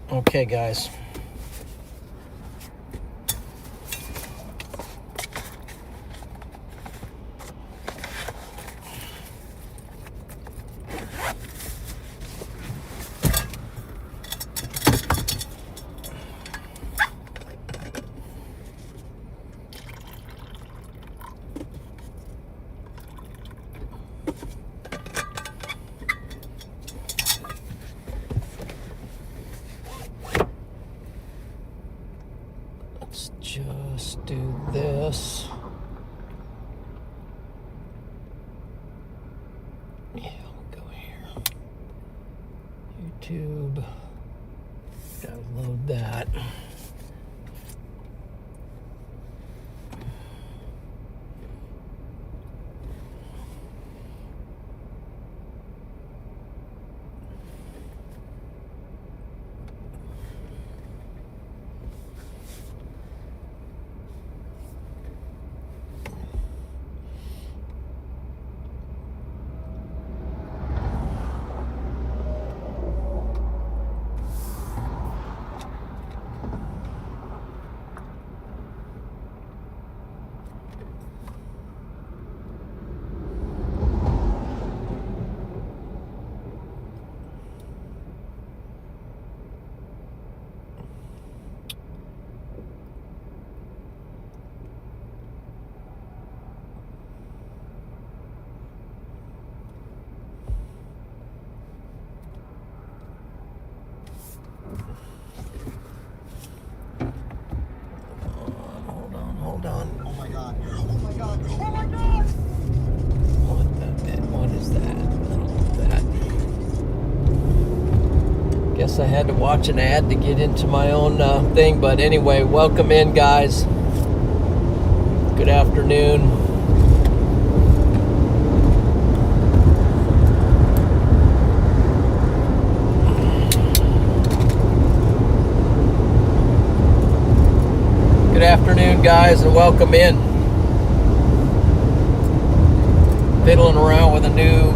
Okay, guys. Let's just do this. Yeah, we'll go here. YouTube. Gotta load that. Hold on. Oh my God. Oh my God. Oh my God. What is that? I don't know that. Guess I had to watch an ad to get into my own thing. But anyway, welcome in, guys. Good afternoon. Good afternoon, guys, and welcome in. Fiddling around with a new,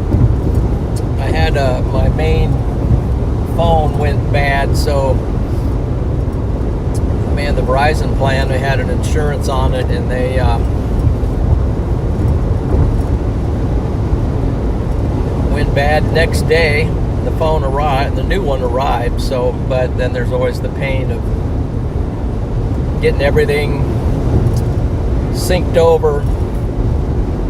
I had my main phone went bad, so man, the Verizon plan, they had an insurance on it, and they went bad next day. The phone arrived, the new one arrived, so, but then there's always the pain of getting everything synced over.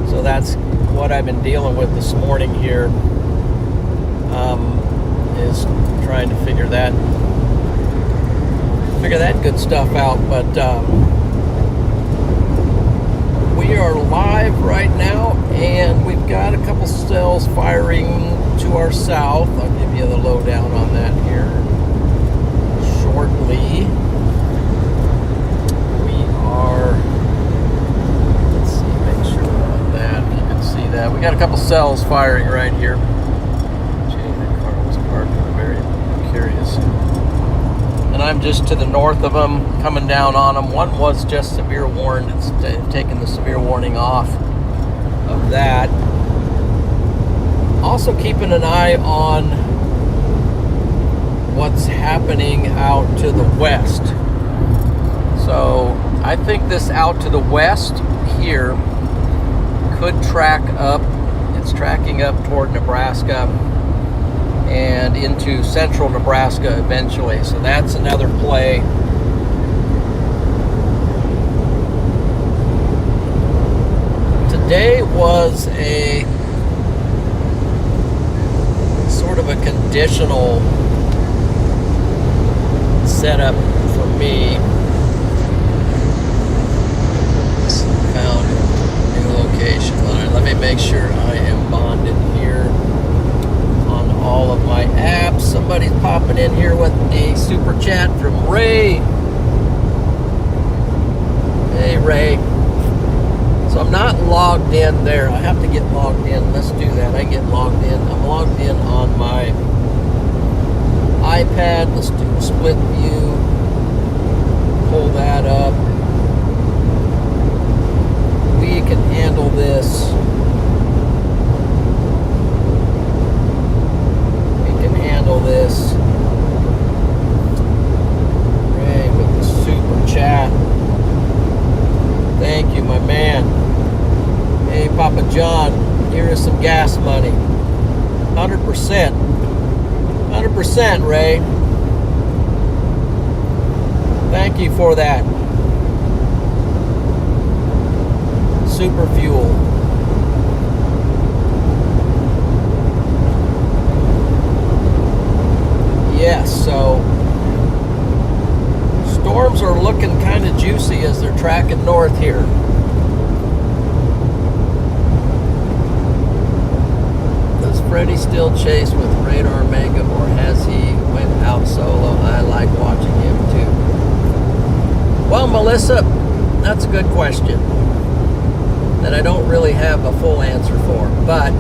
So that's what I've been dealing with this morning here, is trying to figure that good stuff out. But we are live right now, and we've got a couple cells firing to our south. I'll give you the lowdown on that here shortly. Let's see, make sure on that you can see that. We got a couple cells firing right here. Gee, that car was parked. I'm very curious. And I'm just to the north of them, coming down on them. One was just severe warned. It's taken the severe warning off of that. Also keeping an eye on what's happening out to the west. So I think this out to the west here could track up. It's tracking up toward Nebraska and into central Nebraska eventually. So that's another play. Today was a sort of a conditional setup for me. Found a new location. All right, let me make sure I am bonded here on all of my apps. Somebody's popping in here with a super chat from Ray. Hey, Ray. So I'm not logged in there. I have to get logged in. Let's do that. I get logged in. I'm logged in on my iPad. Let's do a split view. Pull that up. We can handle this. We can handle this 100%. 100%, Ray. Thank you for that. Super fuel. Yes, so storms are looking kind of juicy as they're tracking north here. Does Freddie still chase with Radar Mega, or has he went out solo? I like watching him too. Well, Melissa, that's a good question that I don't really have a full answer for, but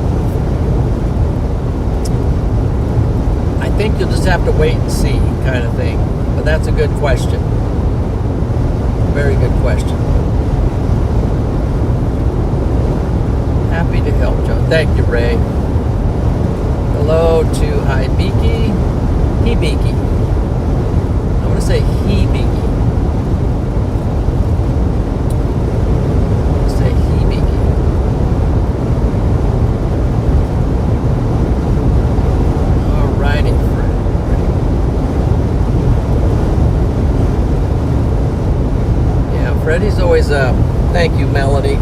I think you'll just have to wait and see, kind of thing. But that's a good question. Very good question. Happy to help, John. Thank you, Ray. Hello to Hibiki. Hibiki. I want to say Hibiki. Say Hibiki. Alrighty, Freddie's always thank you, Melody.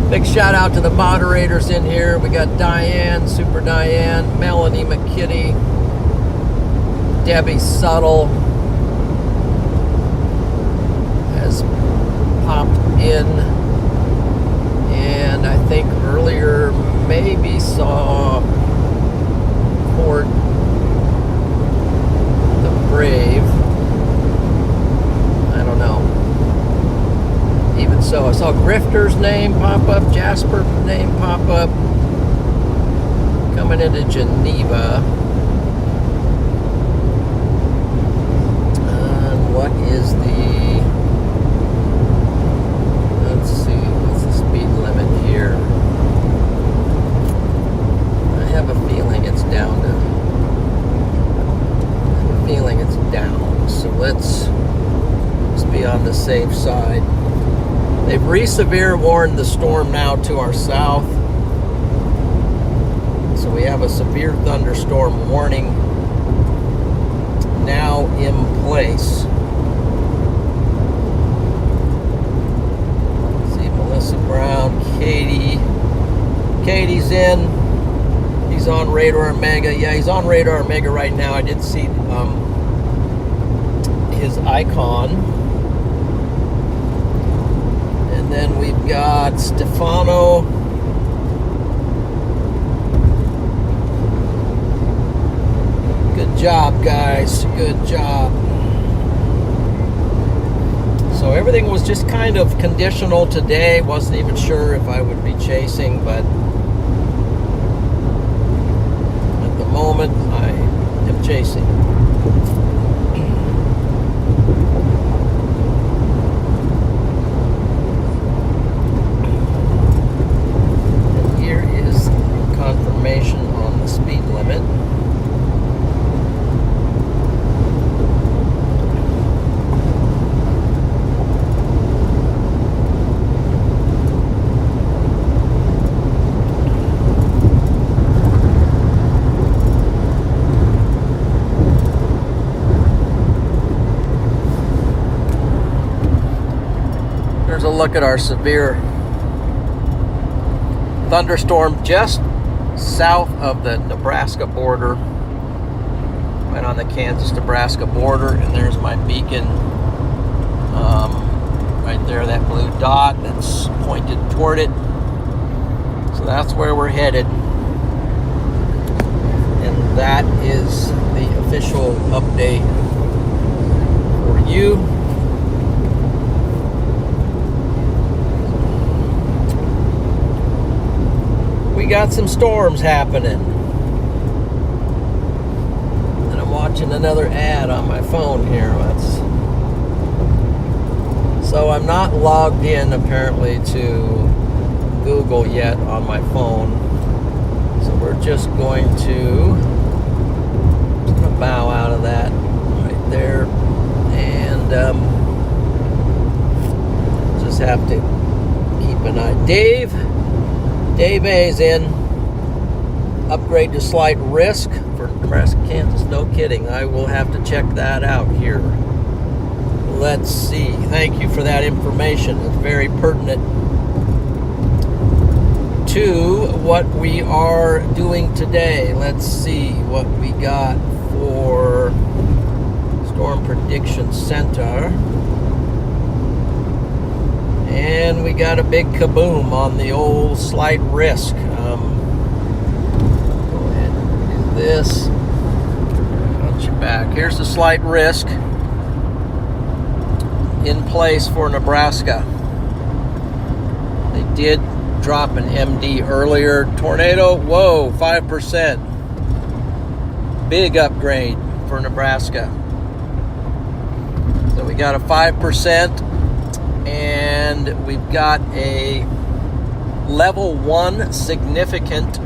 Big shout out to the moderators in here. We got Diane, Super Diane, Melanie McKinney, Debbie Subtle has popped in, and I think earlier maybe saw Court the Brave. I don't know. Even so, I saw Grifter's name pop up, Jasper's name pop up, coming into Geneva. And what is the, let's see, what's the speed limit here? I have a feeling it's down to, so let's be on the safe side. They've re-severe warned the storm now to our south. So we have a severe thunderstorm warning now in place. Let's see, Melissa Brown, Katie's in. He's on Radar Mega. Yeah, he's on Radar Mega right now. I did see his icon. And then we've got Stefano. Good job, guys. Good job. So everything was just kind of conditional today. Wasn't even sure if I would be chasing, but at the moment I am chasing. Confirmation on the speed limit. There's a look at our severe thunderstorm just south of the Nebraska border, right on the Kansas-Nebraska border, and there's my beacon right there, that blue dot that's pointed toward it. So that's where we're headed, and that is the official update for you. We got some storms happening. And I'm watching another ad on my phone here. So I'm not logged in apparently to Google yet on my phone. So we're just going to bow out of that right there. And just have to keep an eye. Dave A's in. upgrade to slight risk for Nebraska, Kansas. No kidding. I will have to check that out here. Let's see. Thank you for that information. It's very pertinent to what we are doing today. Let's see what we got for Storm Prediction Center. And we got a big kaboom on the old slight risk. Go ahead and do this. Punch it back. Here's the slight risk in place for Nebraska. They did drop an MD earlier. Tornado, whoa, 5%. Big upgrade for Nebraska. So we got a 5%, and we've got a level 1 significant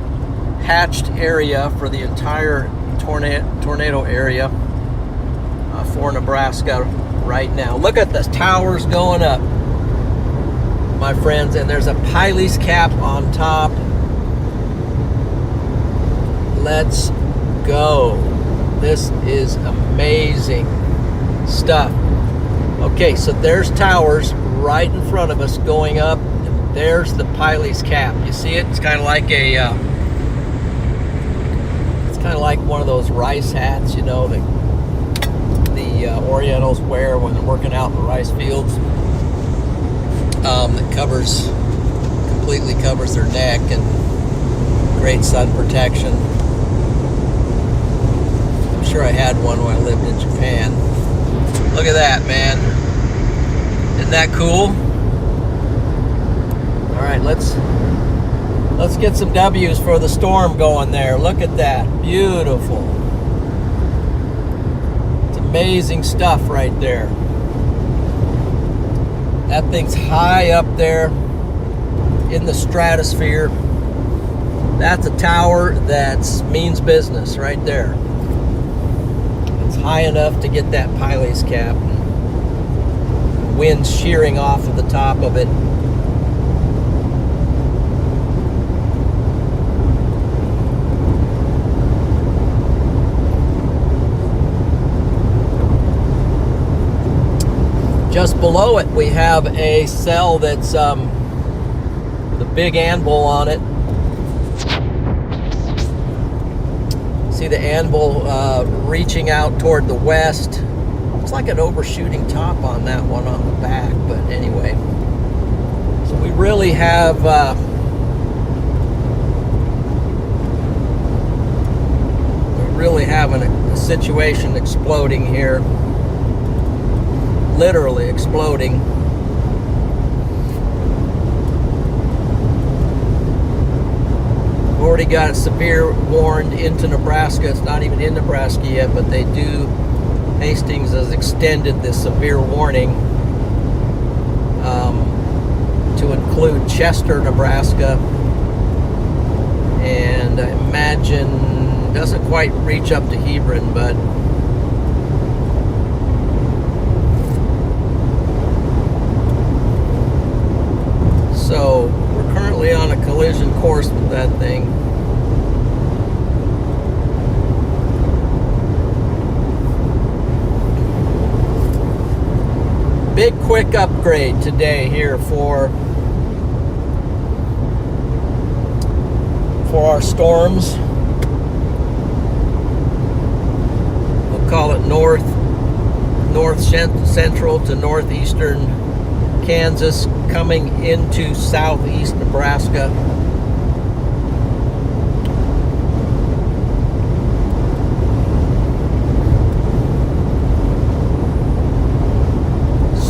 hatched area for the entire tornado area for Nebraska right now. Look at the towers going up, my friends, and there's a Piley's cap on top. Let's go. This is amazing stuff. Okay, so there's towers right in front of us going up, and there's the Piley's cap. You see it? It's kind of like one of those rice hats, you know, that the Orientals wear when they're working out in the rice fields. That completely covers their neck, and great sun protection. I'm sure I had one when I lived in Japan. Look at that, man. Isn't that cool? All right, let's get some W's for the storm going there. Look at that. Beautiful. It's amazing stuff right there. That thing's high up there in the stratosphere. That's a tower that means business right there. It's high enough to get that Piley's cap. Wind shearing off of the top of it. Just below it, we have a cell that's with a big anvil on it. See the anvil reaching out toward the west. Looks like an overshooting top on that one on the back, but anyway. So we really have a situation exploding here. Literally exploding. We've already got a severe warned into Nebraska. It's not even in Nebraska yet, but they do. Hastings has extended this severe warning to include Chester, Nebraska, and I imagine doesn't quite reach up to Hebron, but so we're currently on a collision course with that thing. Big quick upgrade today here for our storms. We'll call it north central to northeastern Kansas, coming into southeast Nebraska.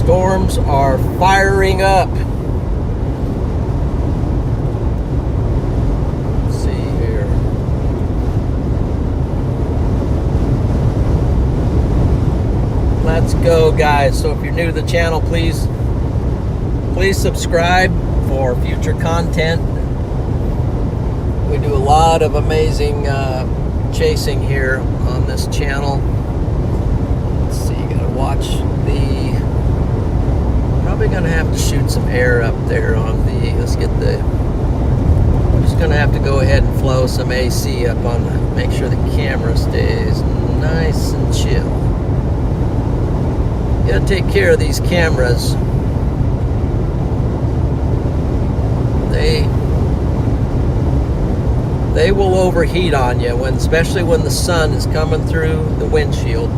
Storms are firing up. Let's see here. Let's go, guys. So if you're new to the channel, please subscribe for future content. We do a lot of amazing chasing here on this channel. Let's see, you gotta watch the, probably gonna have to shoot some air up there on the, let's get the, just Gonna have to go ahead and flow some AC up on the, make sure the camera stays nice and chill. You gotta take care of these cameras. They will overheat on you, especially when the sun is coming through the windshield.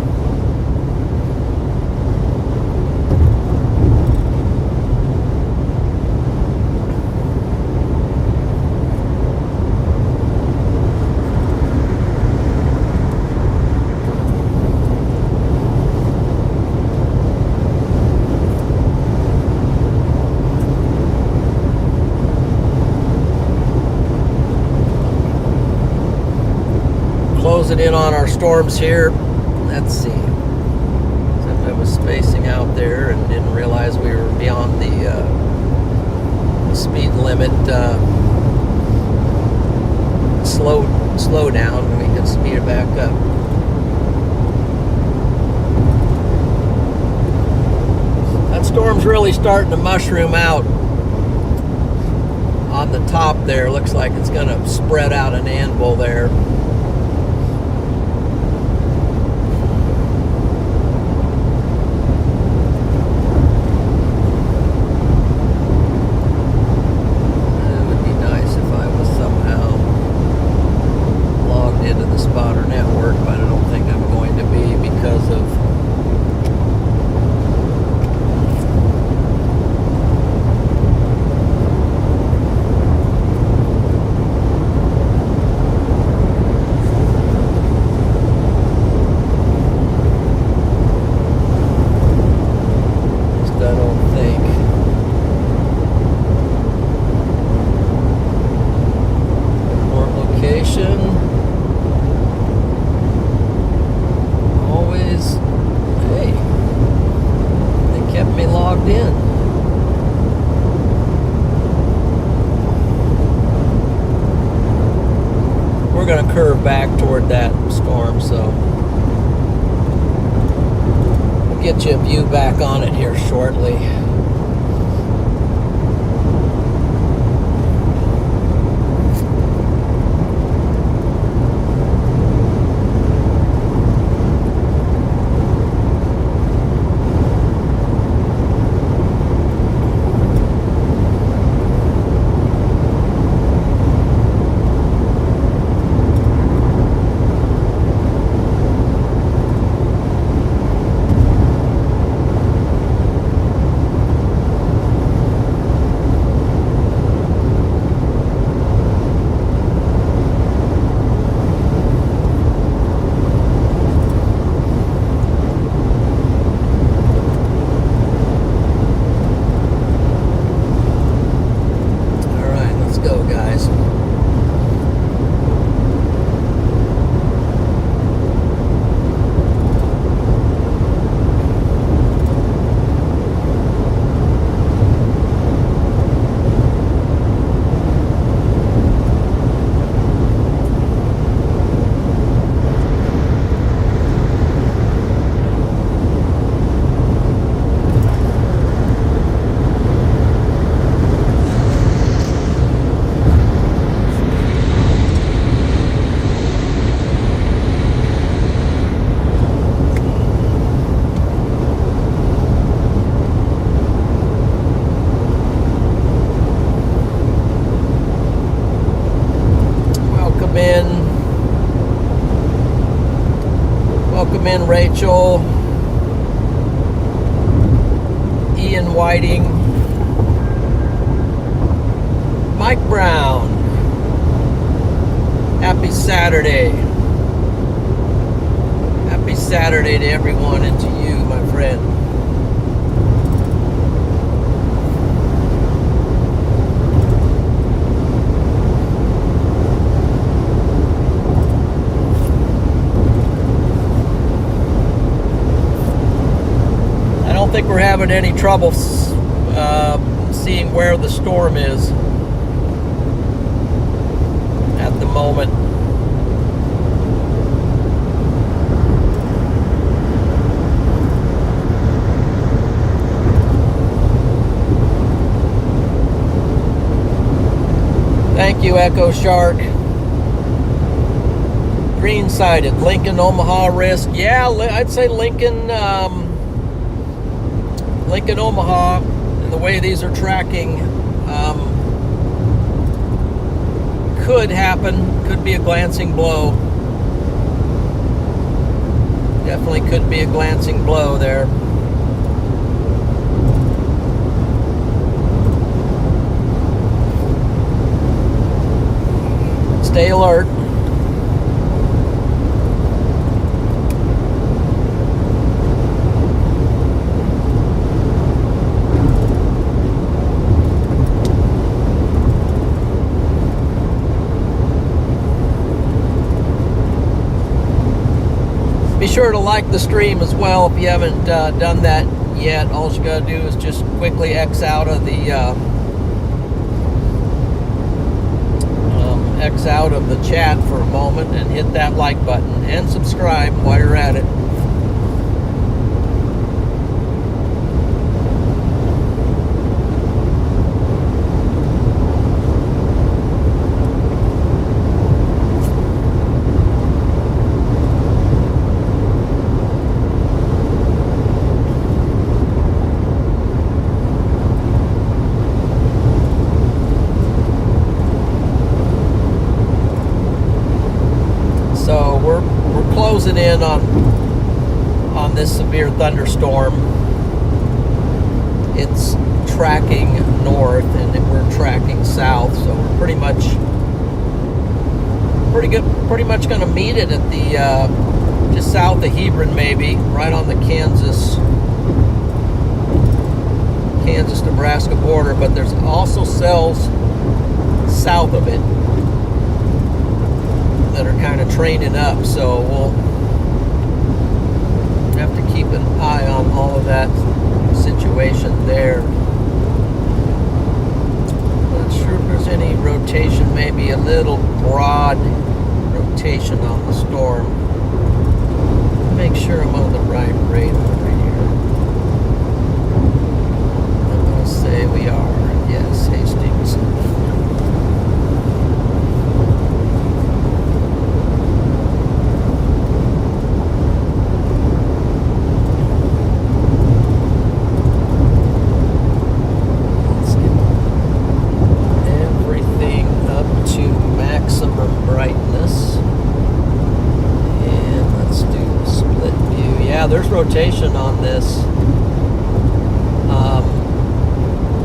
Closing in on our storms here. Let's see. Except I was spacing out there and didn't realize we were beyond the speed limit. Slow down, and we can speed it back up. That storm's really starting to mushroom out on the top there. Looks like it's going to spread out an anvil there. We're going to curve back toward that storm, so we'll get you a view back on it here shortly. Welcome in Rachel, Ian Whiting, Mike Brown. Happy Saturday. Happy Saturday to everyone and to you, my friend. I don't think we're having any trouble seeing where the storm is at the moment. Thank you, Echo Shark. Green-sided, Lincoln, Omaha risk. Yeah, I'd say Lincoln, Lincoln, Omaha, and the way these are tracking, could happen. Could be a glancing blow. Definitely could be a glancing blow there. Stay alert. Be sure to like the stream as well if you haven't done that yet. All you gotta do is just quickly X out of the chat for a moment and hit that like button and subscribe while you're at it. Closing in on this severe thunderstorm. It's tracking north and we're tracking south, so we're pretty much going to meet it at the just south of Hebron, maybe right on the Kansas-Nebraska border. But there's also cells south of it that are kind of training up, so we'll have to keep an eye on all of that situation there. Not sure if there's any rotation, maybe a little broad rotation on the storm. Make sure I'm on the right radar here. I'm going to say we are. Yes, Hastings. There's rotation on this,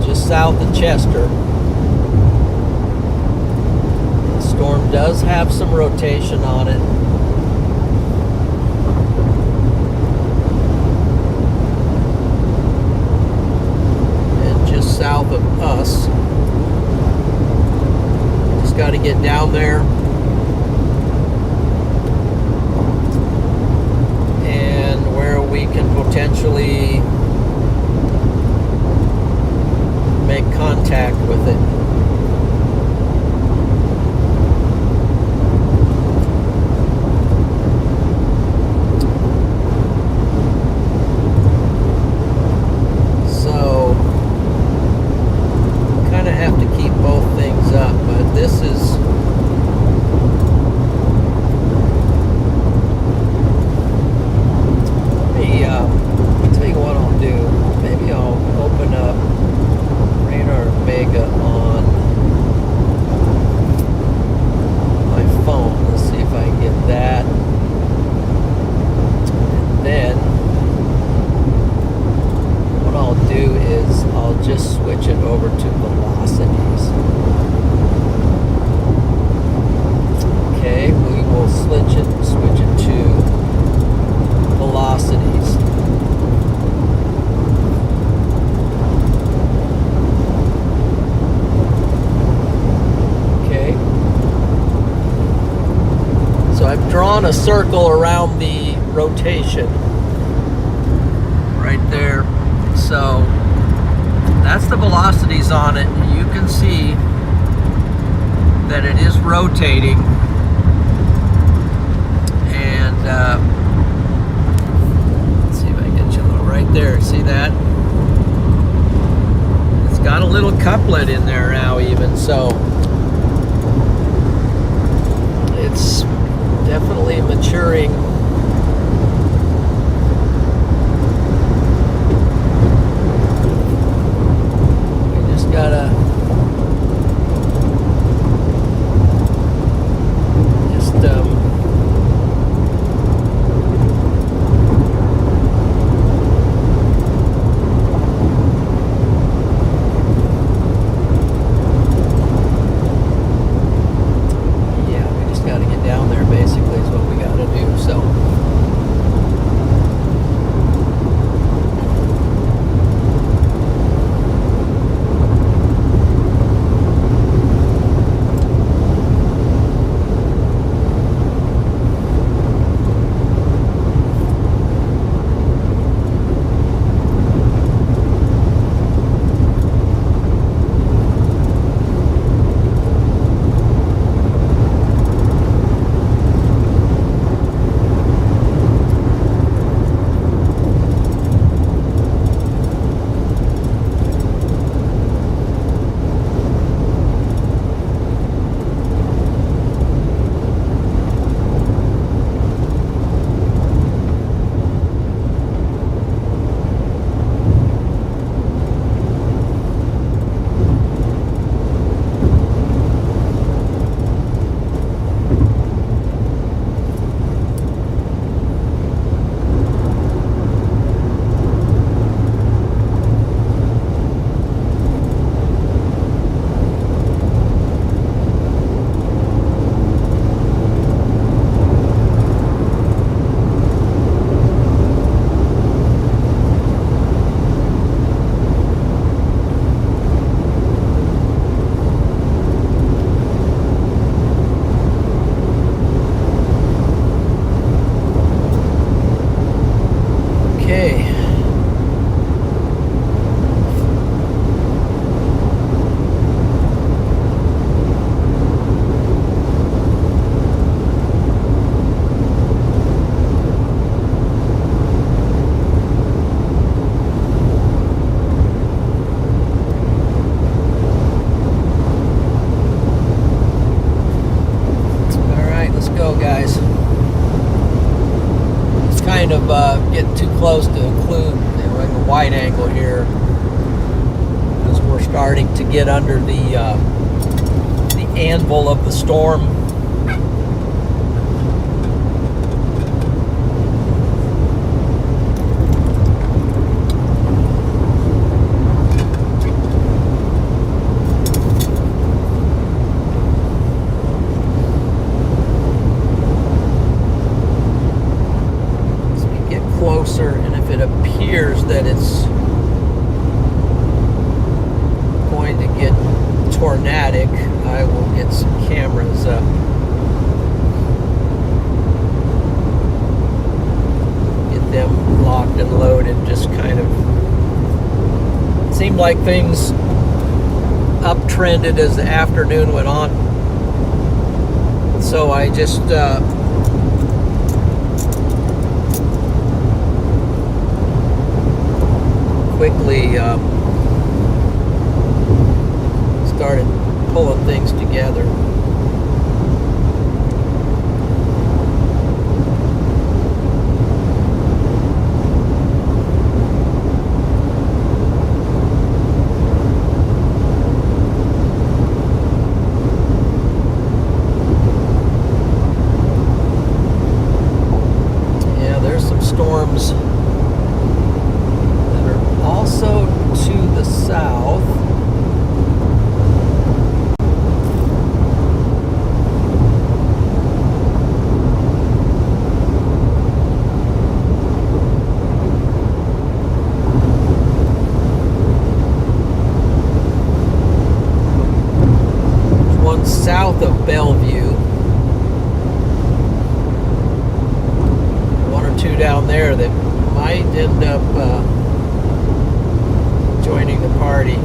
just south of Chester. The storm does have some rotation on it. And just south of us. Just got to get down there. We can potentially make contact with it. So, kind of have to keep both things up, but this is a circle around the rotation right there. So that's the velocities on it. You can see that it is rotating, and let's see if I can get you a little right there. See that? It's got a little couplet in there now even, so it's definitely maturing. We just gotta getting too close to include a wide angle here, as we're starting to get under the anvil of the storm. And if it appears that it's going to get tornadic, I will get some cameras up. Get them locked and loaded. Just kind of seemed like things uptrended as the afternoon went on. So I just quickly started pulling things together. Yeah, there's some storms also to the south. There's one south of Bellevue. One or two down there that might end up joining the party.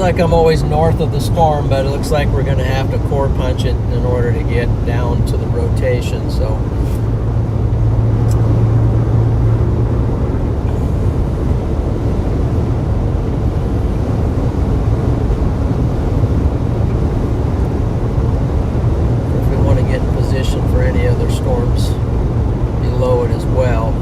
like I'm always north of the storm, but it looks like we're going to have to core punch it in order to get down to the rotation. So if we want to get in position for any other storms below it as well.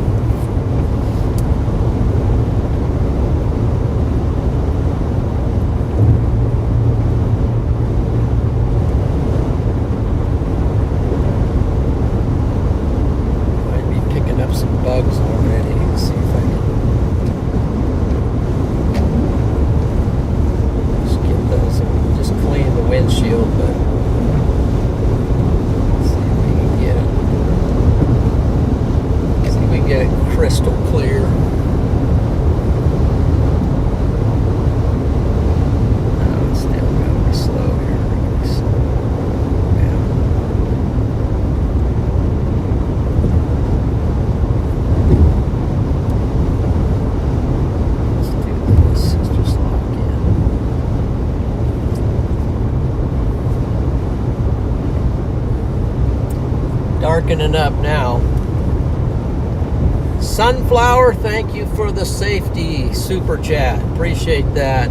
Bugs already. Let's see if I can just get those. Just clean the windshield, but let's see if we can get it. See if we can get it crystal clear. No, it's still going to be slow here. Really slow. Darkening up now. Sunflower, thank you for the safety super chat. Appreciate that.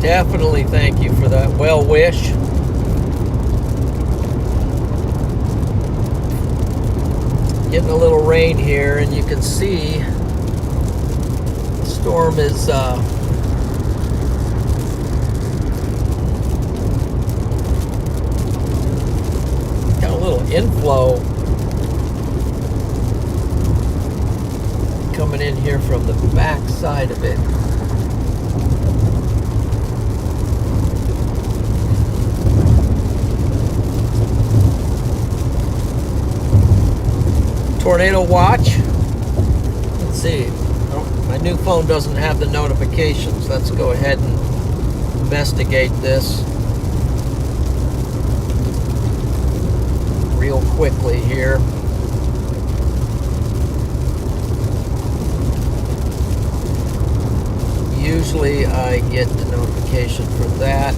Definitely thank you for that well wish. Getting a little rain here, and you can see storm is got a little inflow coming in here from the back side of it. Tornado watch. Let's see. My new phone doesn't have the notifications. Let's go ahead and investigate this real quickly here. Usually I get the notification for that.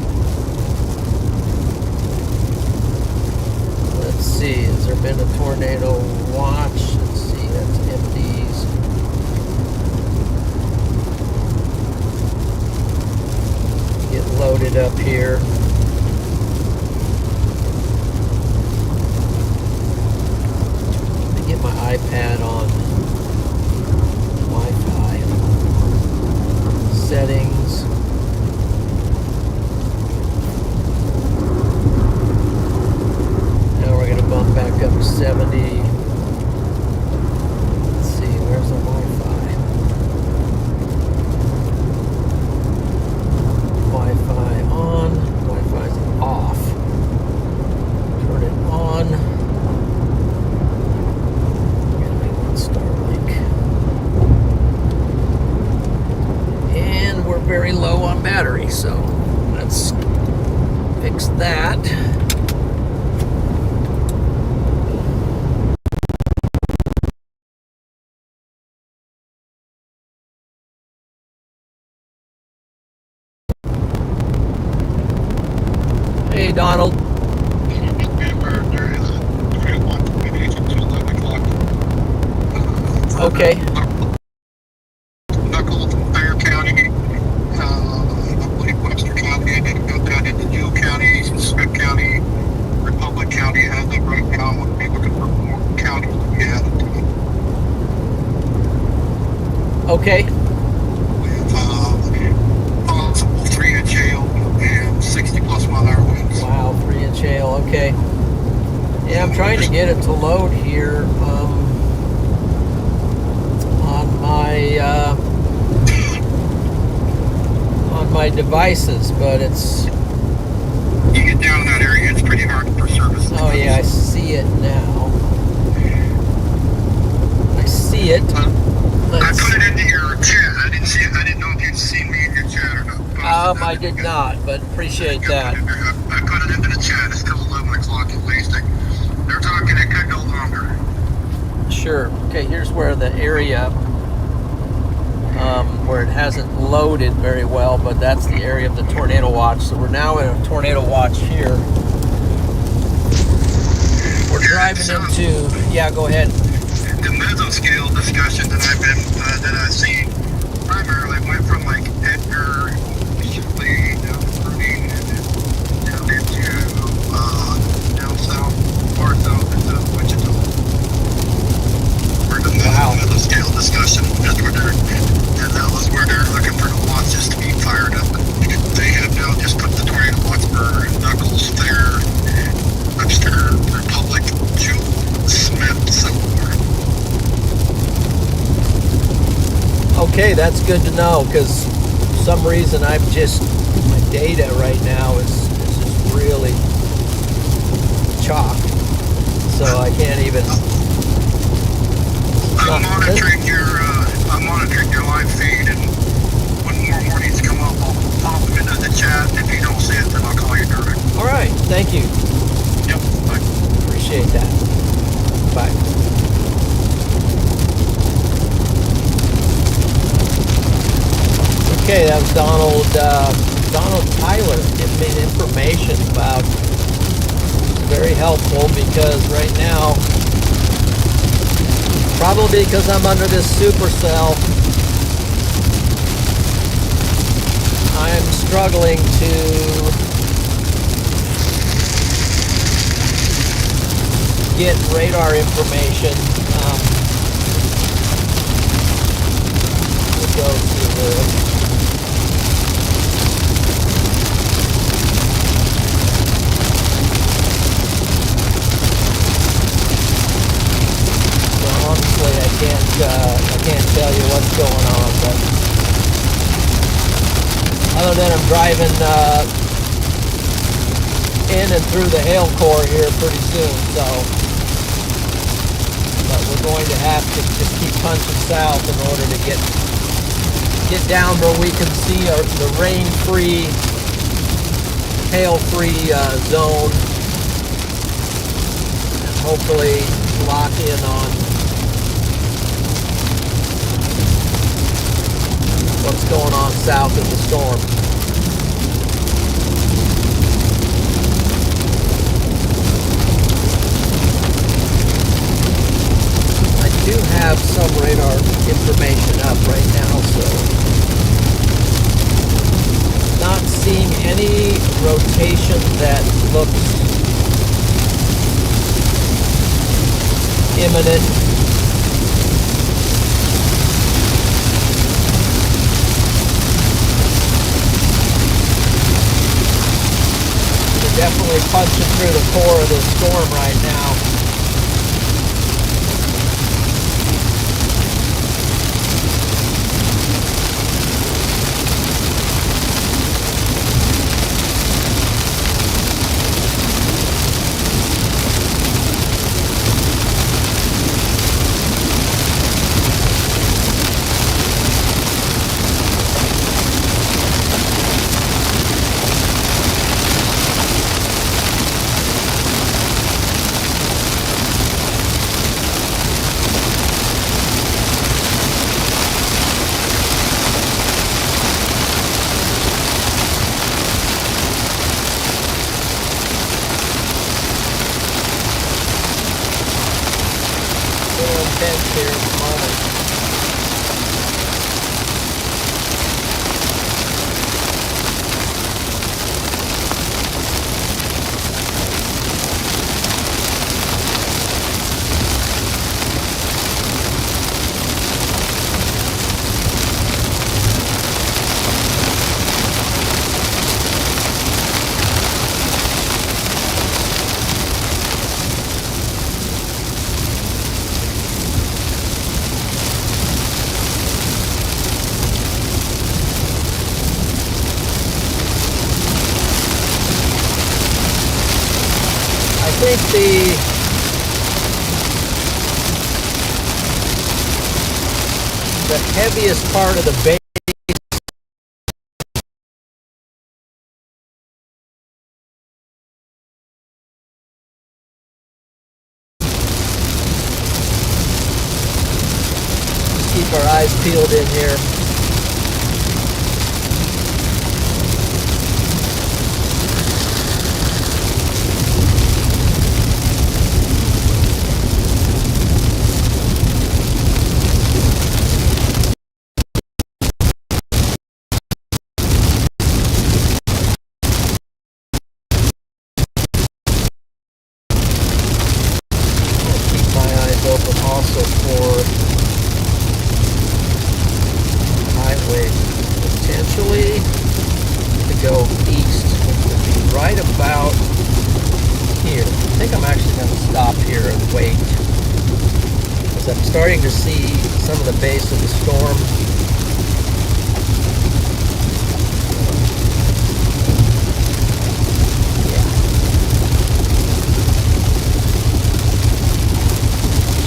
Let's see, has there been a tornado watch? Let's see, that's MDs. Get loaded up here. Let me get my iPad on Wi-Fi settings. Now we're going to bump back up to 70. Let's see, where's the Wi-Fi? Wi-Fi on, Wi-Fi's off. Turn it on. Starlink. And we're very low on battery, so let's fix that. Hey, Donald. Okay. Knuckle, Bear County, I believe Webster County, and then go down into New County, Smith County, Republic County has it right now. We'll be looking for more counties to be added to it. Okay. With possible 3-inch hail and 60 plus mile an hour winds. Wow, 3-inch hail. Okay. Yeah, I'm trying to get it to load here on my devices, but it's. You get down in that area, it's pretty hard for service. Oh yeah, I see it now. I see it. I put it into your chat. I didn't see it. I didn't know if you'd seen me in your chat or not. I did not, but appreciate that. I put it into the chat. It's still 11 o'clock at least. They're talking it could go longer. sure. Okay, here's where the area where it hasn't loaded very well, but that's the area of the tornado watch. So we're now in a tornado watch here. We're driving into, yeah, go ahead. The mesoscale discussion that I've seen primarily went from like Edgar, Shipley, down to Fruiting, and then down into down south, far south into Wichita. For the mesoscale discussion, that's where that was where they're looking for the watches to be fired up. They have now just put the tornado watch for Knuckles, Thayer, Webster, Republic, Jewel, Smith, Silvermore. Okay, that's good to know, because for some reason my data right now is just really chopped, so I can't even. I'm monitoring your live feed, and when more warnings come up, I'll pop them into the chat. If you don't see it, then I'll call you direct. All right, thank you. Yep. Bye. Appreciate that. Bye. Okay, that was Donald Tyler giving me information about. Very helpful, because right now, probably because I'm under this supercell, I'm struggling to get radar information. We'll go to the I can't tell you what's going on, but other than I'm driving in and through the hail core here pretty soon, so but we're going to have to just keep punching south in order to get down where we can see the rain-free, hail-free zone, and hopefully lock in on what's going on south of the storm. I do have some radar information up right now, so not seeing any rotation that looks imminent. Definitely punching through the core of the storm right now. Here at the moment. I think the heaviest part of the base keep our eyes peeled in here. Keep my eyes open also for highway potentially to go east, which would be right about here. I think I'm actually going to stop here and wait, because I'm starting to see some of the base of the storm. Yeah.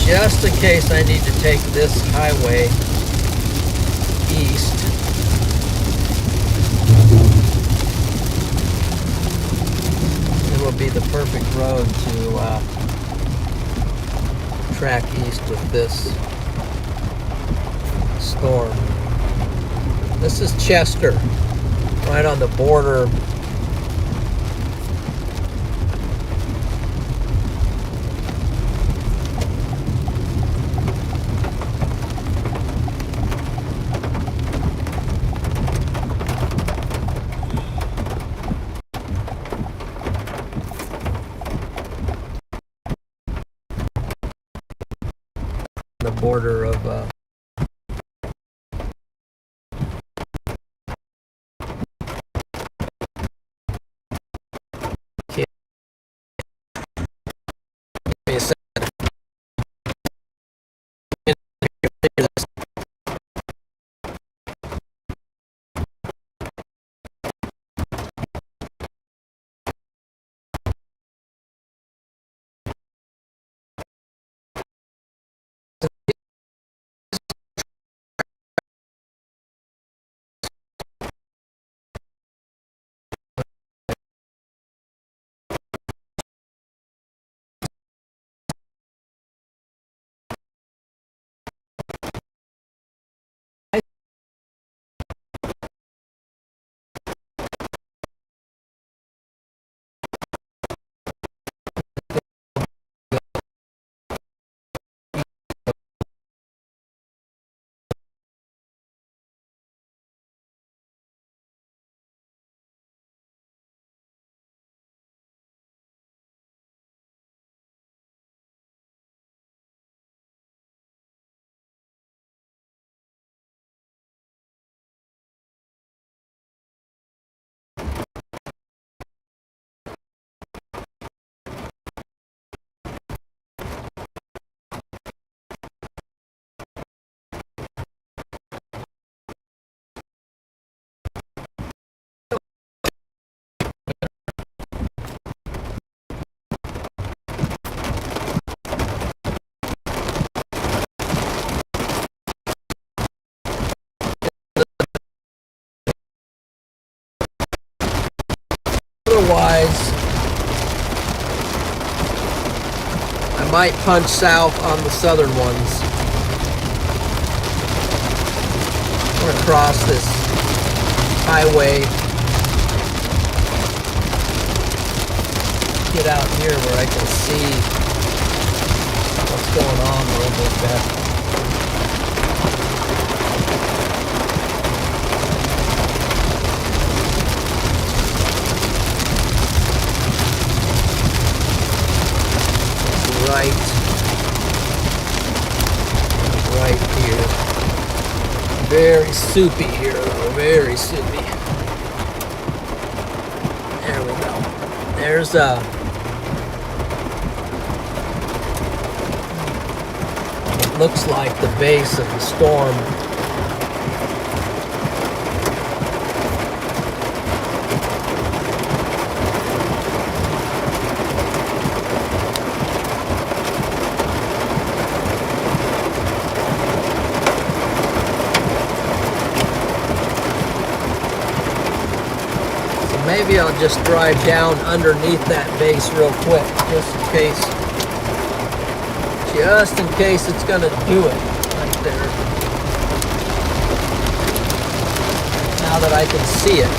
Just in case I need to take this highway east. It will be the perfect road to track east with this storm. This is Chester, right on the border. The border of otherwise, I might punch south on the southern ones. I'm going to cross this highway, get out here where I can see what's going on a little bit better. Right here. Very soupy here though, very soupy. There we go. There's it looks like the base of the storm. Maybe I'll just drive down underneath that base real quick, just in case it's gonna do it right there. now that I can see it.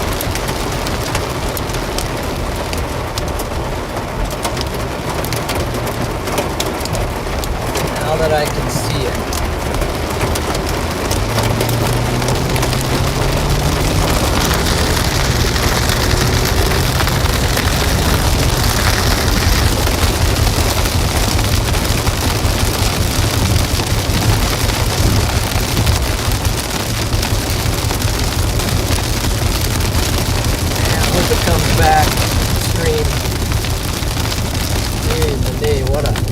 Now that I can see it. It comes back stream. Here's the day. What a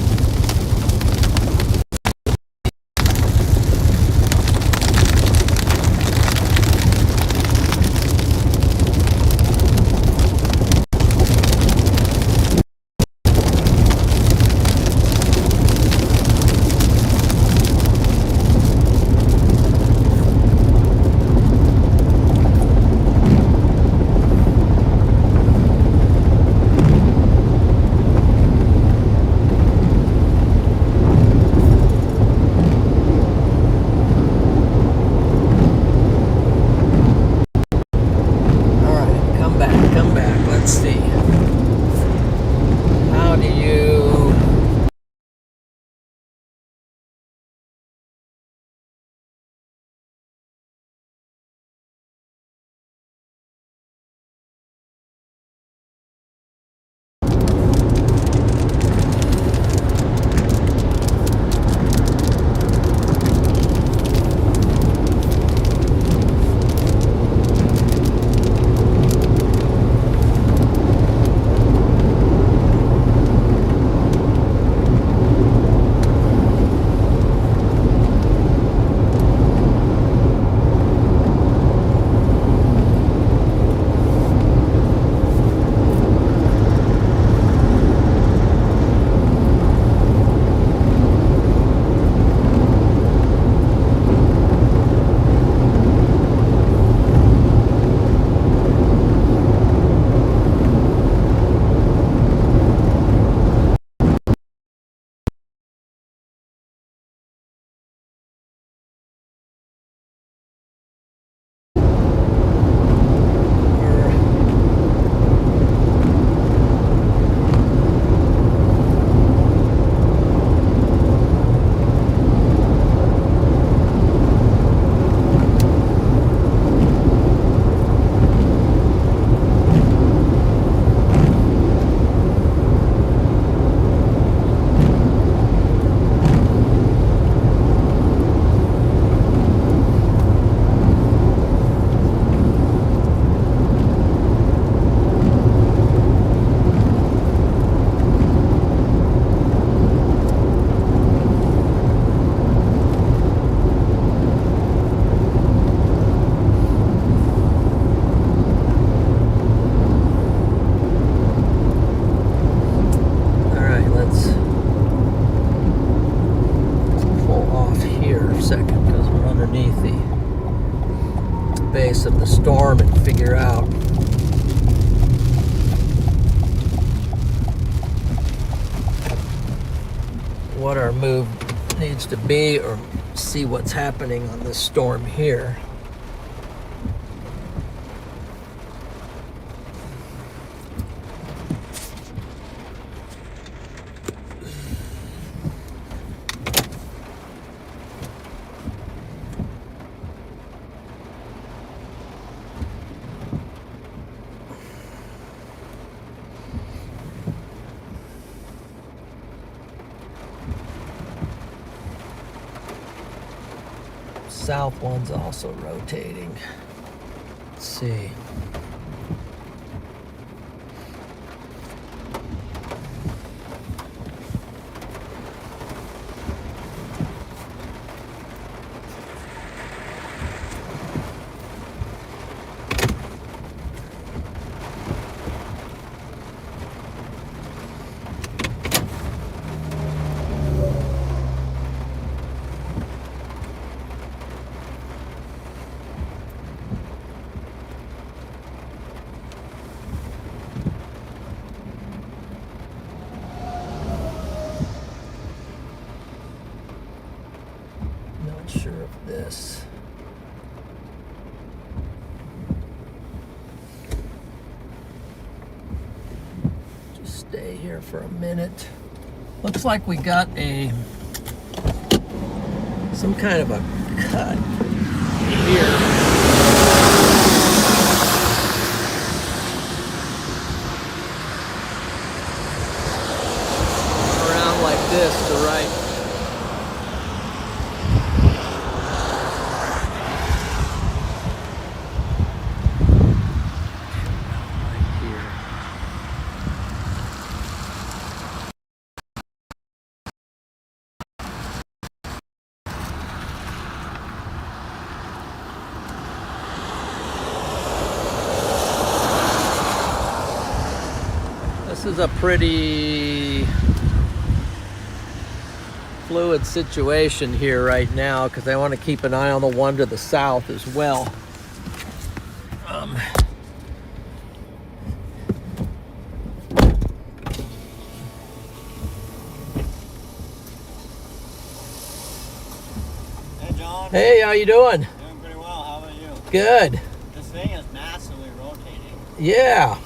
base of the storm and figure out what our move needs to be, or see what's happening on this storm here. South one's also rotating. Let's see. Sure of this. stay here for a minute. Looks like we got some kind of a cut here. Around like this to right. This is a pretty fluid situation here right now because I want to keep an eye on the one to the south as well. Hey John. Hey, how you doing? Doing pretty well. How about you? Good. This thing is massively rotating. Yeah.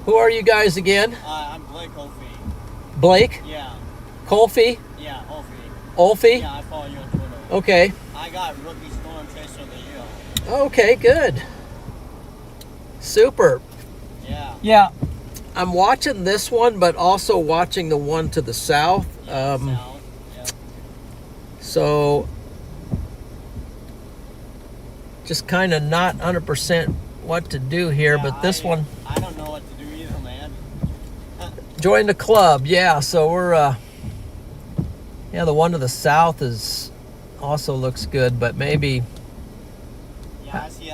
Who are you guys again? I'm Blake Olfie. Blake? Yeah. Colfie? Yeah, Olfie. Olfie? Yeah, I follow you on Twitter. Okay. I got Rookie Storm Chaser of the Year. Okay, good. Super. Yeah. Yeah. I'm watching this one, but also watching the one to the south. Yeah, south. Yeah. So, just kind of not 100% what to do here, Yeah, but this one, I don't know what to do either, man. join the club. Yeah, so we're, yeah, the one to the south also looks good, but maybe, Yeah, I see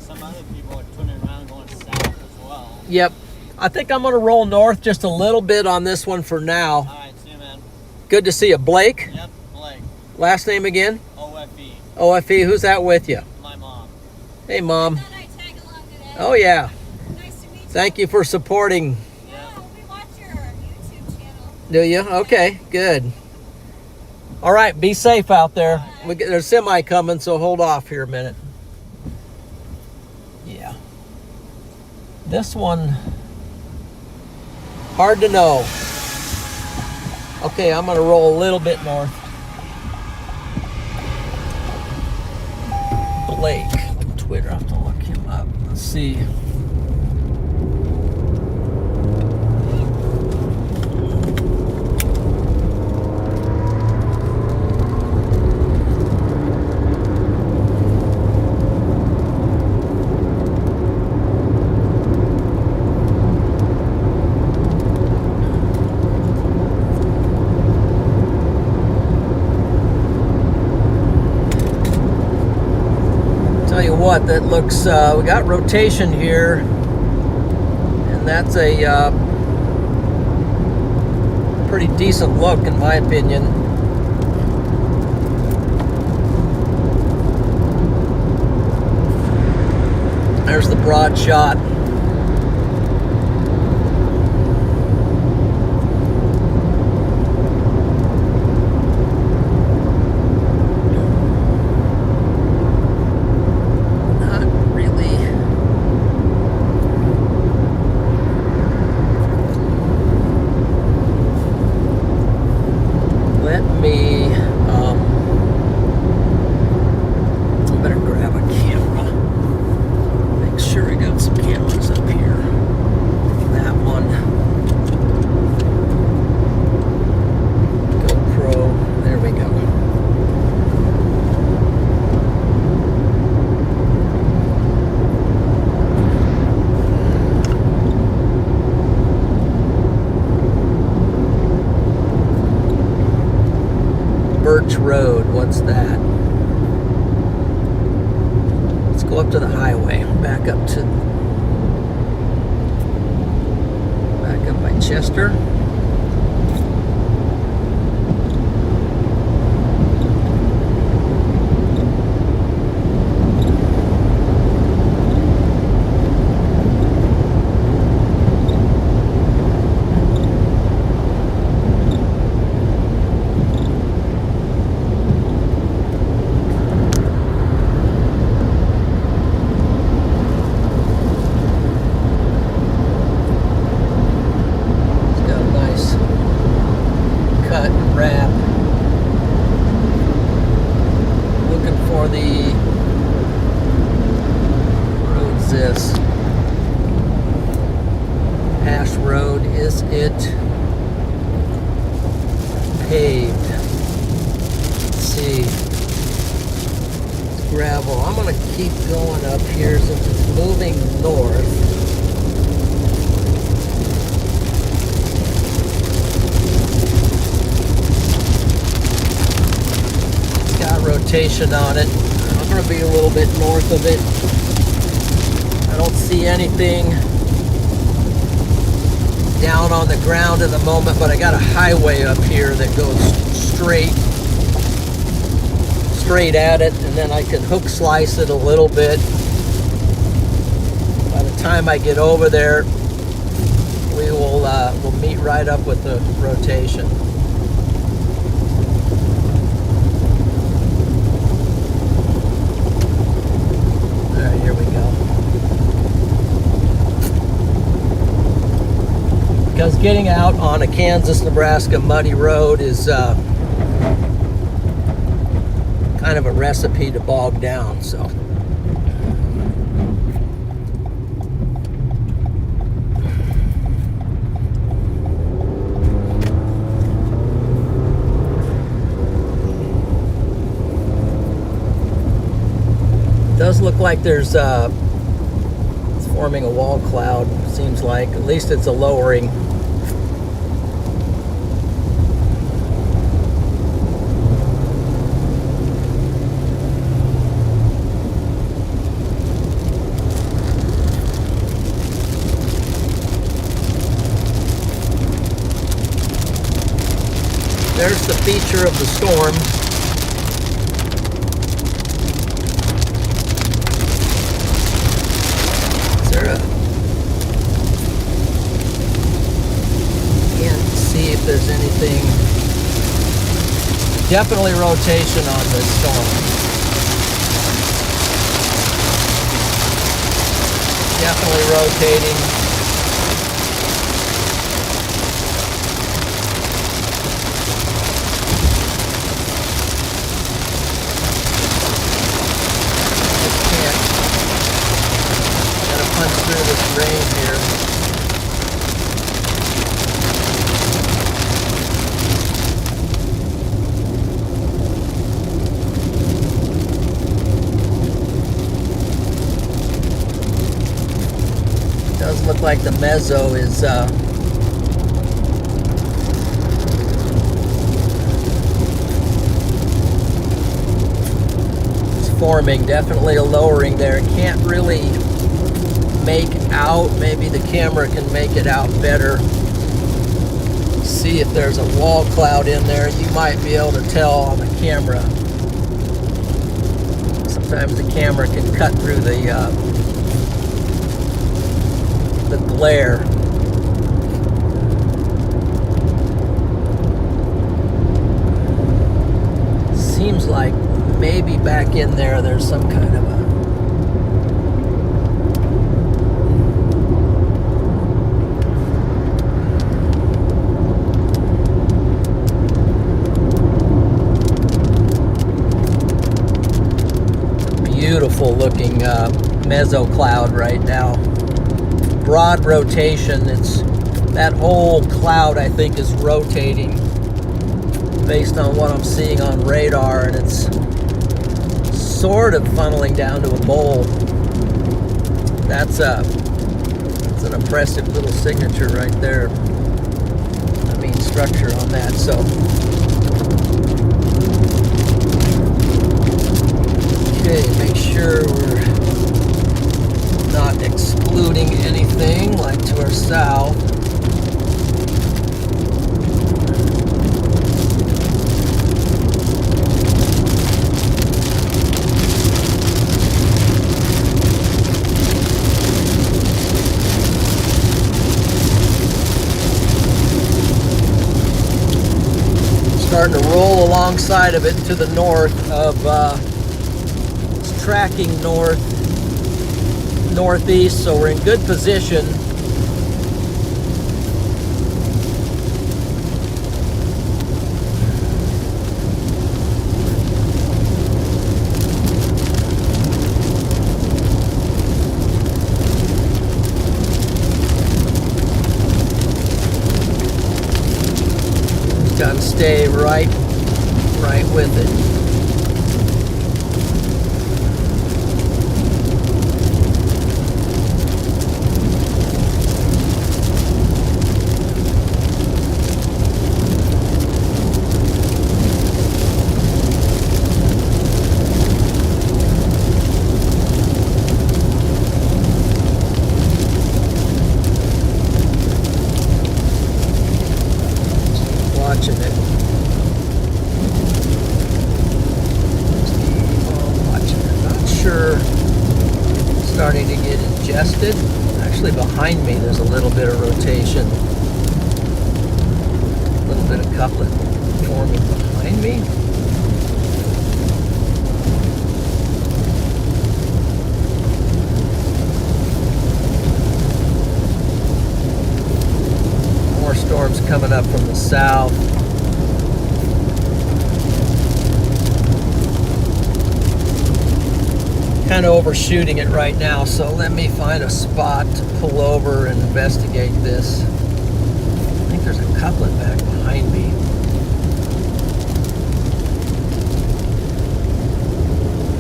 some other people are turning around going south as well. yep. I think I'm going to roll north just a little bit on this one for now. All right, see you, man. Good to see you. Blake? Yep, Blake. Last name again? OFE. OFE. Who's that with you? My mom. Hey, Mom. I thought I'd tag along today. Oh, yeah. Nice to meet you. Thank you for supporting. Yeah, we watch your YouTube channel. Do you? Okay, good. All right, be safe out there. There's a semi coming, so hold off here a minute. Yeah. This one, hard to know. Okay, I'm going to roll a little bit north. Blake, Twitter, I have to look him up. Let's see. Tell you what, that looks, we got rotation here, and that's a pretty decent look in my opinion. There's the broad shot. Road, what's that? Let's go up to the highway, back up by Chester. map. Looking for the road's this. Ash Road. Is it paved? Let's see. It's gravel. I'm going to keep going up here since it's moving north. It's got rotation on it. I'm going to be a little bit north of it. I don't see anything down on the ground at the moment, but I got a highway up here that goes straight at it, and then I can hook slice it a little bit. By the time I get over there, we'll meet right up with the rotation. All right, here we go. Because getting out on a Kansas-Nebraska muddy road is kind of a recipe to bog down, so. It does look like there's it's forming a wall cloud, seems like. At least it's a lowering. There's the feature of the storm. Is there a... Can't see if there's anything. Definitely rotation on this storm. Definitely rotating. Through this rain here. It does look like the mezzo is forming. Definitely a lowering there. Can't really make out. Maybe the camera can make it out better. See if there's a wall cloud in there. You might be able to tell on the camera. Sometimes the camera can cut through the glare. Seems like maybe back in there there's some kind of a beautiful looking mezzo cloud right now. Broad rotation. It's that whole cloud, I think, is rotating based on what I'm seeing on radar, and it's sort of funneling down to a bowl. That's an impressive little signature right there. I mean, structure on that. So okay, make sure we're not excluding anything like to our south. Starting to roll alongside of it to the north of it's tracking northeast, so we're in good position. stay right with it. Watching it. Watching it. Not sure. Starting to get ingested. Actually, behind me, there's a little bit of rotation. A little bit of couplet forming behind me. More storms coming up from the south. Kind of overshooting it right now, so let me find a spot to pull over and investigate this. I think there's a couplet back behind me.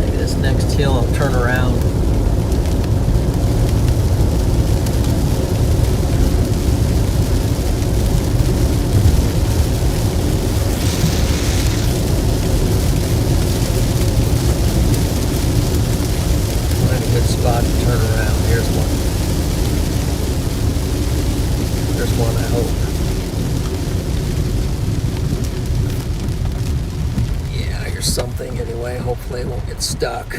Maybe this next hill I'll turn around. Spot to turn around. Here's one. There's one, I hope. Yeah, here's something anyway. Hopefully it won't get stuck.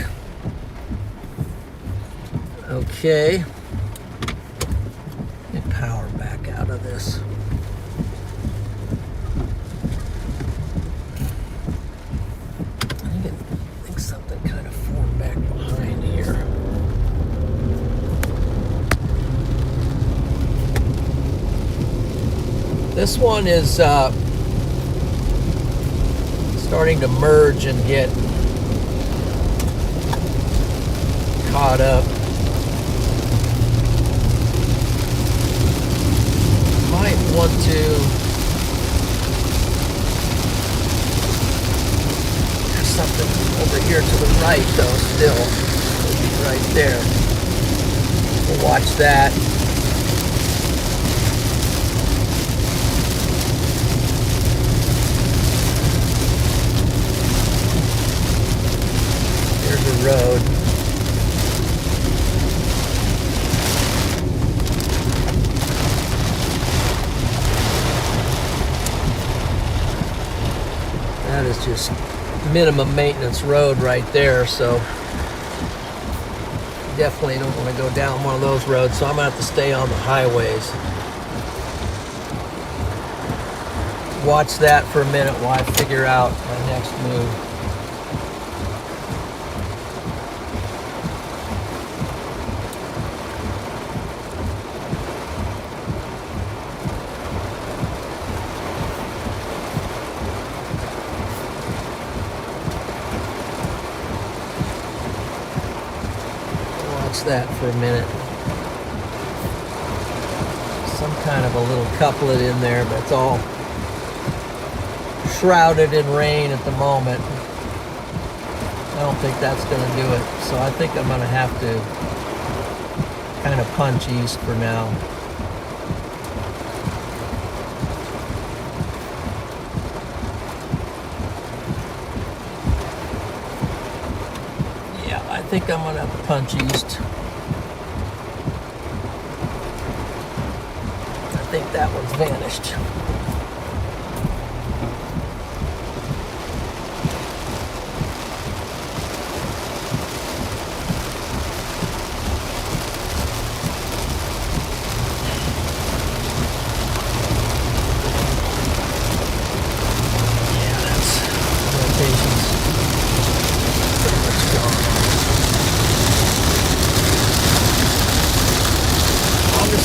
Okay. Get power back out of this. I think something kind of formed back behind here. This one is starting to merge and get caught up. Might want to there's something over here to the right though still. It'll be right there. We'll watch that. Road. That is just minimum maintenance road right there, so definitely don't want to go down one of those roads, so I'm gonna have to stay on the highways. Watch that for a minute while I figure out my next move. That for a minute. Some kind of a little couplet in there, but it's all shrouded in rain at the moment. I don't think that's going to do it, so I think I'm going to have to kind of punch east for now. Yeah, I think I'm going to have to punch east. I think that one's vanished.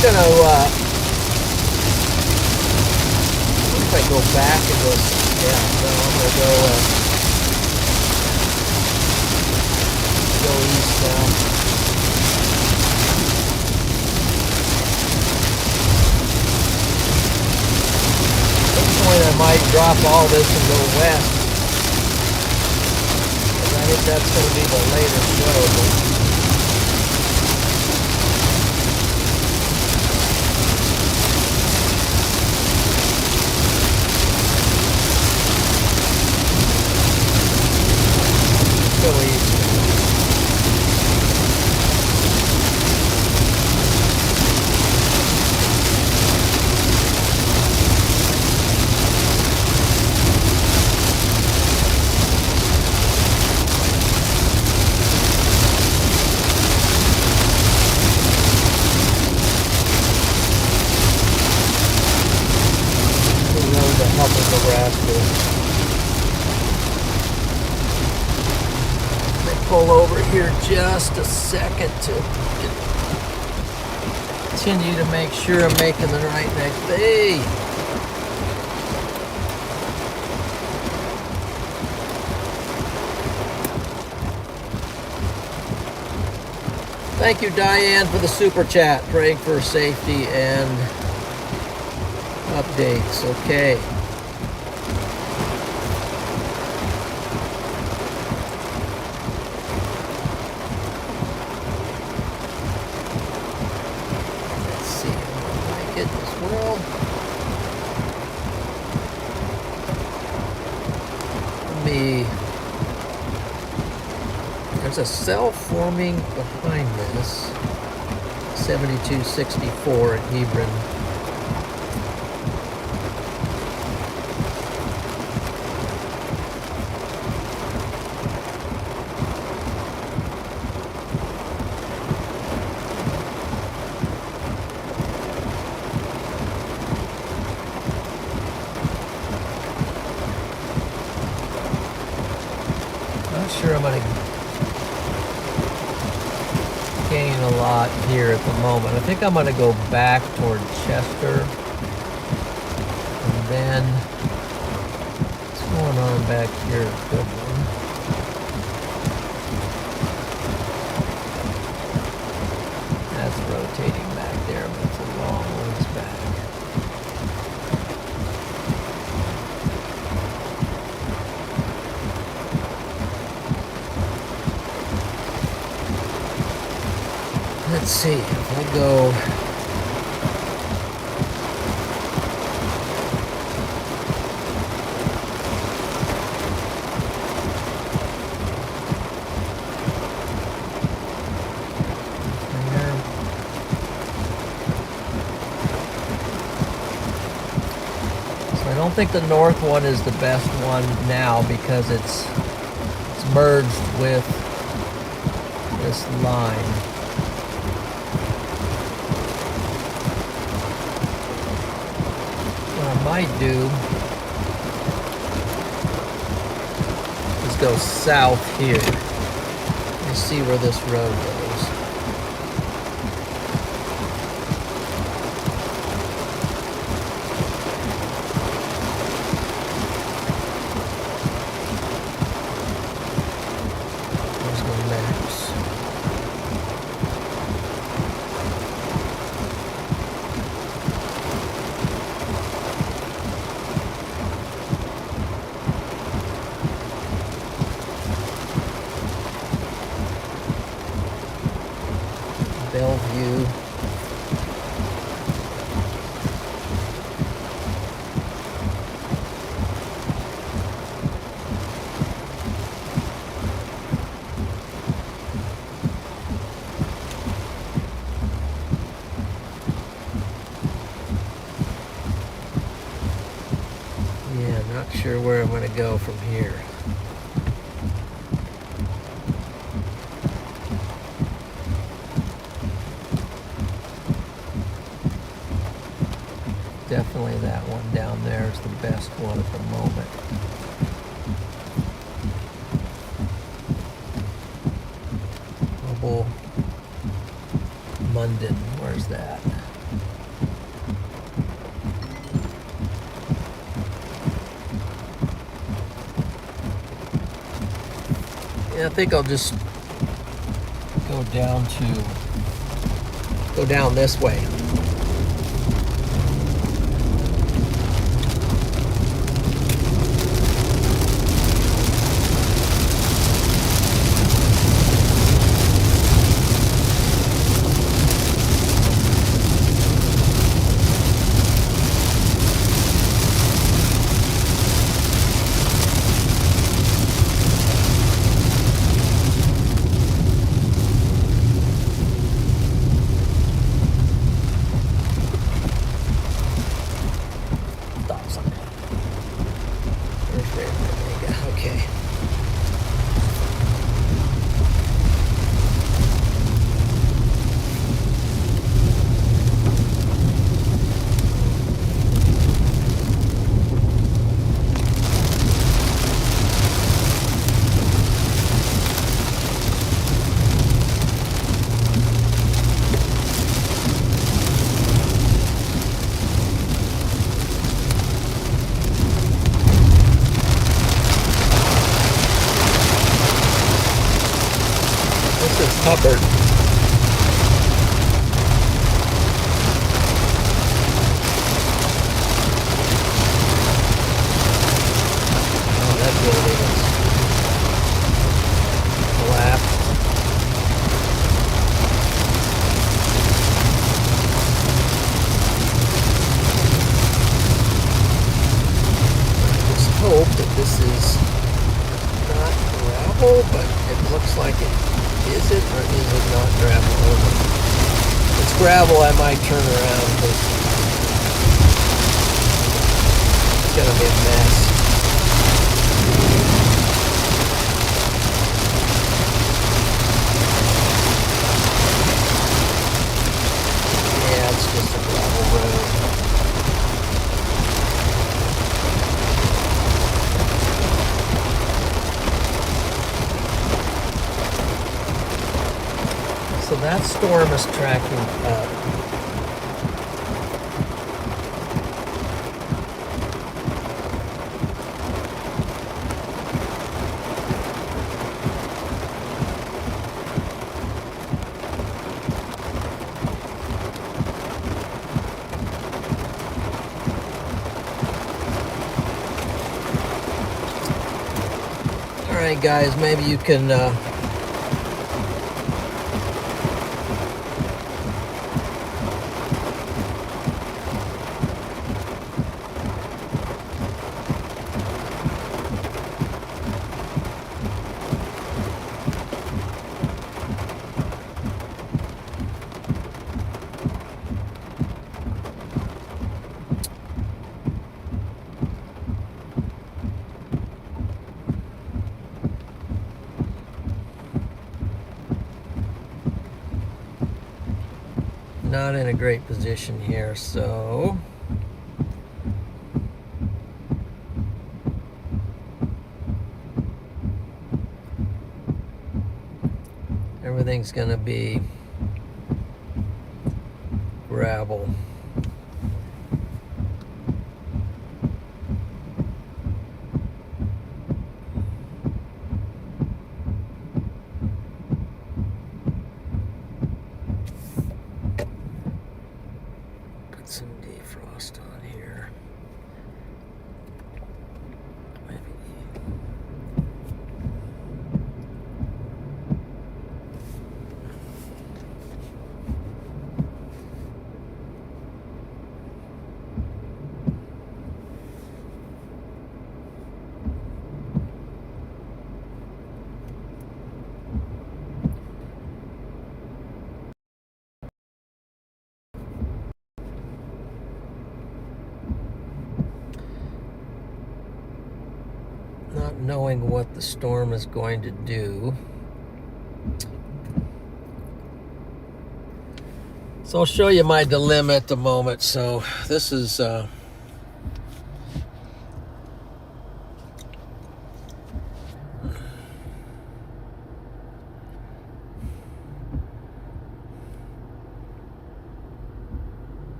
Gonna if I go back and go, yeah, no, I'm gonna go east now. At some point I might drop follow this and go west. 'Cause I think that's going to be the latest road. So easy. The road to help in Nebraska. Pull over here just a second to continue to make sure I'm making the right next. Hey! Thank you, Diane, for the super chat. Praying for safety and updates. Okay. There's a cell forming behind this. 7264 at Hebron. Not sure I'm going to gain a lot here at the moment. I think I'm going to go back toward Chester. And then, what's going on back here? Good one. That's rotating back there, but it's a long ways back. Let's see if I go there. So I don't think the north one is the best one now because it's merged with this line. Might do is go south here. Let's see where this road goes. There's no maps. Bellevue. Yeah, I'm not sure where I'm going to go from here. Definitely that one down there is the best one at the moment. Mobile Munden, where's that? Yeah, I think I'll just go down this way. Okay. This is Hubbard. Oh, that building is collapsed. I just hope that this is not gravel, but it looks like it. Is it or is it not gravel? If it's gravel, I might turn around because it's gonna be a mess. Yeah, it's just a gravel road. So that storm is tracking up. All right, guys, maybe you can not in a great position here, so everything's gonna be gravel. Put some defrost on here. Maybe. Not knowing what the storm is going to do. So I'll show you my dilemma at the moment. So this is so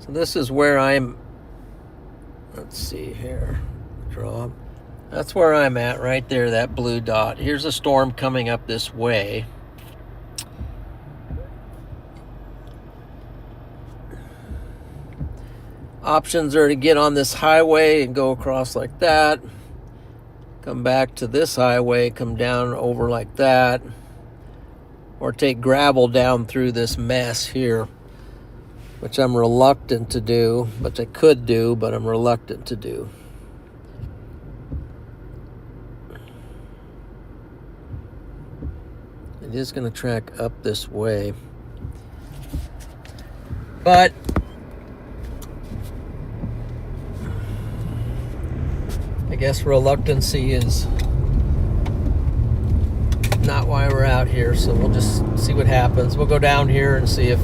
this is where I'm. Let's see here. Draw. That's where I'm at right there, that blue dot. Here's a storm coming up this way. Options are to get on this highway and go across like that. Come back to this highway, come down over like that. Or take gravel down through this mess here, which I'm reluctant to do, but I could do, but I'm reluctant to do. It is going to track up this way. But I guess reluctancy is not why we're out here, so we'll just see what happens. We'll go down here and see if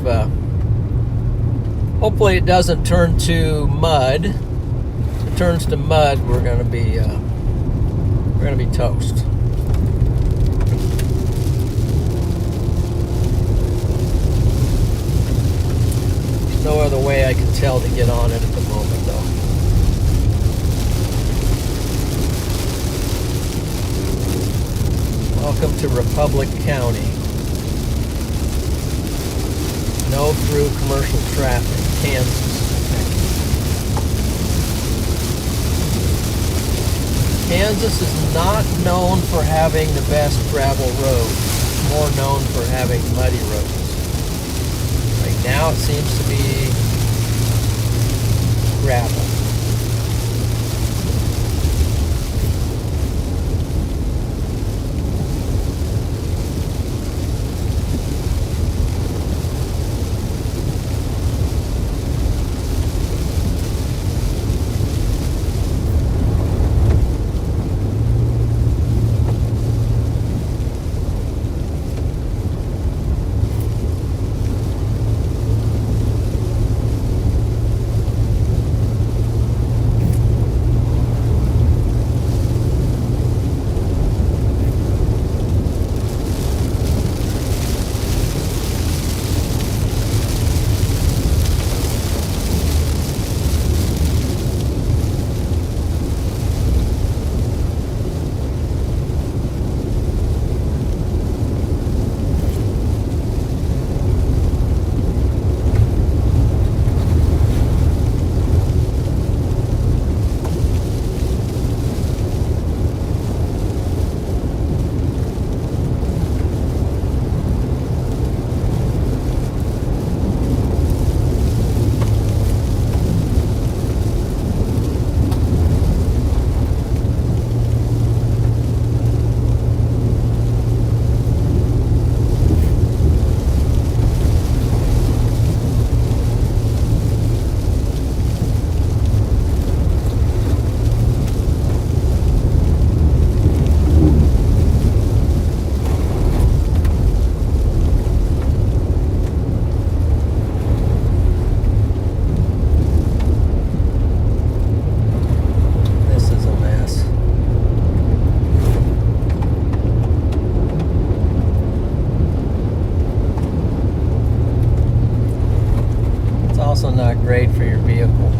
hopefully it doesn't turn to mud. If it turns to mud, we're gonna be toast. There's no other way I can tell to get on it at the moment, though. Welcome to Republic County. No through commercial traffic, Kansas. Kansas is not known for having the best gravel roads. It's more known for having muddy roads. Right now it seems to be gravel. Not great for your vehicle.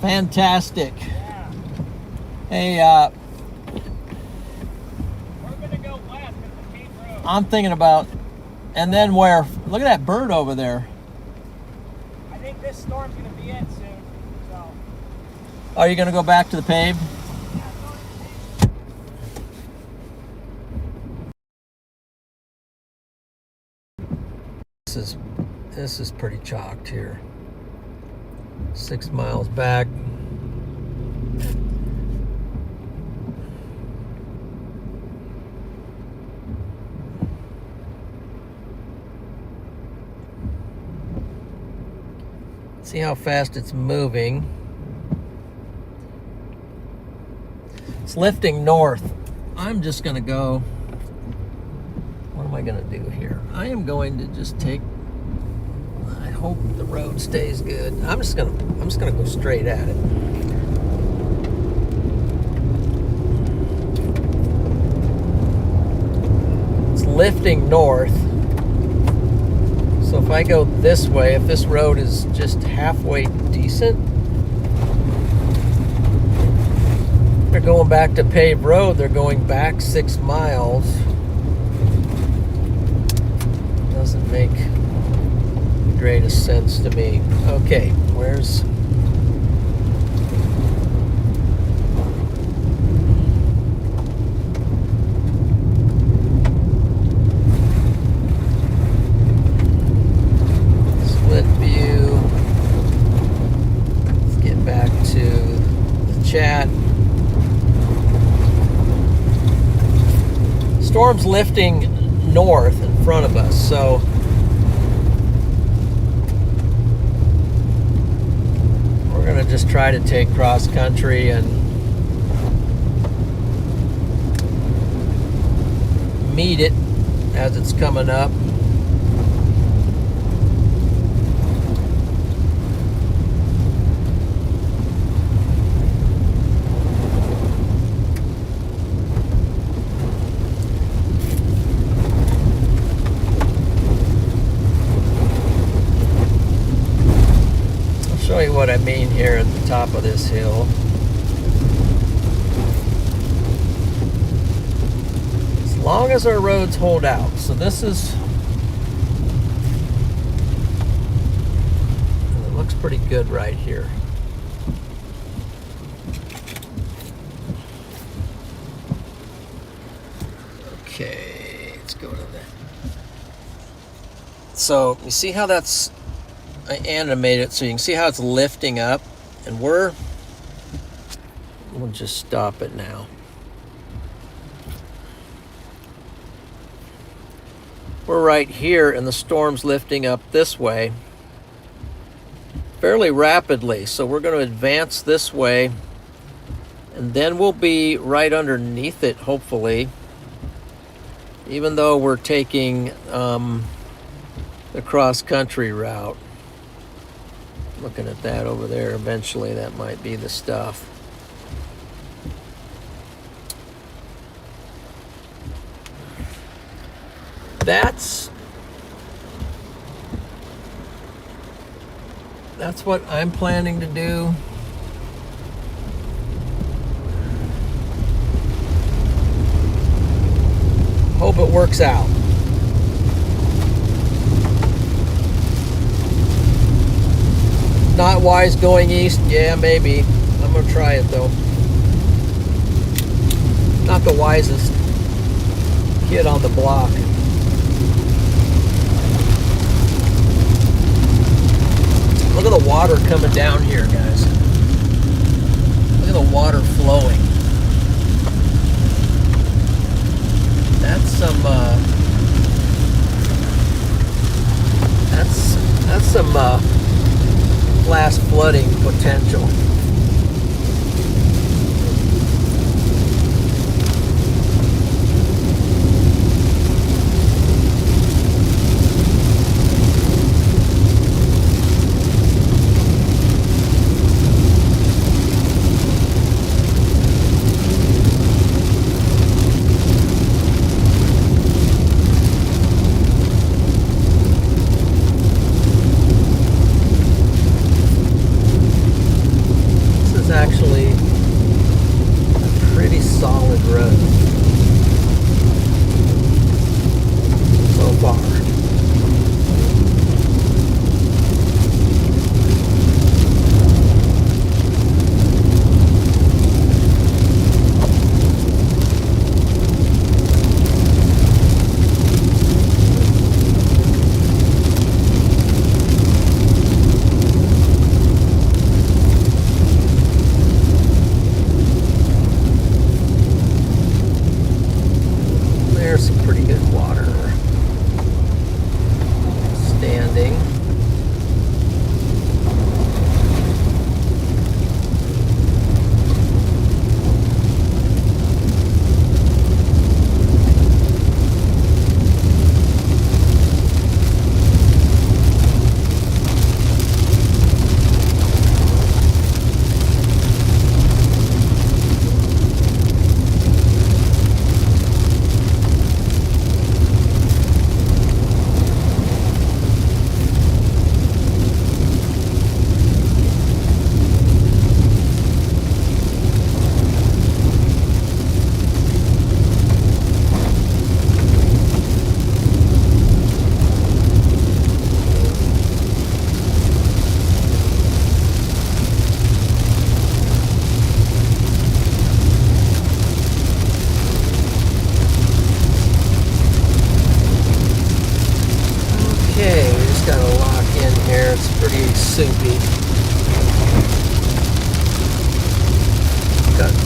Fantastic. Yeah. Hey, We're gonna go west at the main road. I'm thinking about, and then where? Look at that bird over there. I think this storm's gonna be it soon. Are you going to go back to the paved? This is pretty chalked here. 6 miles back. See how fast it's moving. It's lifting north. I'm just going to go. What am I going to do here? I am going to just take. I hope the road stays good. I'm just going to go straight at it. It's lifting north. So if I go this way, if this road is just halfway decent, they're going back to paved road. They're going back 6 miles. Doesn't make the greatest sense to me. Okay, where's... split view. Let's get back to the chat. Storm's lifting north in front of us, so we're going to just try to take cross country and meet it as it's coming up. Show you what I mean here at the top of this hill. As long as our roads hold out. So this is, it looks pretty good right here. Okay, let's go to that. So you see how that's, I animate it so you can see how it's lifting up, and we'll just stop it now. We're right here and the storm's lifting up this way fairly rapidly, so we're going to advance this way and then we'll be right underneath it, hopefully, even though we're taking the cross-country route. Looking at that over there, eventually that might be the stuff. That's what I'm planning to do. Hope it works out. Not wise going east? Yeah, maybe. I'm gonna try it though. Not the wisest kid on the block. Look at the water coming down here, guys. Look at the water flowing. That's some flash flooding potential.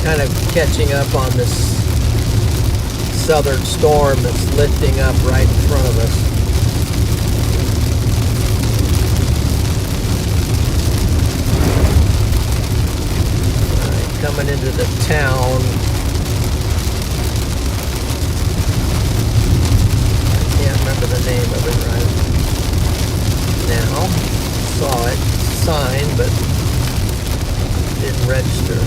kind of catching up on this southern storm that's lifting up right in front of us. Coming into the town. I can't remember the name of it right now. Saw it, sign, but didn't register.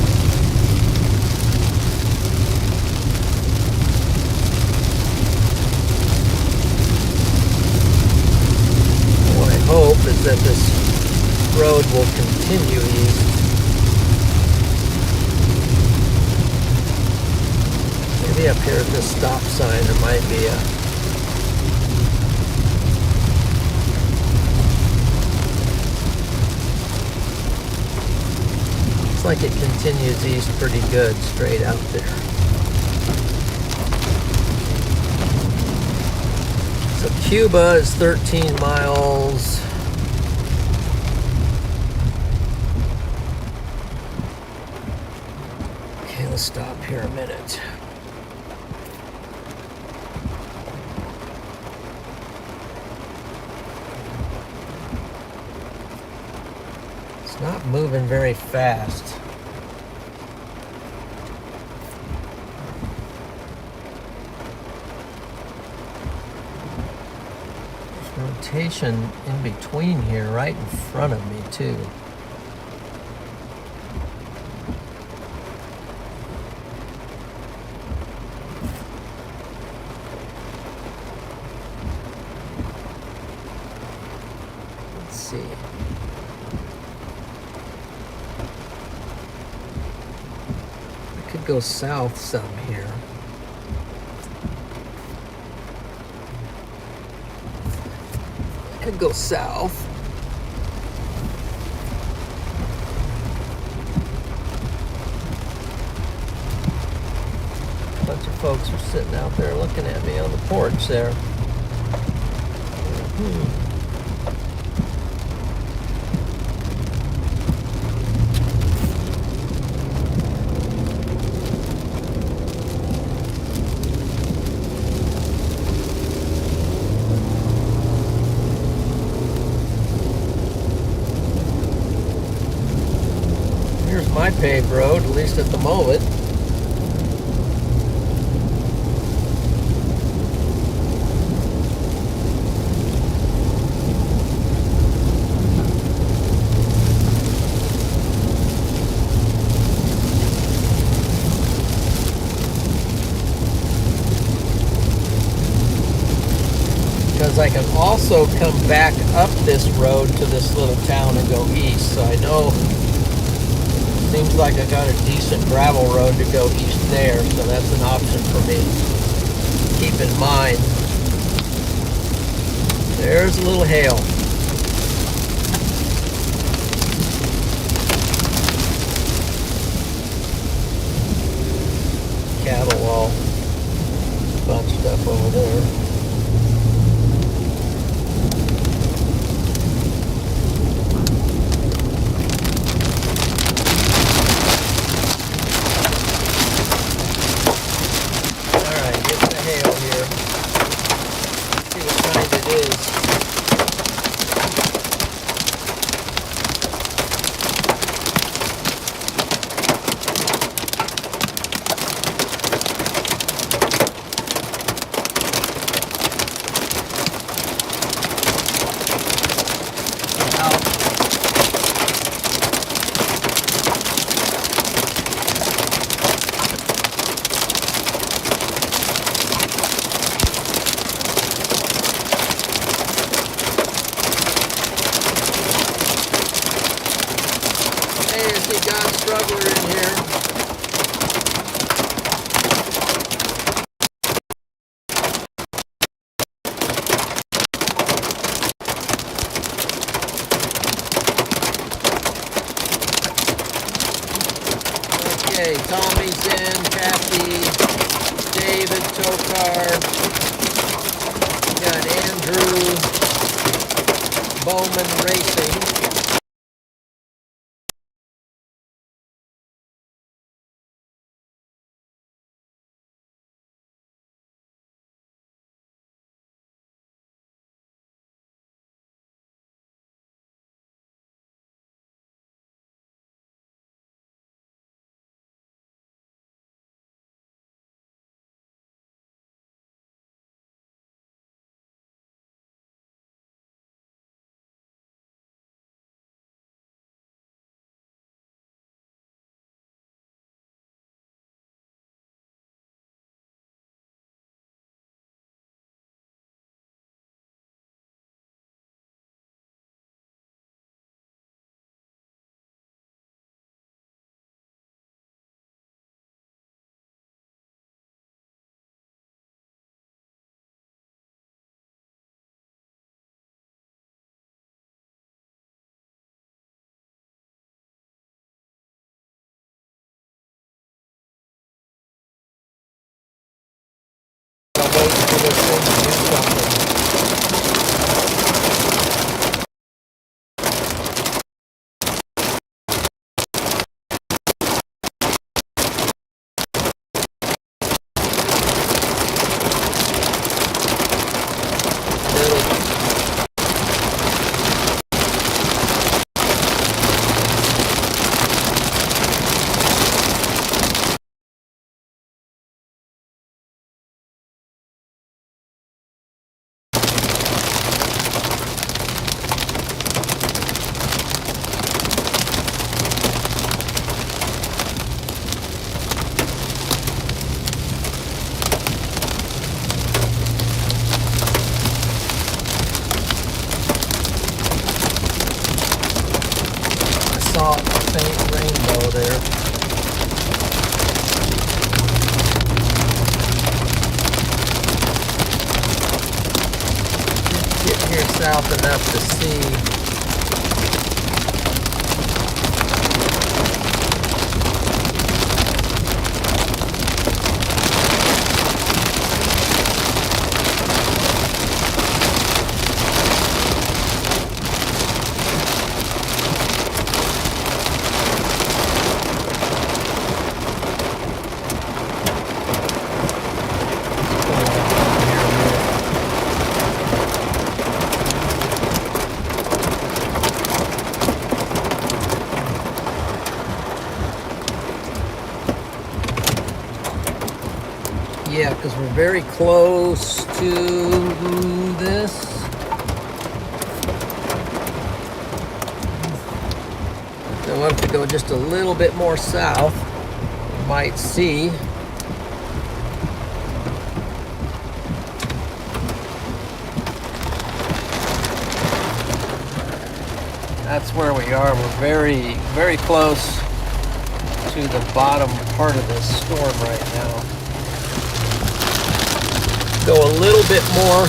What I hope is that this road will continue east. Maybe up here at this stop sign there might be a looks like it continues east pretty good straight out there. So Cuba is 13 miles. Okay, let's stop here a minute. Not moving very fast. There's rotation in between here, right in front of me too. Let's see. Could go south some here. Could go south. A bunch of folks are sitting out there looking at me on the porch there. My paved road, at least at the moment. Because I can also come back up this road to this little town and go east, so I know. Seems like I got a decent gravel road to go east there, so that's an option for me. Keep in mind. There's a little hail. Cattle all bunched up over there. Struggler in here. Okay, Tommy's in, Kathy, David, Tokar, we got Andrew, Bowman Racing. saw a faint rainbow there. Getting here south enough to see. Yeah, because we're very close to this. So we'll have to go just a little bit more south. You might see. That's where we are. We're very, very close to the bottom part of this storm right now. Go a little bit more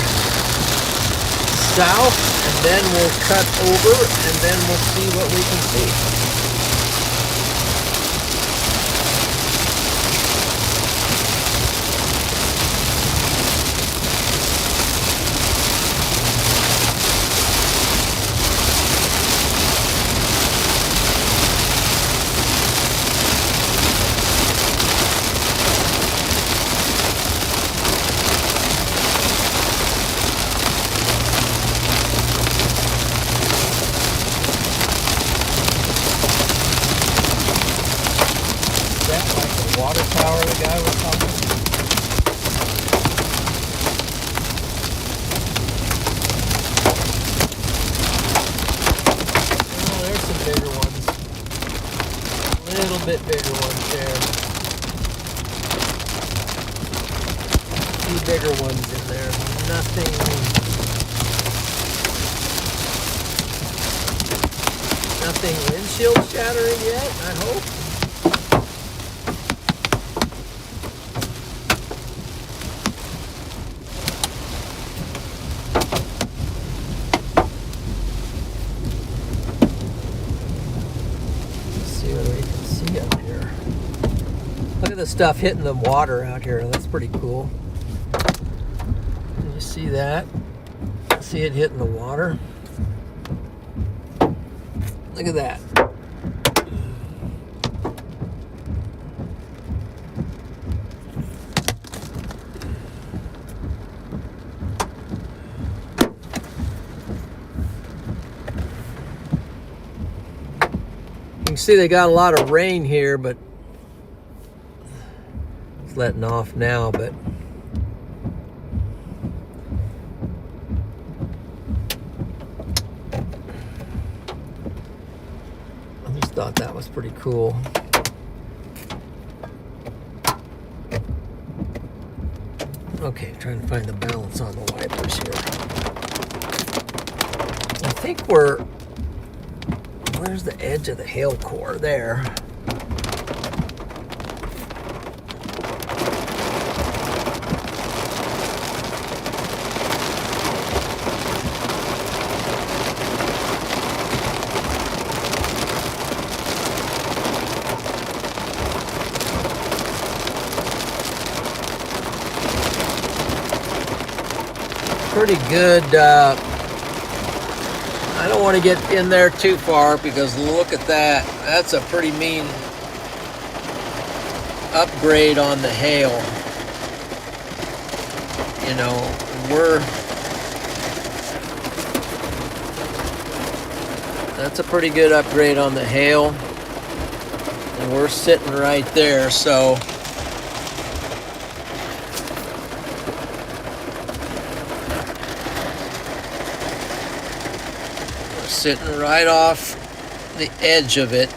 south, and then we'll cut over, and then we'll see what we can see. Water tower the guy was talking about. Oh, there's some bigger ones. A little bit bigger ones there. A few bigger ones in there. Nothing windshield shattering yet, I hope. Look at the stuff hitting the water out here. That's pretty cool. Can you see that? See it hitting the water? Look at that. You can see they got a lot of rain here, but it's letting off now, but I just thought that was pretty cool. Okay, trying to find the balance on the wipers here. I think where's the edge of the hail core? There. Pretty good. I don't want to get in there too far because look at that. That's a pretty mean upgrade on the hail. You know, that's a pretty good upgrade on the hail. And we're sitting right there, so sitting right off the edge of it.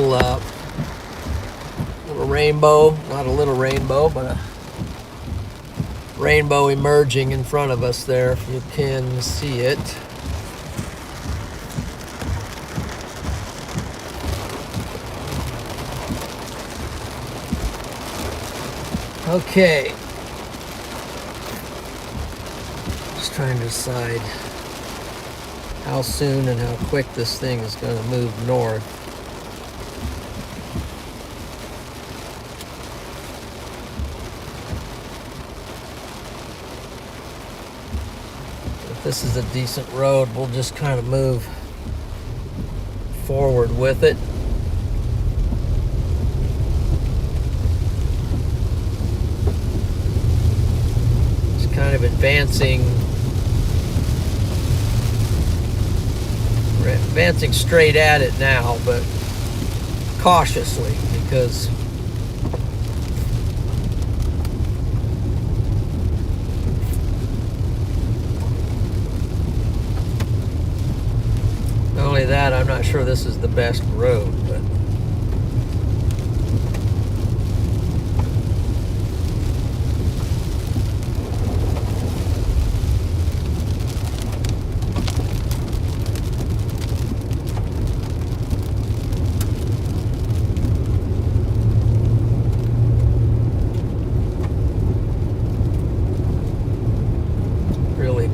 little rainbow, not a little rainbow, but a rainbow emerging in front of us there, if you can see it. Okay. Just trying to decide how soon and how quick this thing is going to move north. If this is a decent road, we'll just kind of move forward with it. Just kind of advancing straight at it now, but cautiously, because not only that, I'm not sure this is the best road, but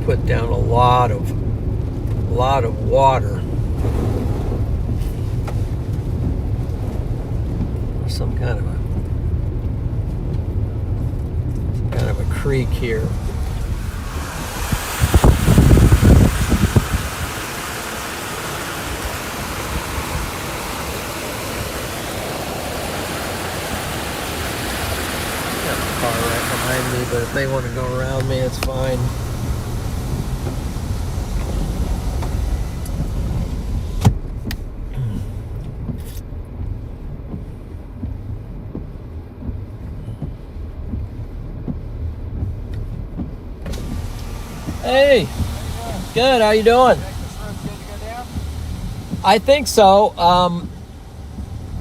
put down a lot of water. Some kind of a creek here. Got a car right behind me, but if they want to go around me, it's fine. Hey, good. How you doing? I think so. I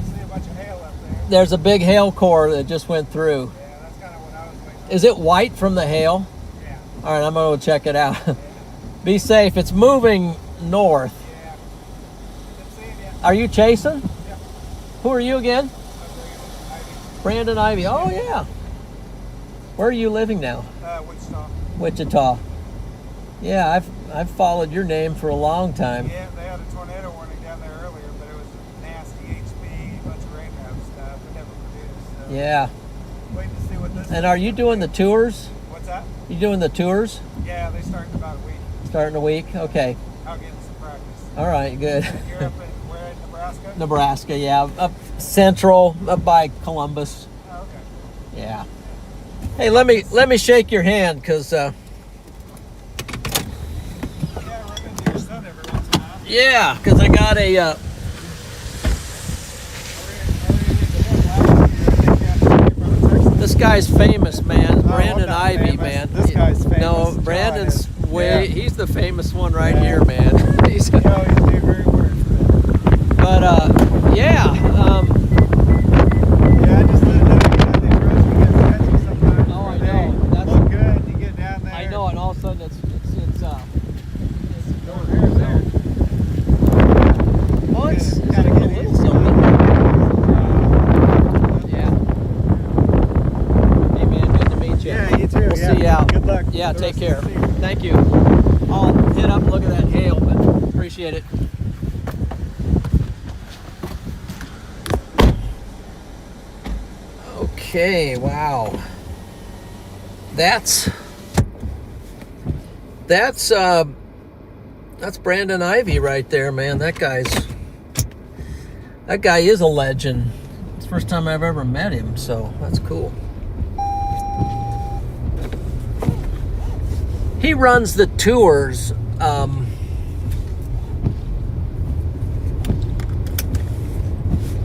see a bunch of hail up there. There's a big hail core that just went through. Yeah, that's kind of what I was waiting Is it white from the hail? for. Yeah. All right, I'm going to check it out. Be safe. It's moving north. Yeah. Good seeing you. Are you chasing? Yeah. Who are you again? I'm Brandon Ivy. Oh, yeah. Where are you living now? Wichita. Wichita. Yeah, I've followed your name for a long time. Yeah, they had a tornado warning down there earlier, but it was nasty HB, a bunch of raindrop stuff. It never produced. So Yeah. waiting to see what this. And are you doing the tours? What's that? You doing the tours? Yeah, they start in about a week. Starting a week? Okay. I'll get some practice. All right, good. You're up in where in Nebraska? Nebraska, yeah. Up central, up by Columbus. Oh, okay. Yeah. Hey, let me shake your hand, because Yeah, run into your son every once in a while. yeah, because I got a this guy's famous, man. Brandon I'm not Ivy, famous. man. This guy's famous. No, John Brandon's is. way. Yeah. He's the famous one right Yeah. here, man. He's, You always do very words. but yeah. Yeah, I just didn't know you had these roads to get sketchy sometimes. Oh, I where they know. That's- look good. You get down there. I know, and all of a sudden it's Over there. well, it's Gotta a get little used to something. it. Yeah. Hey, man, good to meet you. Yeah, you too. We'll Yeah. see you out. Good luck. Yeah, the take rest care. of the season. Thank you. I'll hit up and look at that hail, but appreciate it. Okay, wow. That's Brandon Ivy right there, man. That guy is a legend. It's the first time I've ever met him, so that's cool. He runs the tours.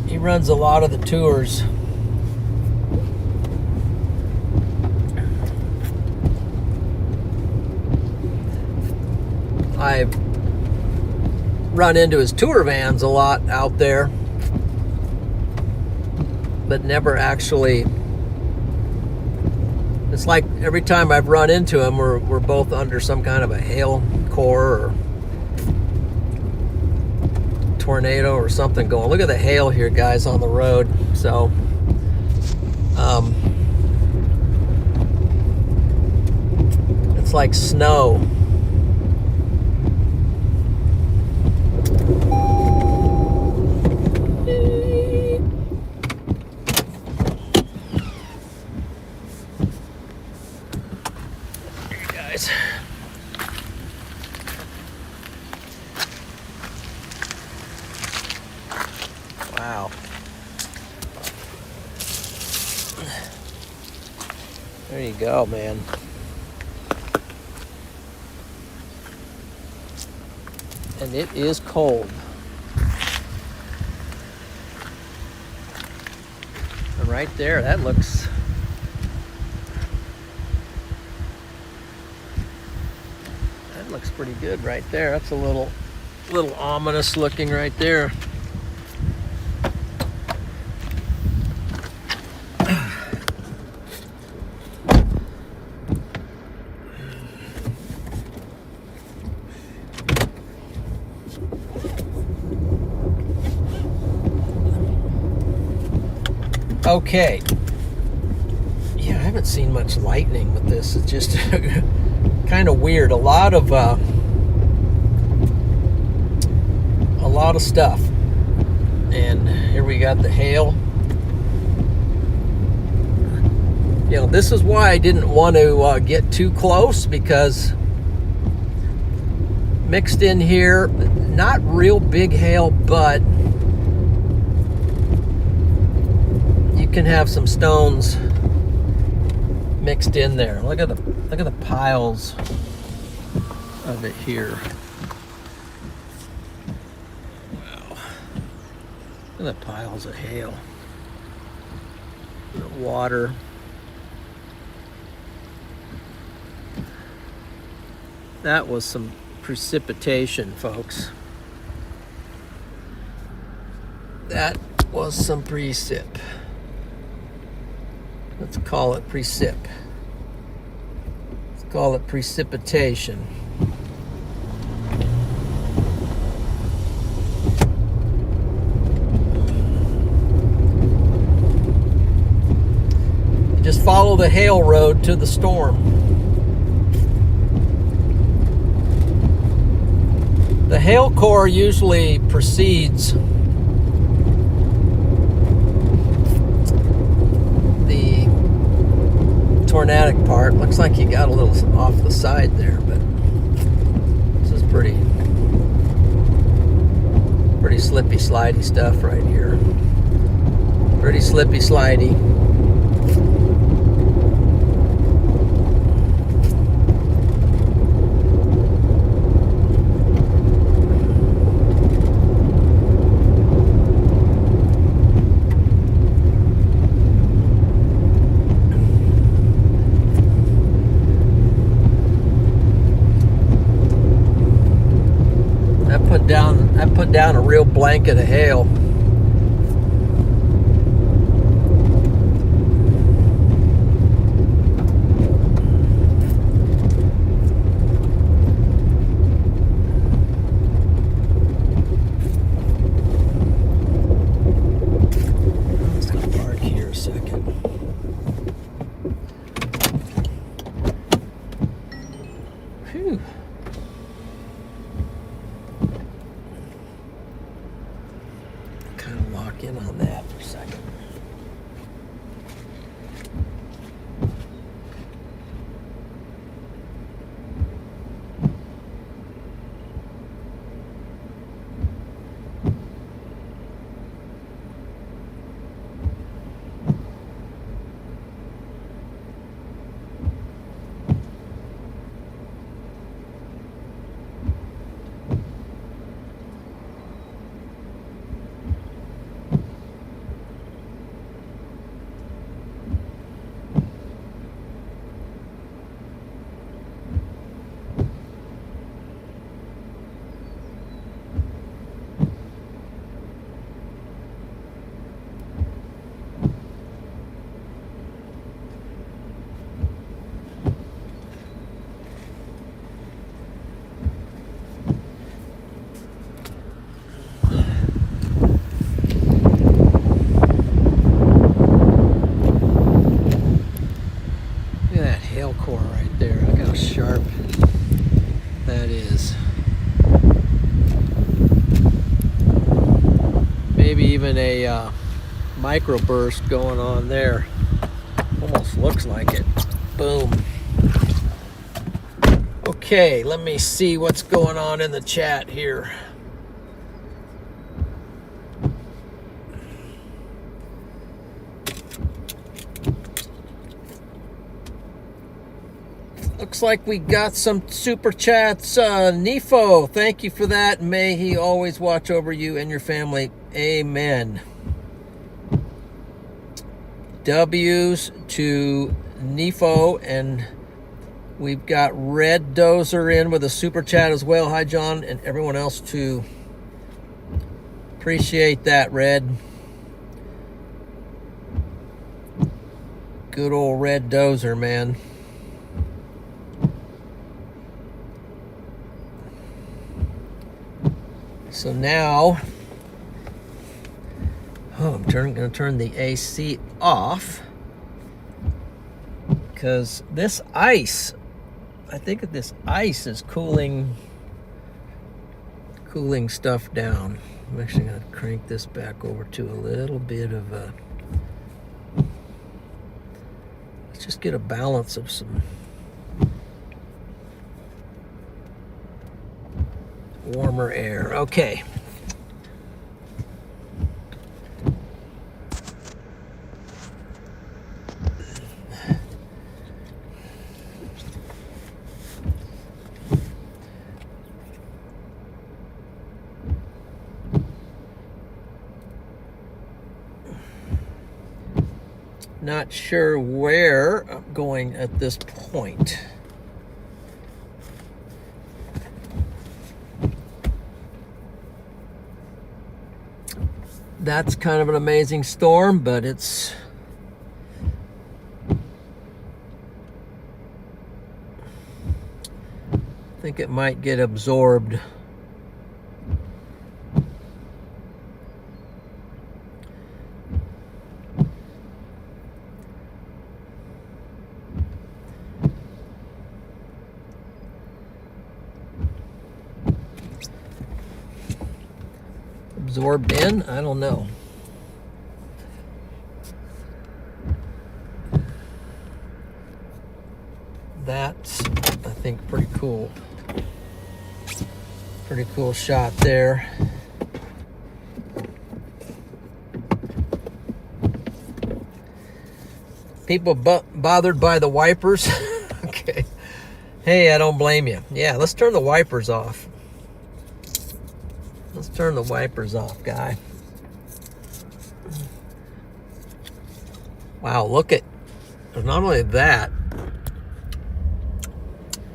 He runs a lot of the tours. I've run into his tour vans a lot out there. but never actually. It's like every time I've run into him, we're both under some kind of a hail core or tornado or something going. Look at the hail here, guys, on the road. So, it's like snow. Wow. There you go, man. And it is cold. And right there, that looks pretty good right there. That's a little ominous looking right there. Okay. Yeah, I haven't seen much lightning with this. It's just kind of weird. A lot of stuff. And here we got the hail. You know, this is why I didn't want to get too close, because mixed in here, not real big hail, but you can have some stones mixed in there. Look at the piles of it here. Wow. Look at the piles of hail. The water. That was some precipitation, folks. That was some precip. Let's call it precip. Let's call it precipitation. Just follow the hail road to the storm. The hail core usually precedes the tornadic part. Looks like you got a little off the side there, but this is pretty slippy slidey stuff right here. Pretty slippy slidey. I put down a real blanket of hail. Let's go park here a second. Phew. Lock in on that for a second. maybe even a microburst going on there. Almost looks like it. Boom. Okay, let me see what's going on in the chat here. Looks like we got some super chats. Nefo, thank you for that. May he always watch over you and your family. Amen. W's to Nefo, and we've got Red Dozer in with a super chat as well. Hi, John, and everyone else too. Appreciate that, Red. Good old Red Dozer, man. So now, I'm going to turn the AC off because this ice, I think that this ice is cooling stuff down. I'm actually going to crank this back over to a little bit of a, let's just get a balance of some warmer air. Okay. Not sure where I'm going at this point. That's kind of an amazing storm, but it's I think it might get absorbed. Absorbed in? I don't know. That's, I think, pretty cool. Pretty cool shot there. People bothered by the wipers? Okay. Hey, I don't blame you. Yeah, let's turn the wipers off. Let's turn the wipers off, guy. Wow, look at, not only that,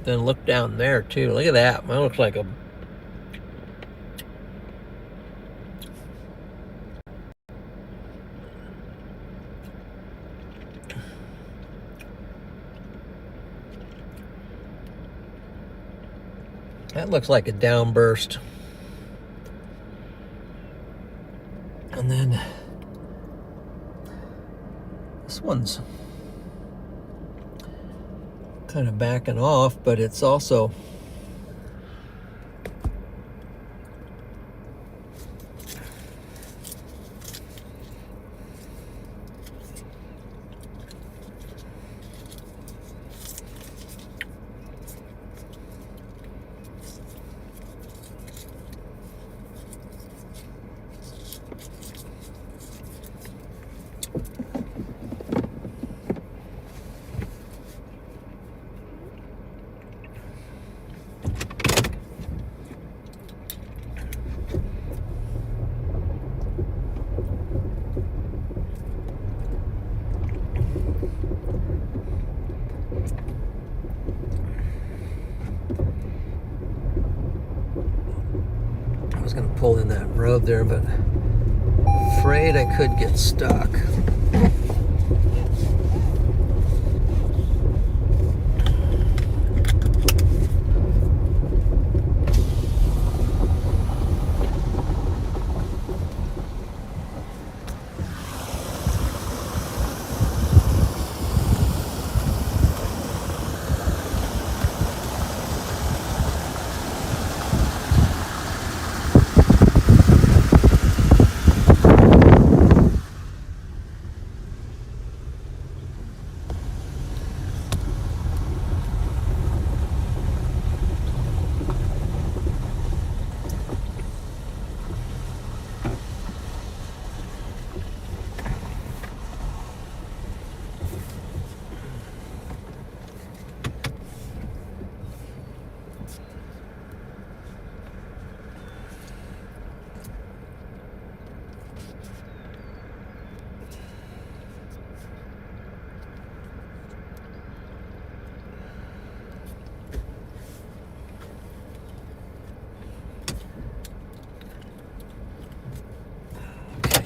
then look down there too. Look at that. That looks like a, that looks like a downburst. And then this one's kind of backing off, but it's also going to pull in that road there, but afraid I could get stuck.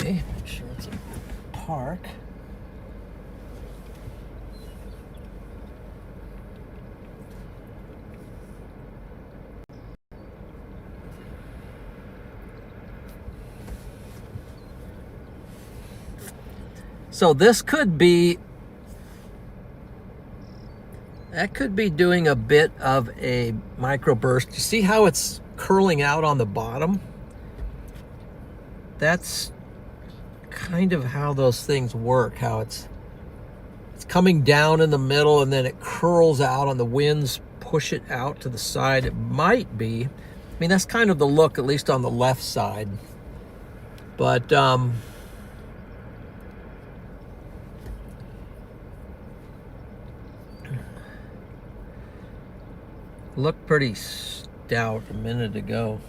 Okay, make sure it's a park. So this could be, that could be doing a bit of a microburst. You see how it's curling out on the bottom? That's kind of how those things work, how it's coming down in the middle and then it curls out on the winds, push it out to the side. It might be, I mean, that's kind of the look, at least on the left side. But looked pretty stout a minute ago.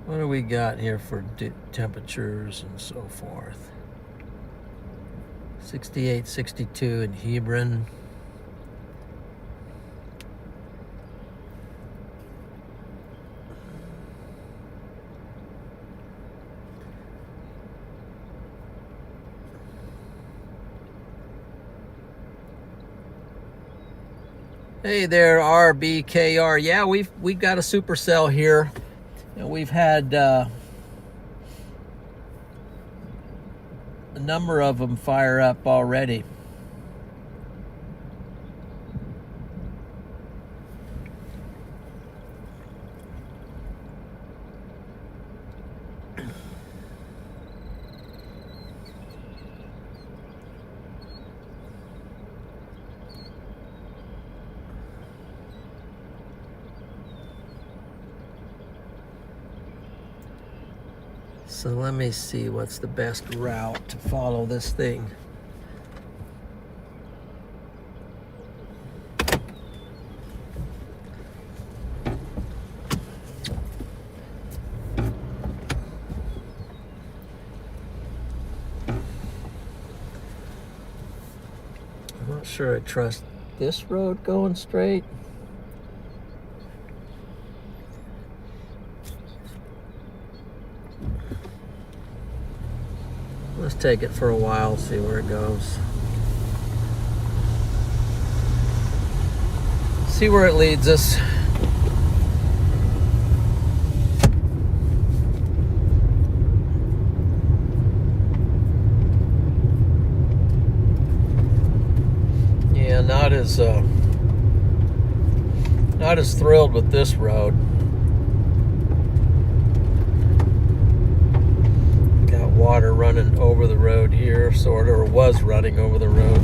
What do we got here for temperatures and so forth? 68, 62 in Hebron. Hey there, RBKR. Yeah, we've got a supercell here. And we've had a number of them fire up already. So let me see what's the best route to follow this thing. I'm not sure I trust this road going straight. Let's take it for a while, see where it goes. See where it leads us. Yeah, not as thrilled with this road. Water running over the road here, sort of, or was running over the road.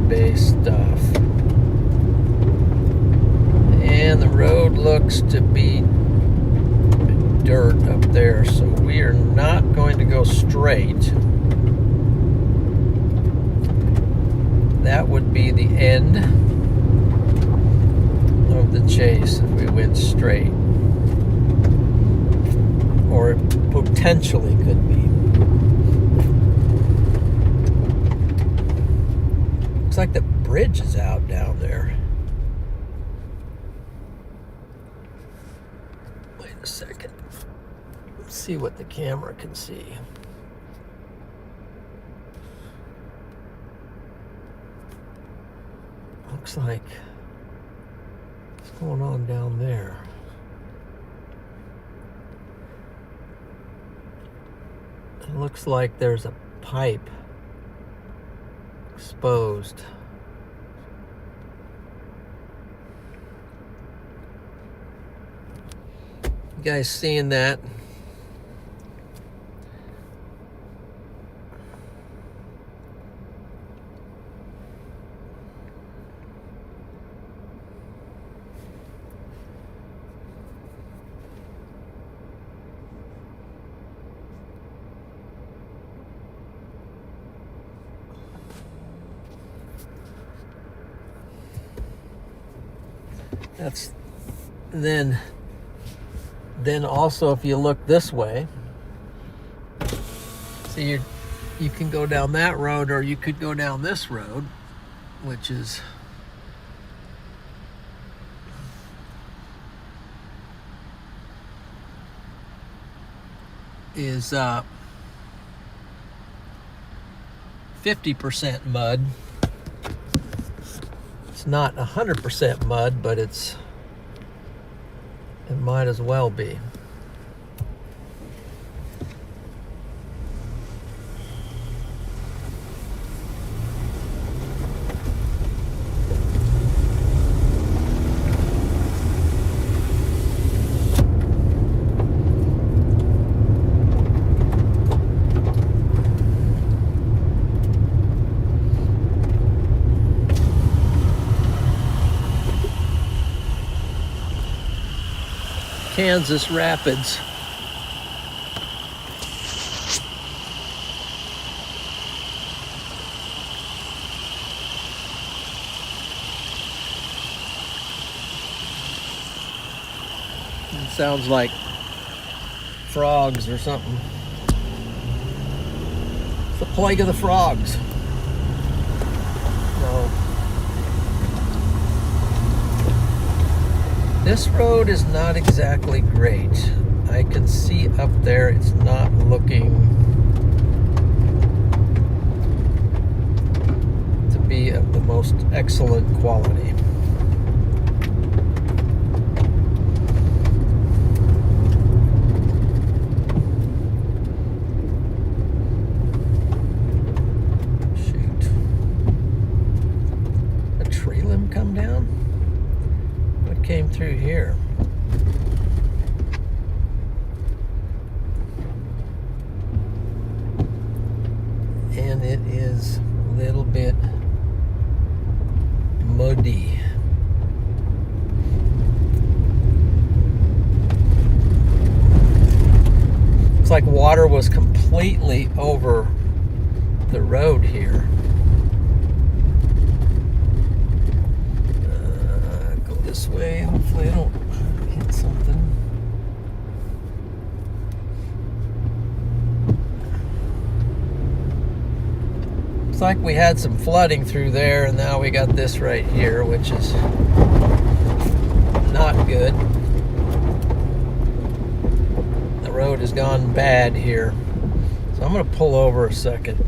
Base stuff, and the road looks to be dirt up there, so we are not going to go straight. That would be the end of the chase if we went straight, or it potentially could be. Looks like the bridge is out down there. Wait a second. Let's see what the camera can see. Looks like it's going on down there? It looks like there's a pipe exposed. You guys seeing that? That's then also if you look this way, see you can go down that road or you could go down this road, which is is 50% mud. It's not 100% mud, but it might as well be. Kansas Rapids. It sounds like frogs or something. It's the plague of the frogs. No. This road is not exactly great. I can see up there it's not looking to be of the most excellent quality. Shoot. A tree limb come down? What came through here? And it is a little bit muddy. It's like water was completely over the road here. Go this way. Hopefully I don't hit something. It's like we had some flooding through there, and now we got this right here, which is not good. The road has gone bad here. So I'm going to pull over a second.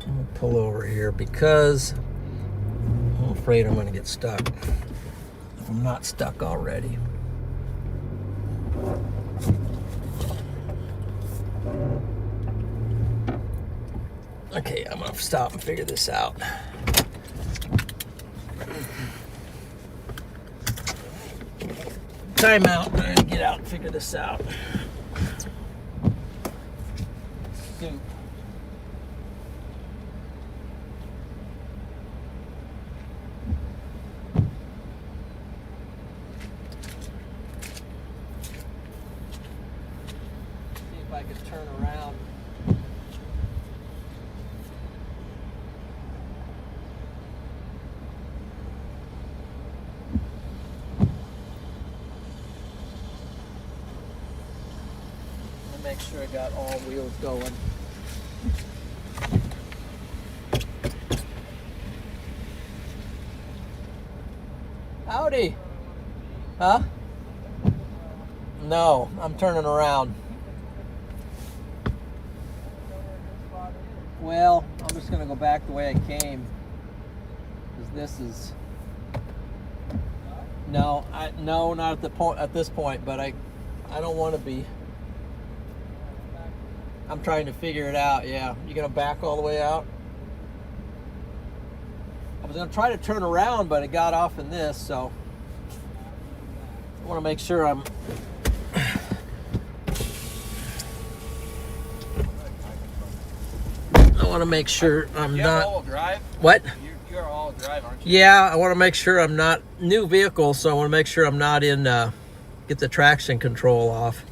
I'm going to pull over here because I'm afraid I'm going to get stuck. If I'm not stuck already. Okay, I'm gonna stop and figure this out. Time out. I'm gonna get out and figure this out. Soup. See if I can turn around. Make sure I got all wheels going. Howdy. Huh? No, I'm turning around. Well, I'm just gonna go back the way I came, because this is No, no, not at the point at this point. But I don't want to be. I'm trying to figure it out. Yeah, you gonna back all the way out? I was gonna try to turn around, but it got off in this, so I want to make sure I'm. I want to make sure I'm You not. have all-wheel drive? What? You're all drive, aren't you? Yeah, I want to make sure I'm not new vehicle, so I want to make sure I'm not in. Get the traction control off.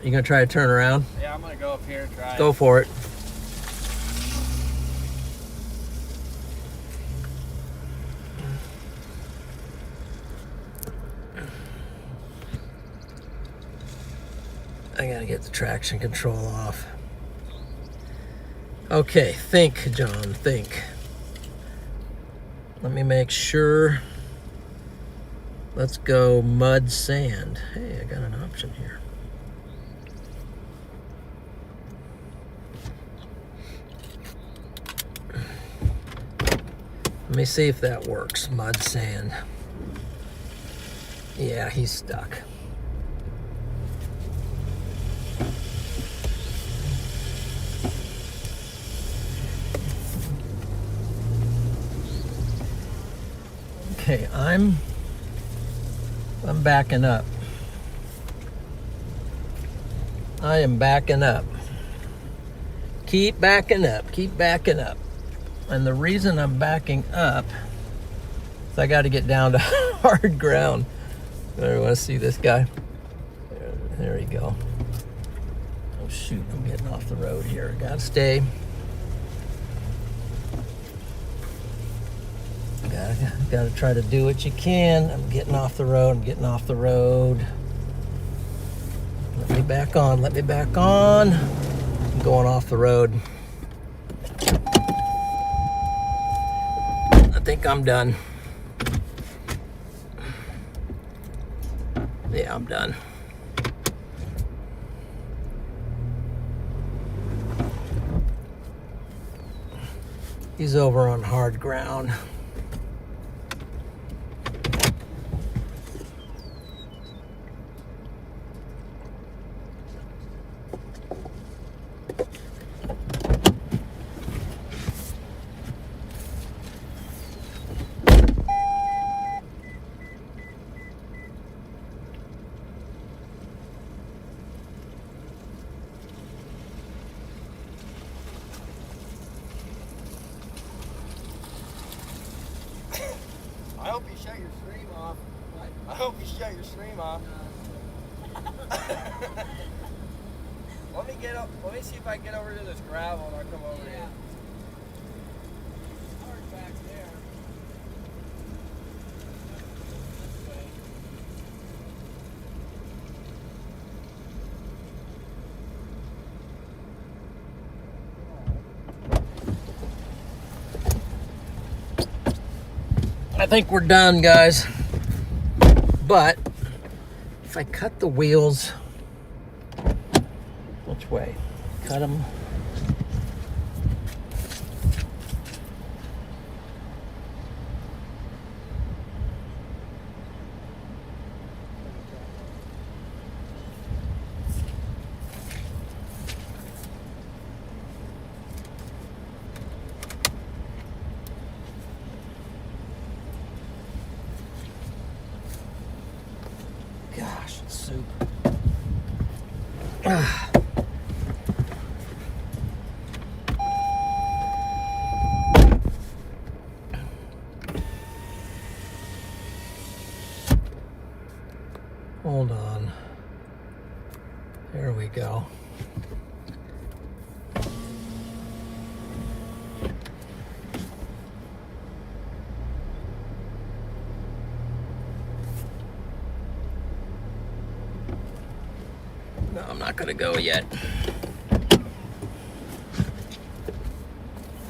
You gonna try to turn around? Yeah, I'm gonna go up here and try. Go for it. I gotta get the traction control off. Okay, think, John, think. Let me make sure. Let's go mud sand. Hey, I got an option here. Let me see if that works. Mud sand. Yeah, he's stuck. Okay, I'm backing up. I am backing up. Keep backing up. Keep backing up. And the reason I'm backing up is I got to get down to hard ground. I want to see this guy. There we go. Oh shoot, I'm getting off the road here. Gotta stay. Gotta try to do what you can. I'm getting off the road. I'm getting off the road. Let me back on. Let me back on. I'm going off the road. I think I'm done. Yeah, I'm done. He's over on hard ground. I hope you shut your stream off. I hope you shut your stream off. Let me get up. Let me see if I can get over to this gravel and I'll come over here. Hard back there. I think we're done, guys. But if I cut the wheels, which way? Cut them. Gosh, it's soup. Hold on. There we go. No, I'm not gonna go yet.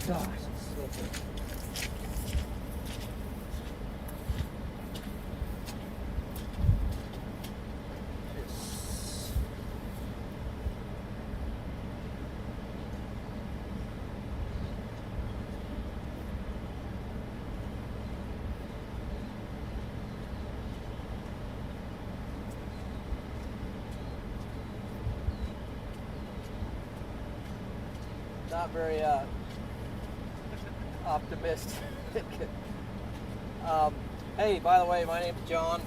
Gosh, it's slippery. not very optimistic. Hey, by the way, my name's John.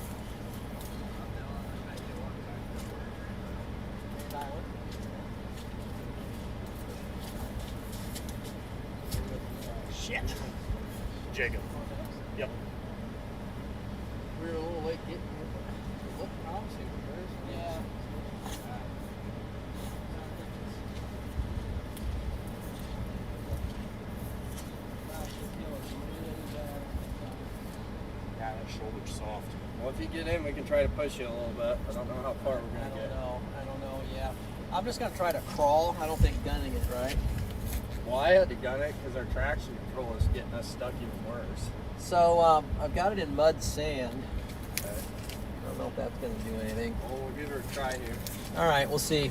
Shit. Jacob. Yep. We were a little late getting here, but it looked promising. Yeah. Yeah, that shoulder's soft. Well, if you get in, we can try to push you a little bit. I don't know how far we're going to get. I don't know, yeah. I'm just going to try to crawl. I don't think gunning is right. Well, I had to gun it because our traction control is getting us stuck even worse. So, I've got it in mud sand. Okay. I don't know if that's going to do anything. Well, we'll give her a try here. All right, we'll see.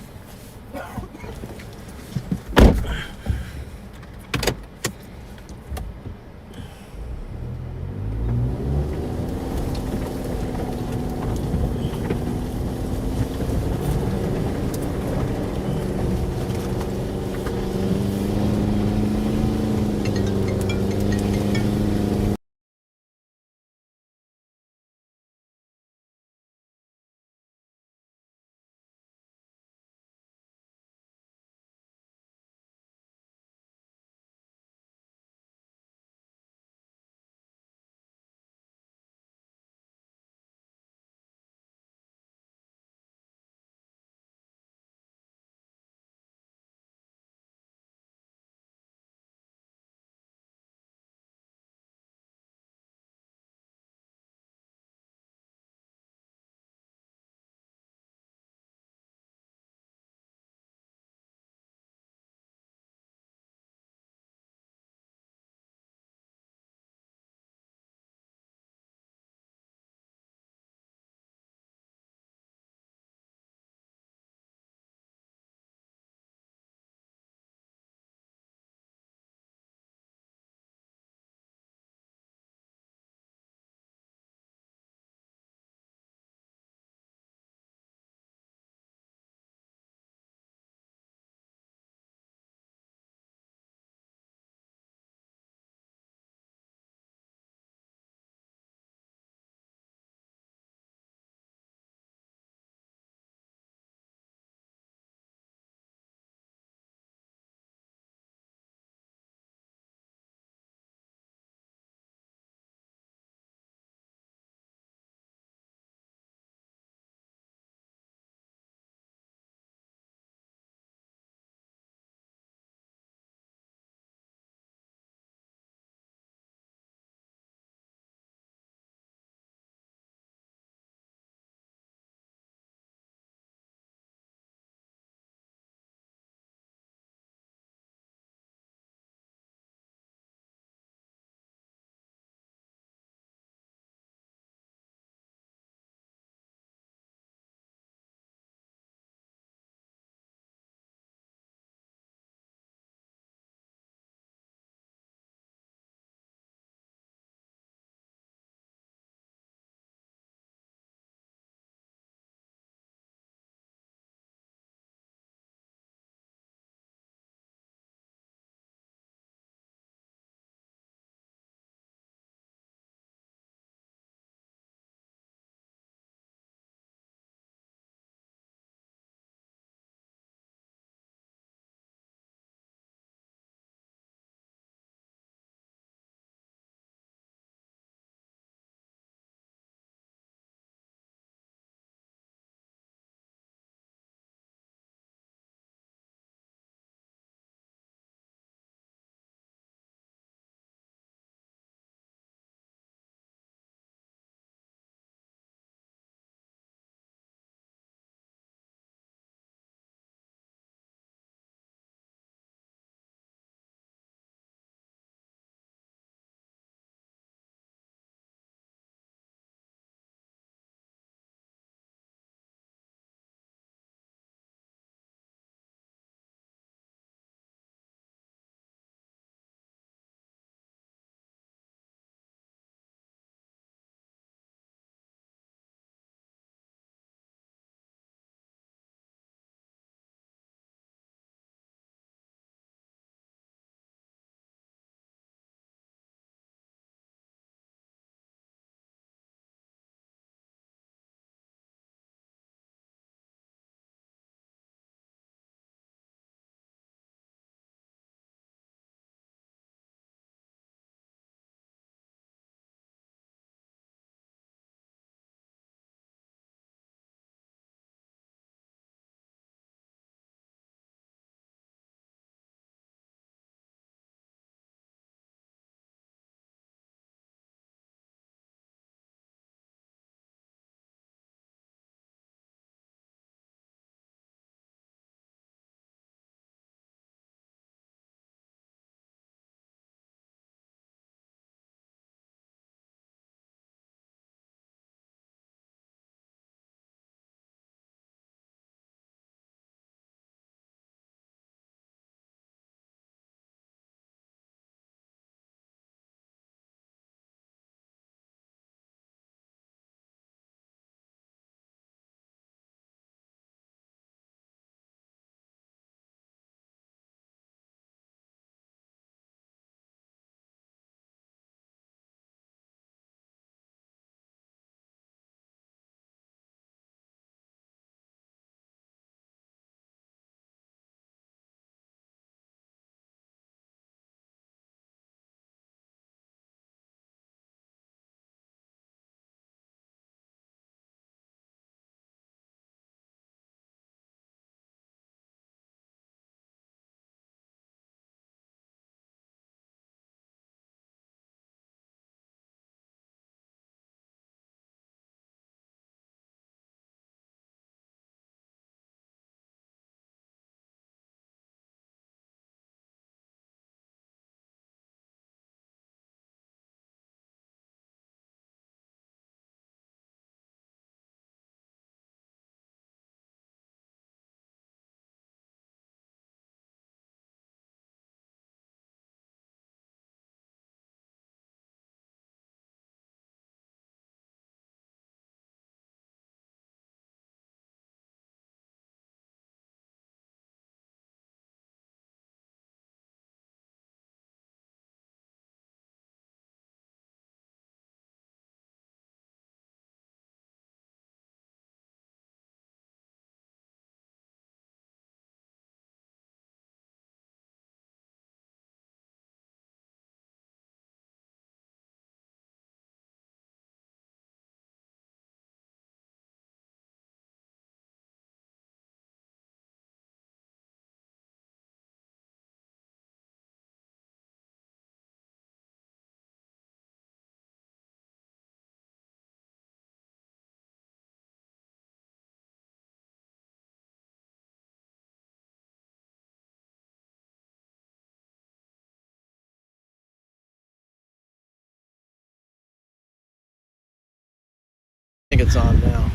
think it's on now.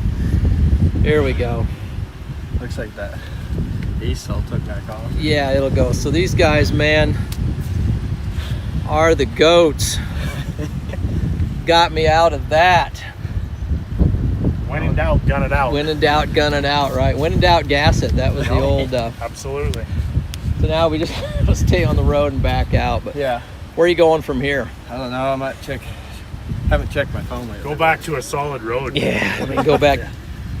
Here we go. Looks like that cell took back off. Yeah, it'll go. So these guys, man, are the goats. Got me out of that. When in doubt, gun it out. When in doubt, gun it out, right? When in doubt, gas it. That was the old. Absolutely. So now we just stay on the road and back out. But Yeah. where are you going from here? I don't know. I might check. Haven't checked my phone lately. Go back to a solid road. Yeah, I mean, go back.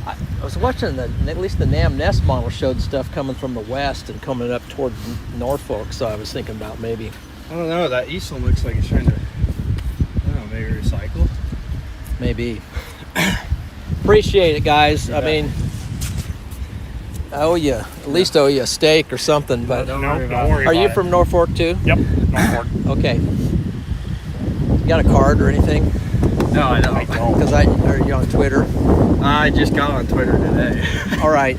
I was watching at least the Nam Nest model showed stuff coming from the west and coming up toward Norfolk. So I was thinking about maybe. I don't know. That easel looks like it's trying to, I don't know, maybe recycle. Maybe. Appreciate it, guys. I mean, I owe you, at least owe you a steak or something. But Don't No, worry don't about worry. are you about from Norfolk too? it. Yep. Norfolk. Okay. You got a card or anything? it. No, I don't. Because are you on Twitter? I just got on Twitter today. All right.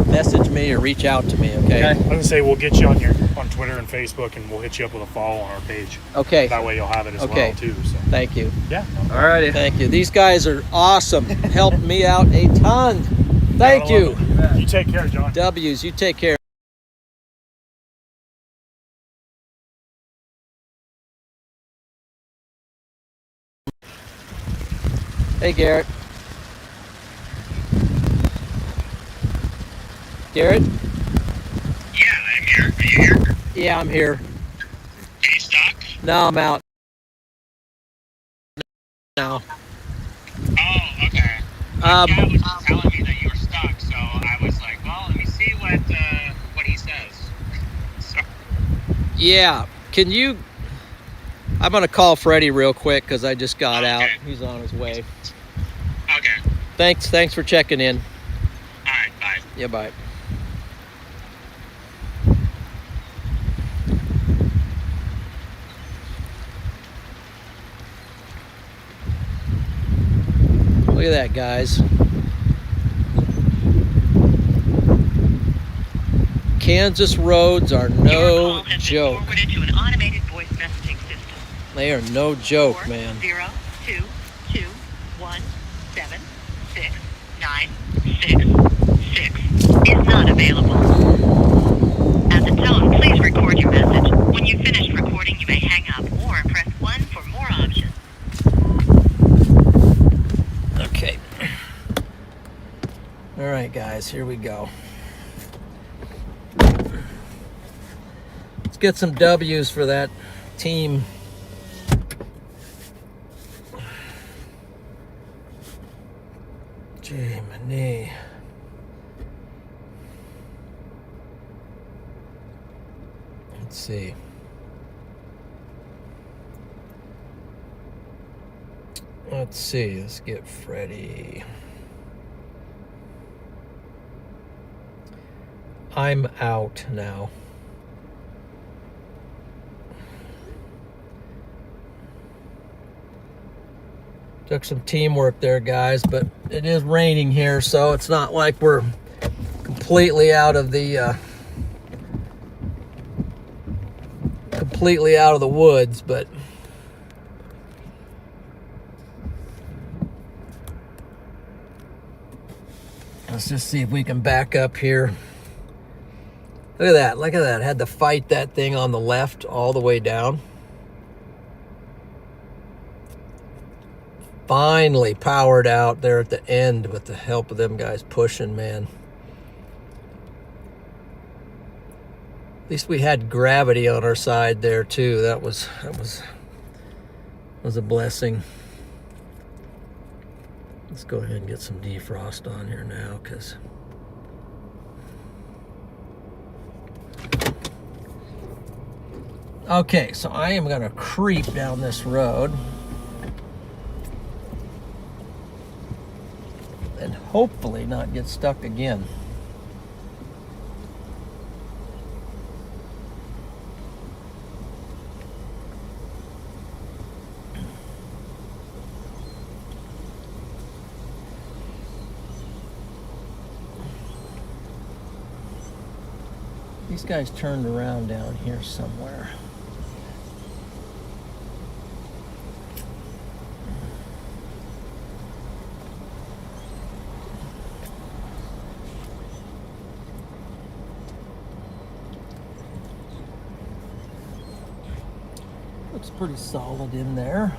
Message me or reach out to me. Okay. I was gonna say we'll get you on Twitter and Facebook, and we'll hit you up with a follow on our page. Okay. That way you'll have it as Okay. well too. So Thank you. yeah. Alrighty. Thank you. These guys are awesome. Helped me out a ton. Thank Gotta you. love it. You take care, John. W's. You take care. Hey, Garrett. Garrett? Yeah, I'm here. Are you here? Yeah, I'm here. Are you stuck? No, I'm out. No. Oh, okay. Um, Dad was just telling me that you were stuck, so I was like, well, let me see what he says. So, Yeah. Can you? I'm gonna call Freddie real quick because I just got out. Okay. He's on his way. okay. Thanks for checking in. All right, bye. Yeah, bye. Look at that, guys. Kansas roads are no joke. Forwarded to an automated voice messaging system. They are no joke, man. 022217696 is not available. At the tone, please record your message. When you've finished recording, you may hang up or press 1 for more options. Okay. All right, guys, here we go. Let's get some W's for that team. Gee, my knee. Let's see. Let's get Freddie. I'm out now. Took some teamwork there, guys, but it is raining here, so it's not like we're completely out of the woods, but let's just see if we can back up here. Look at that. Had to fight that thing on the left all the way down. Finally powered out there at the end with the help of them guys pushing, man. At least we had gravity on our side there too. That was a blessing. Let's go ahead and get some defrost on here now, because okay, so I am gonna creep down this road and hopefully not get stuck again. These guys turned around down here somewhere. Looks pretty solid in there.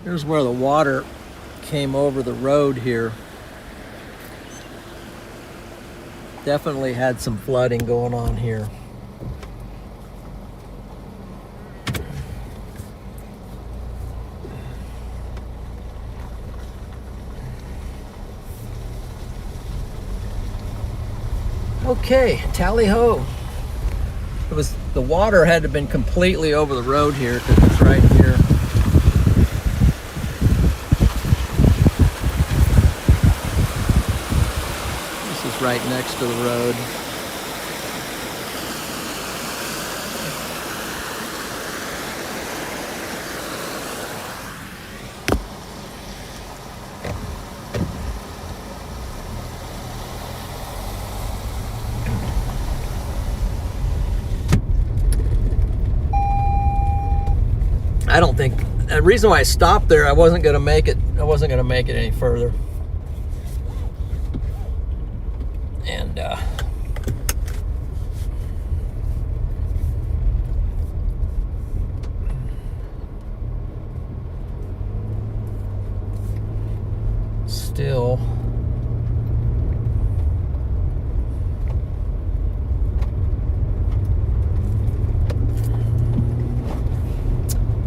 Here's where the water came over the road here. Definitely had some flooding going on here. Okay, tally ho. It was, the water had to have been completely over the road here because it's right here. This is right next to the road. I don't think, the reason why I stopped there, I wasn't going to make it any further. And still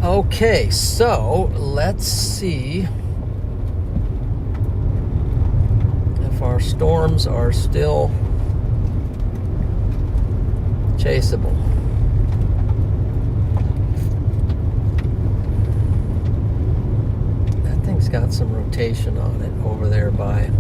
okay, so let's see if our storms are still chaseable. That thing's got some rotation on it over there by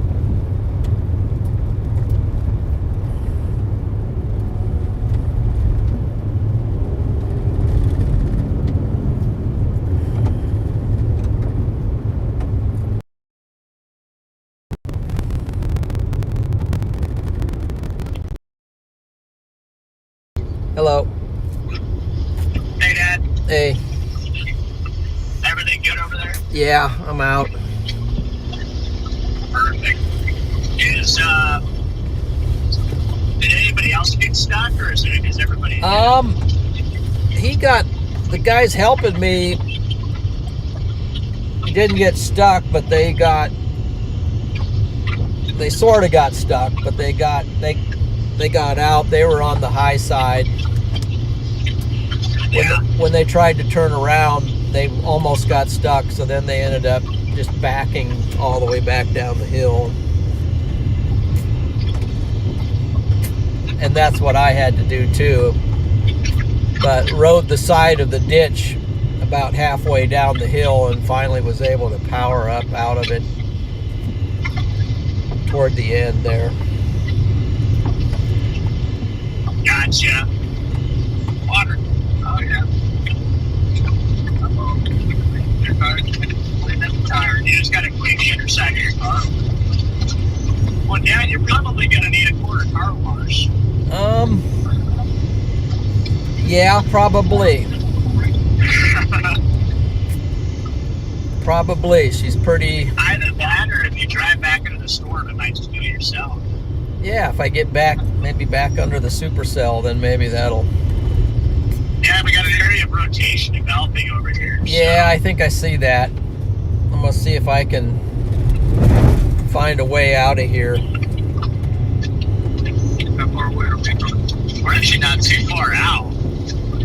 hello. Hey, Dad. Hey. Everything good over there? Yeah, I'm out. Perfect. Did anybody else get stuck, or is everybody? The guys helping me didn't get stuck, but they sort of got stuck, but they got out. They were on the high side. When they tried to turn around, they almost got stuck, so then they ended up just backing all the way back down the hill. And that's what I had to do too. But rode the side of the ditch about halfway down the hill and finally was able to power up out of it toward the end there. Gotcha. Water. Oh, yeah. Tired. You just got to clean the underside of your car. Well, Dad, you're probably going to need a quarter car wash. Yeah, probably. Probably. She's pretty... Either that, or if you drive back into the store, it might just do it yourself. Yeah, if I get back, maybe back under the supercell, then maybe that'll... Yeah, we got an area of rotation developing over here. Yeah, I think I see that. I'm going to see if I can find a way out of here. We're actually not too far out.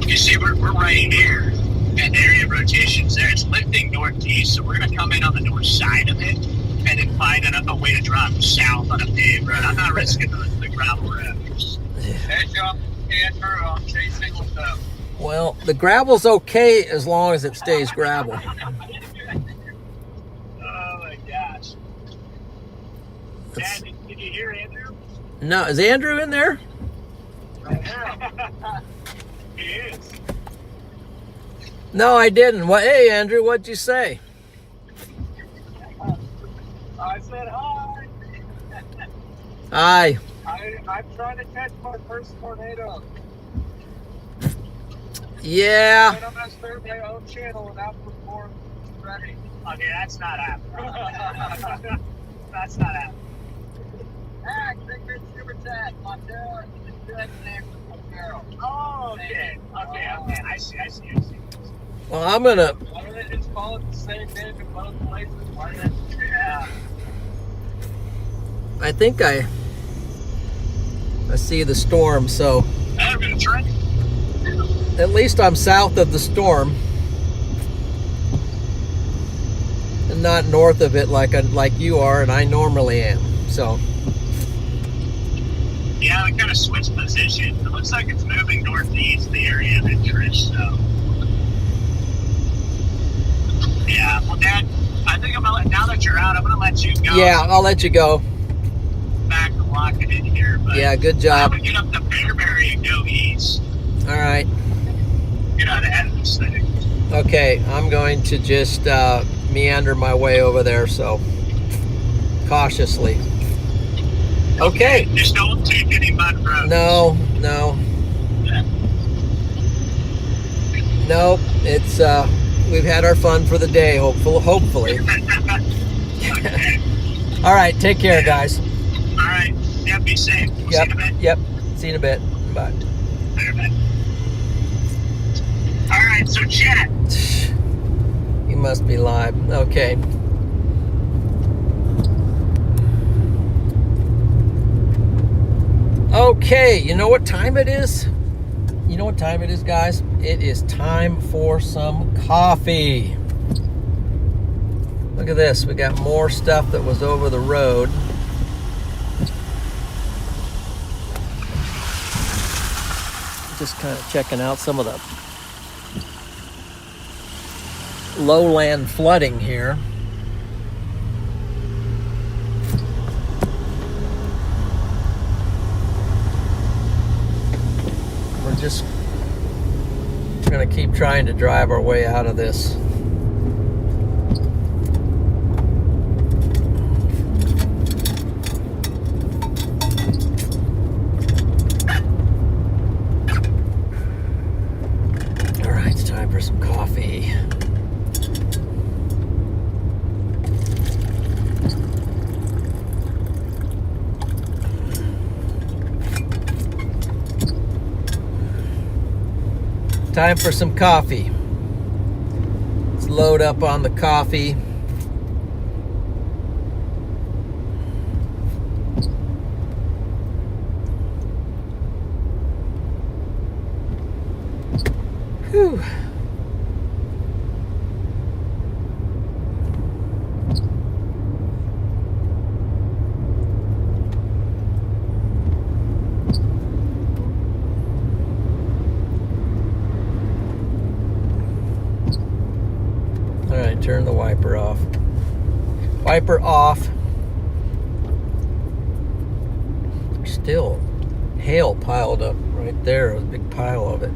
You see, we're right here, and the area of rotation's there. It's lifting northeast, so we're going to come in on the north side of it, and then find a way to drop south on a paved road. I'm not risking the gravel roads. Hey, John, Andrew, I'm chasing with the... Well, the gravel's okay as long as it stays gravel. Oh, my gosh. Dad, did you hear Andrew? No, is Andrew in there? He is. No, I didn't. What? Hey, Andrew, what'd you say? I said hi. Hi. I'm trying to catch my first tornado. Yeah. And I'm going to start my own channel without perform ready. Okay, that's not happening. That's not happening. Supercells. Oh, okay. I see. Well, I'm gonna. Why don't they just call it the same name in both places? Why not? Yeah. I think I see the storm, so I'm gonna try. at least I'm south of the storm and not north of it like you are and I normally am. So Yeah, we kind of switched position. It looks like it's moving northeast, the area of interest. So yeah, well, Dad, I think I'm gonna now that you're out, I'm gonna let you go. yeah, I'll let you go. Back to lock it in here. But Yeah, good I'm job. gonna get up to Bearberry and go east. All right. Get out ahead of this thing. Okay, I'm going to just meander my way over there, so cautiously. Okay. Just don't take any mud roads. No. It's we've had our fun for the day, hopefully. All right, take care, guys. All right. Yeah, be safe. We'll see you in a bit. Yep. See you in a bit. Bye. Later, bye. All right, so chat. You must be live. Okay. Okay, you know what time it is? You know what time it is, guys? It is time for some coffee. Look at this. We got more stuff that was over the road. Just kind of checking out some of the lowland flooding here. We're just going to keep trying to drive our way out of this. All right, it's time for some coffee. Time for some coffee. Let's load up on the coffee. Whew. Turn the wiper off. Wiper off. There's still hail piled up right there. A big pile of it.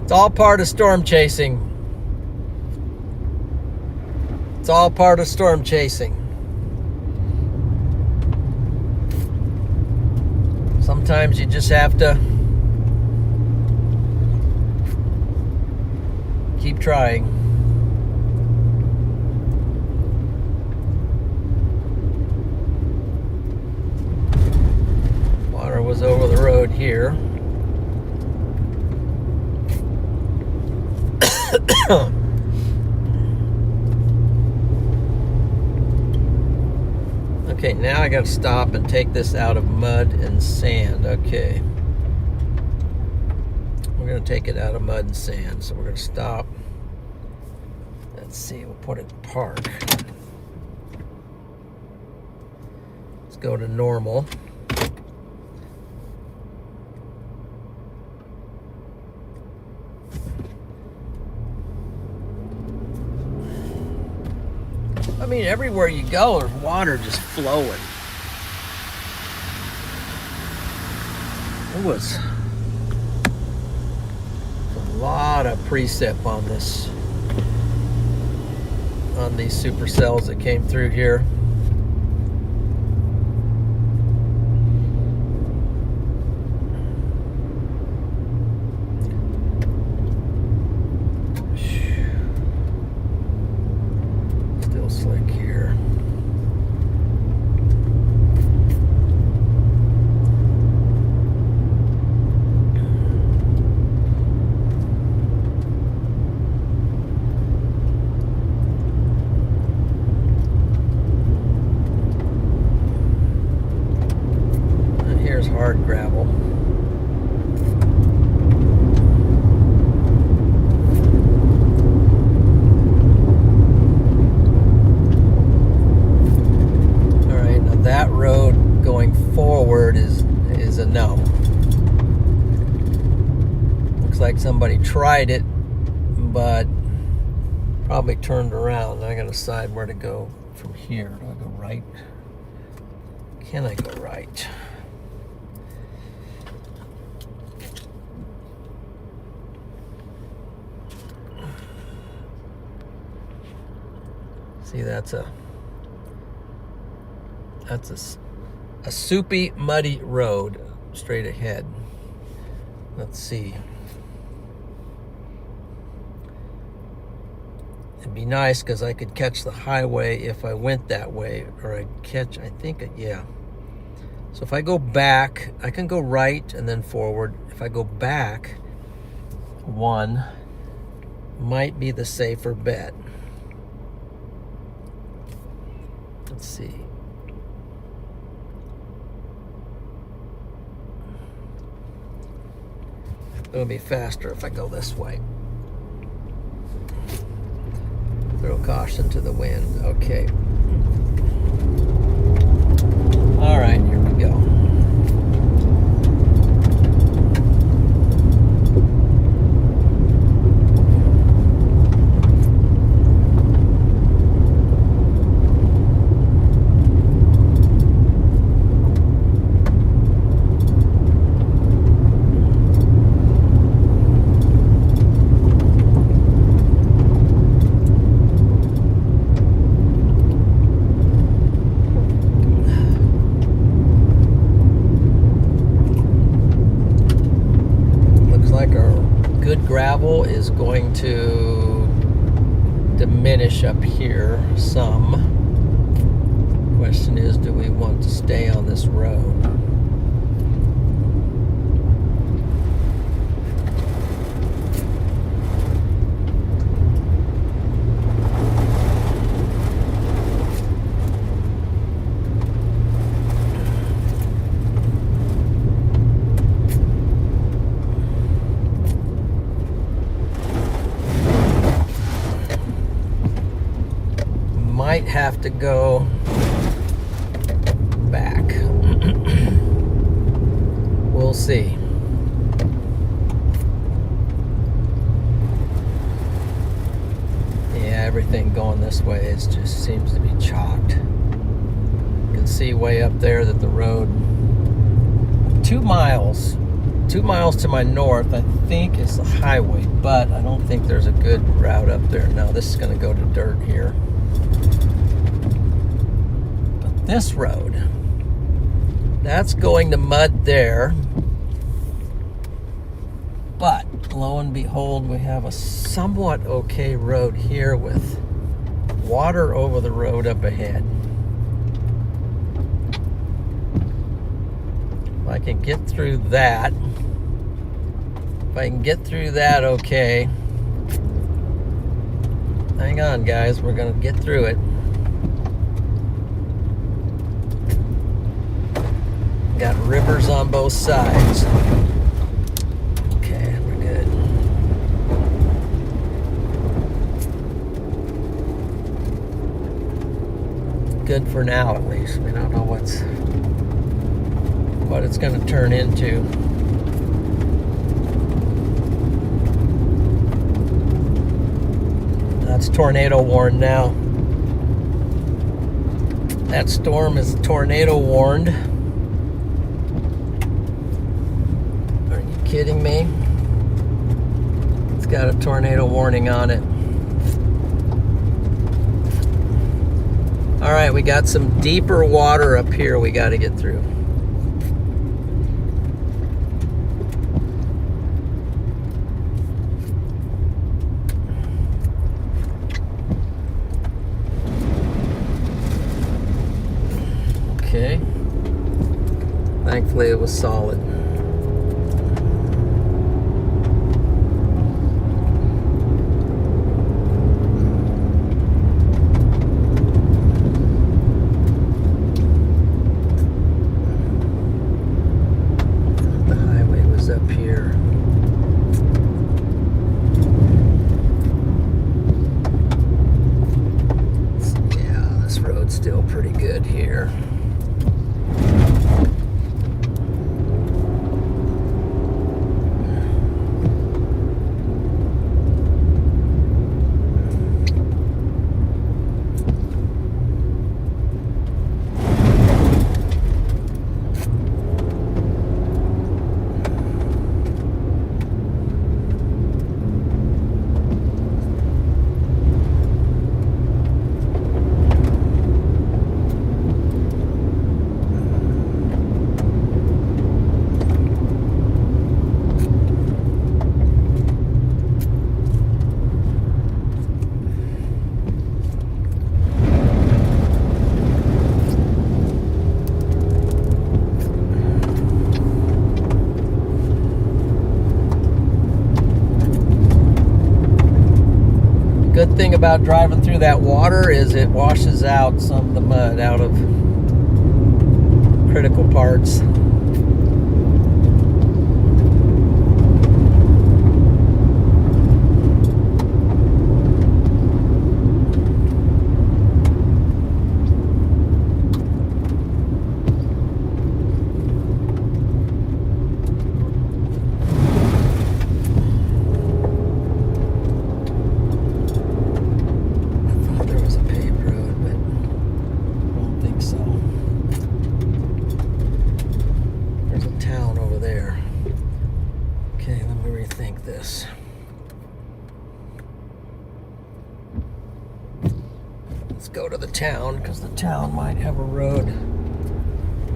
It's all part of storm chasing. It's all part of storm chasing. Sometimes you just have to keep trying. Water was over the road here. Okay, now I gotta stop and take this out of mud and sand. Okay. We're gonna take it out of mud and sand, so we're gonna stop. Let's see, we'll put it in park. Let's go to normal. I mean, everywhere you go, there's water just flowing. It was a lot of precip on this, on these supercells that came through here. there's hard gravel. All right, now that road going forward is a no. Looks like somebody tried it, but probably turned around. I gotta decide where to go from here. Do I go right? Can I go right? See, that's a soupy, muddy road straight ahead. Let's see. It'd be nice because I could catch the highway if I went that way, or I'd catch, I think, yeah. So if I go back, I can go right and then forward. If I go back, one might be the safer bet. Let's see. It'll be faster if I go this way. Throw caution to the wind. Okay. All right, here we go. Gravel is going to diminish up here some. Question is, do we want to stay on this road? Might have to go back. We'll see. Yeah, everything going this way is just seems to be chalked. You can see way up there that the road 2 miles to my north, I think, is the highway, but I don't think there's a good route up there. No, this is going to go to dirt here. This road, that's going to mud there, but lo and behold, we have a somewhat okay road here with water over the road up ahead. If I can get through that, okay. Hang on, guys, we're gonna get through it. Got rivers on both sides. Okay, we're good. Good for now, at least. We don't know what it's going to turn into. That's tornado warned now. That storm is tornado warned. Kidding me? It's got a tornado warning on it. All right, we got some deeper water up here we got to get through. Okay. Thankfully, it was solid. is up here. Yeah, this road's still pretty good here. Good thing about driving through that water is it washes out some of the mud out of critical parts. Let's go to the town, because the town might have a road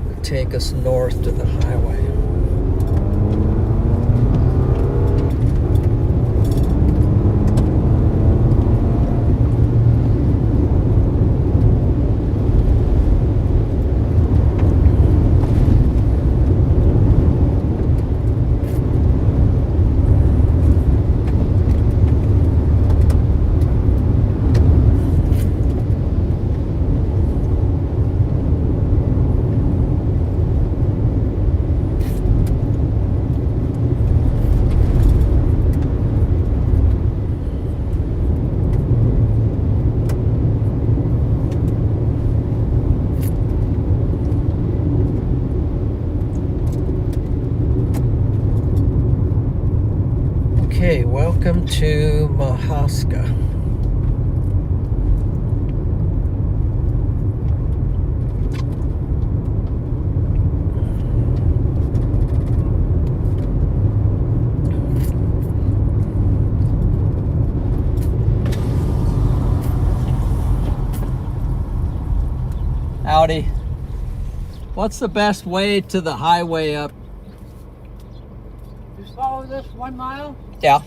that take us north to the highway. Okay, welcome to Mahaska. Howdy. What's the best way to the highway up? Just follow this 1 mile, Yeah.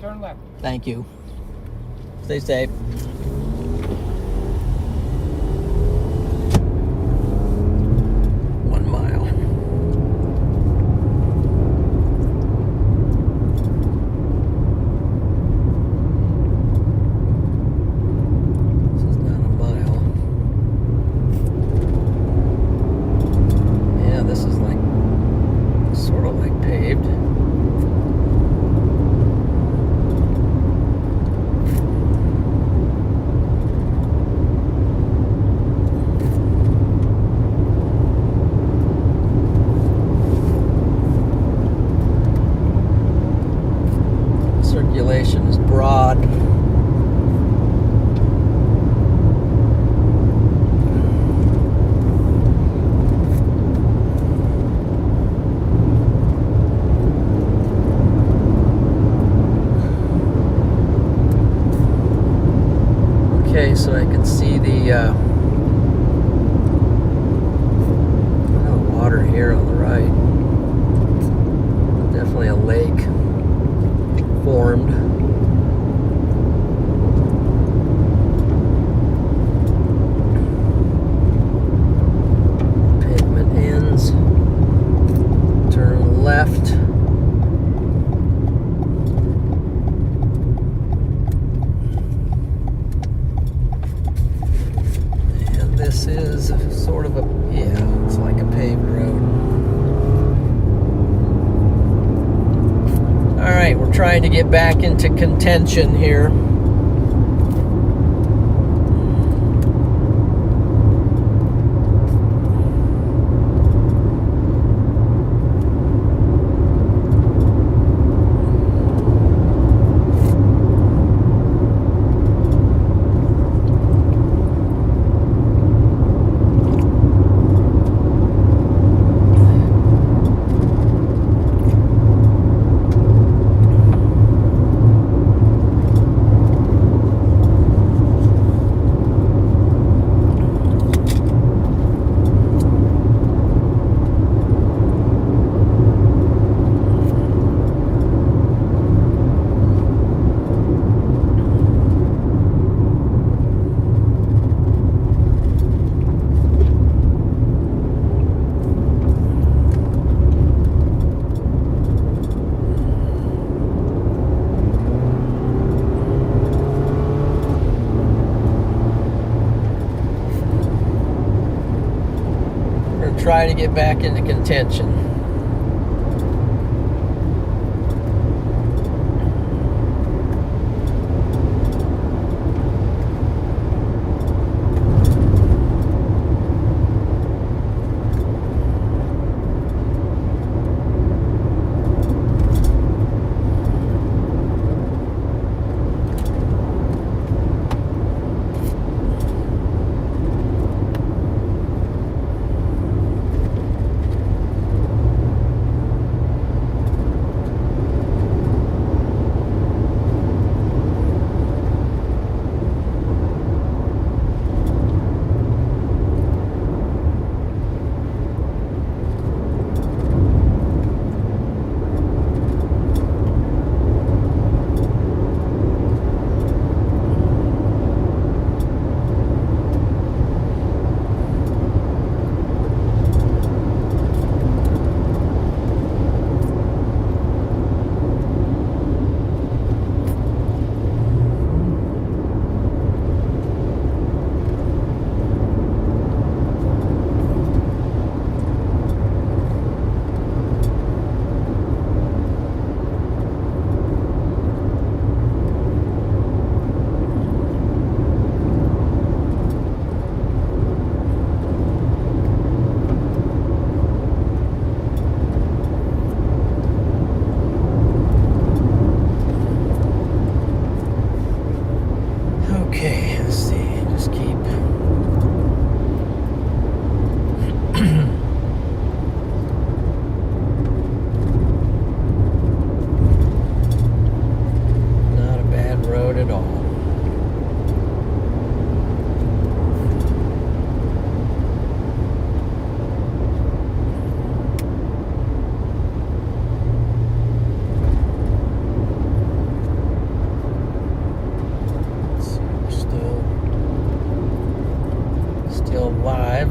turn left. Thank you. Stay safe. Circulation is broad. Okay, so I can see the water here on the right. Definitely a lake formed. Pavement ends. Turn left. And this is sort of a, yeah, it's like a paved road. trying to get back into contention here. Try to get back into contention.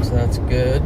So that's good.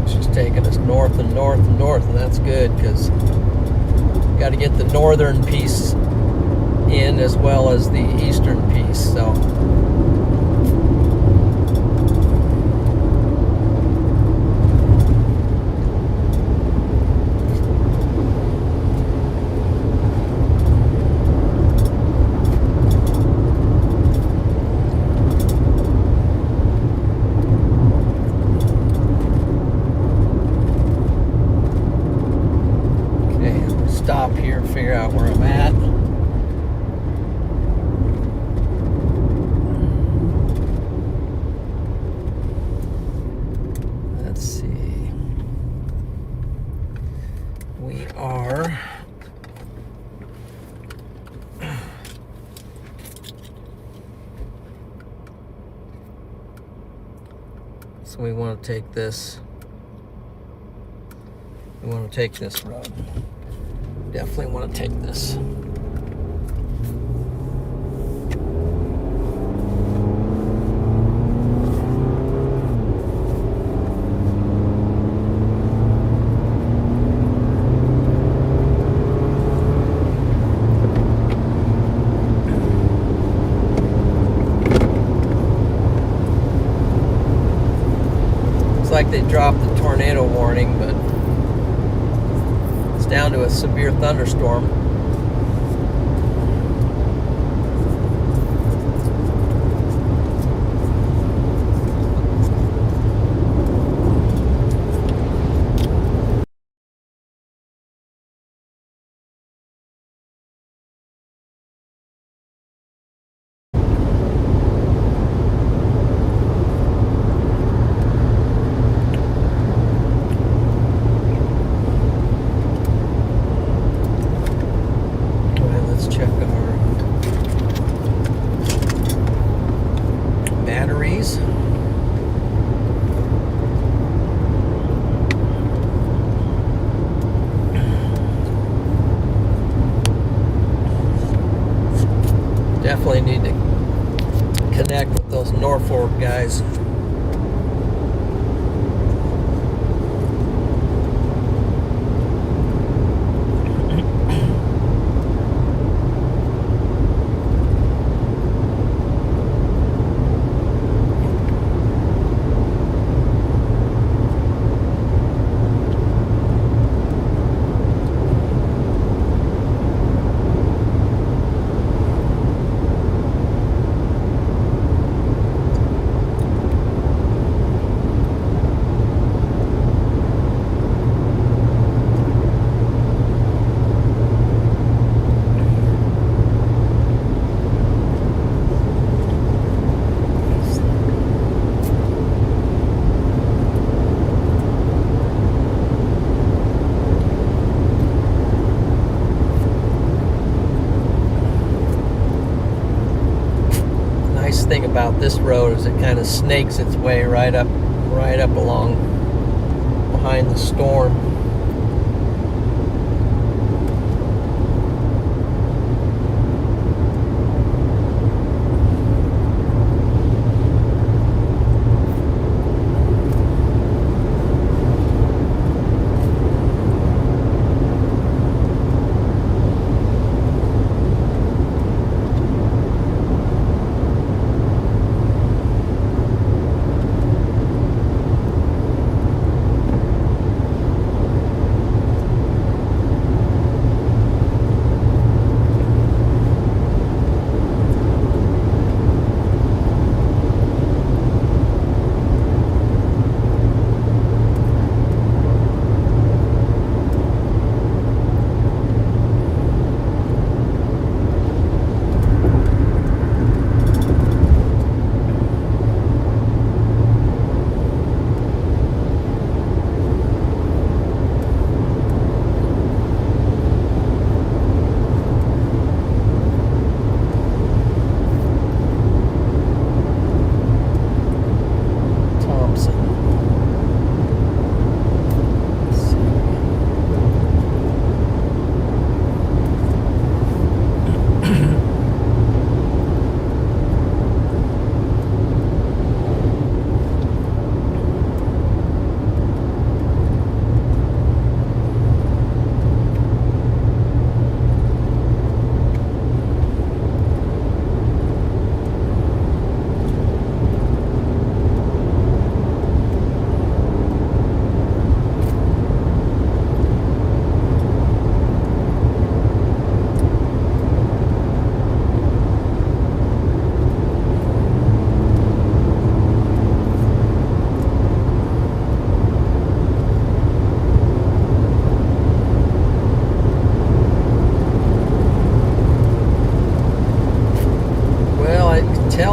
Just taking us north and north and north, and that's good because got to get the northern piece in as well as the eastern piece. So stop here and figure out where I'm at. So we want to take this. We want to take this road. Definitely want to take this. Like they dropped the tornado warning, but it's down to a severe thunderstorm. Definitely need to connect with those Norfolk guys. Thing about this road is it kind of snakes its way right up along behind the storm.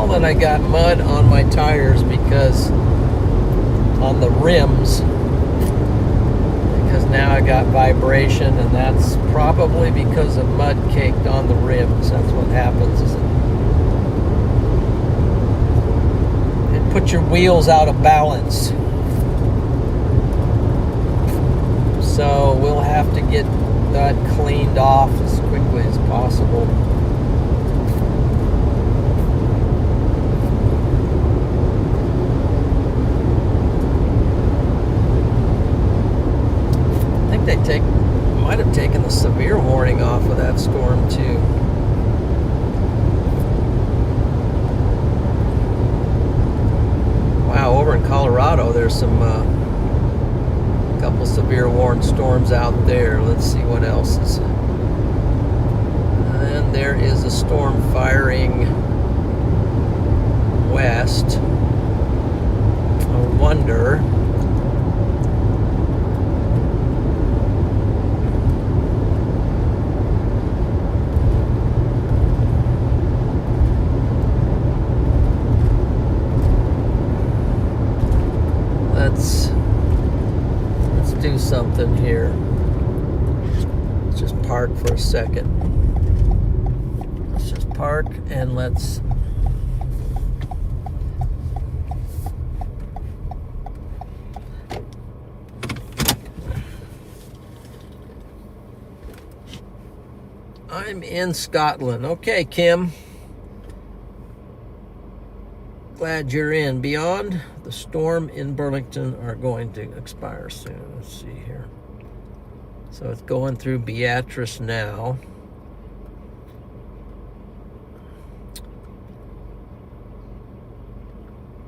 That I got mud on my tires because on the rims, because now I got vibration, and that's probably because of mud caked on the rims. That's what happens. Is it put your wheels out of balance. So we'll have to get that cleaned off as quickly as possible. I think they might have taken the severe warning off of that storm too. Wow, over in Colorado there's some couple severe warned storms out there. Let's see what else is. And there is a storm firing west. I wonder. Let's do something here. Let's just park for a second. Let's just park and let's I'm in Scotland. Okay, Kim. Glad you're in. Beyond, the storm in Burlington are going to expire soon. Let's see here. So it's going through Beatrice now.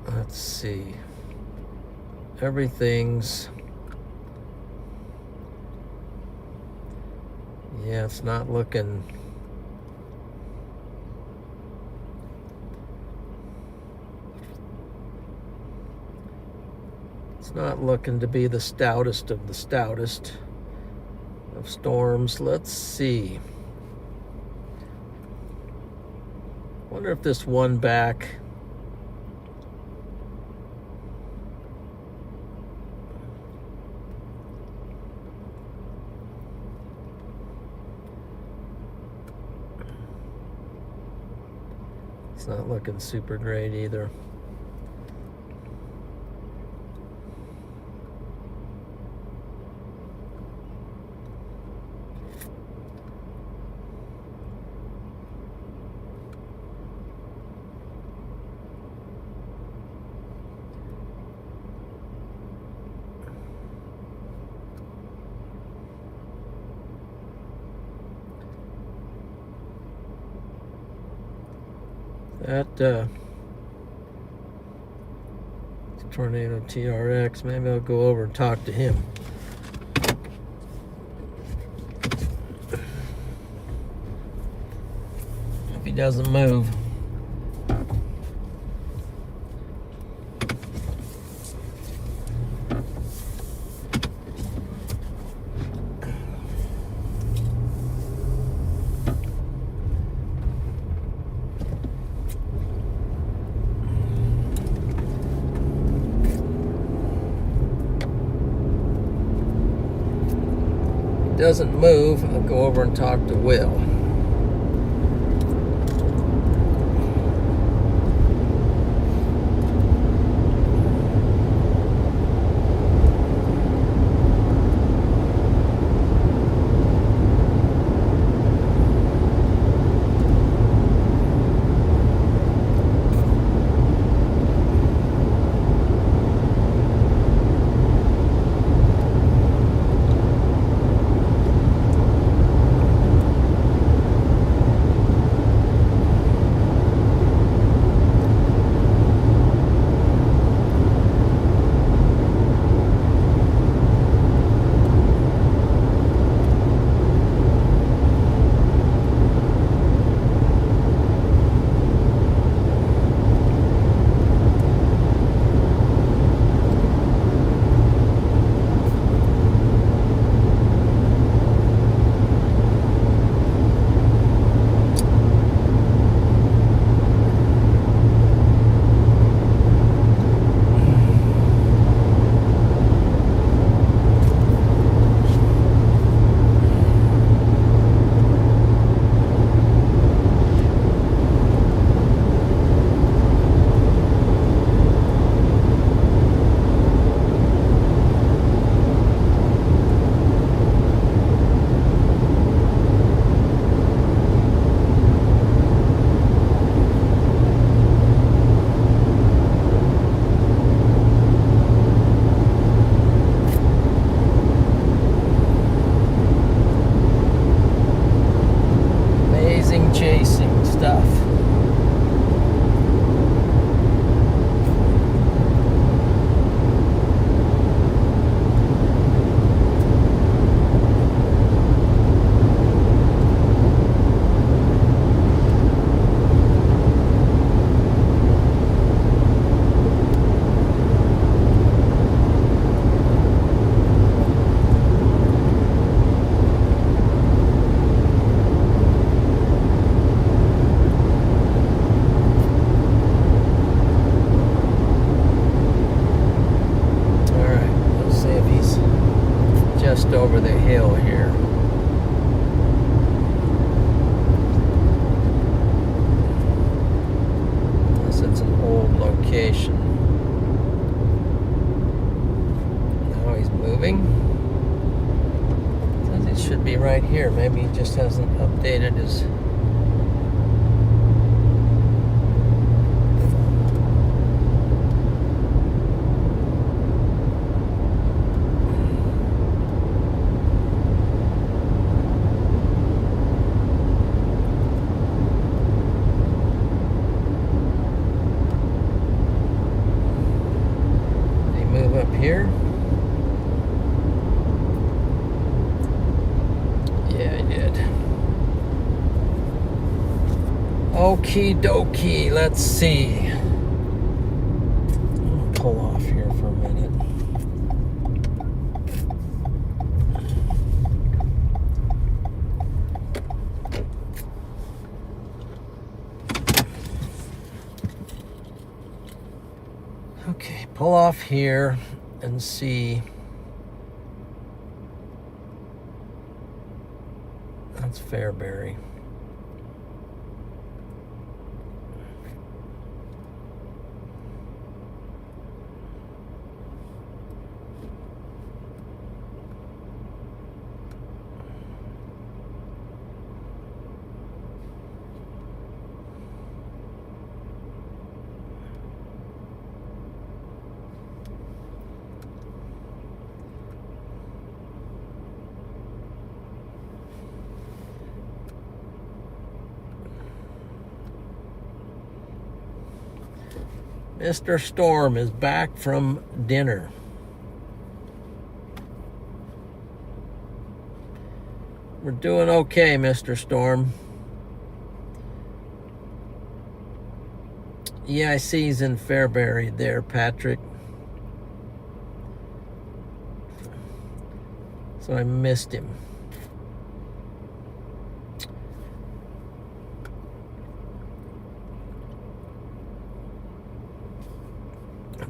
Let's see. Everything's... Yeah, it's not looking... It's not looking to be the stoutest of the stoutest of storms. Let's see. Wonder if this one back... It's not looking super great either. That Tornado TRX, maybe I'll go over and talk to him. If he doesn't move. Doesn't move, I'll go over and talk to Will. location. Now he's moving. Says he should be right here. Maybe he just hasn't updated his... Here. Yeah, I did. Okie dokie, let's see. I'm gonna pull off here for a minute. Okay, pull off here. And see. That's Fairbury. Mr. Storm is back from dinner. We're doing okay, Mr. Storm. Yeah, I see he's in Fairbury there, Patrick. So I missed him.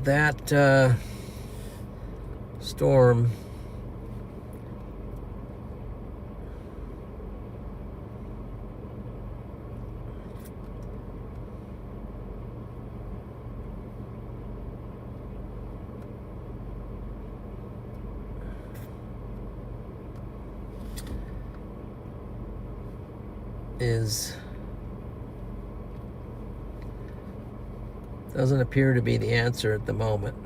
That storm doesn't appear to be the answer at the moment.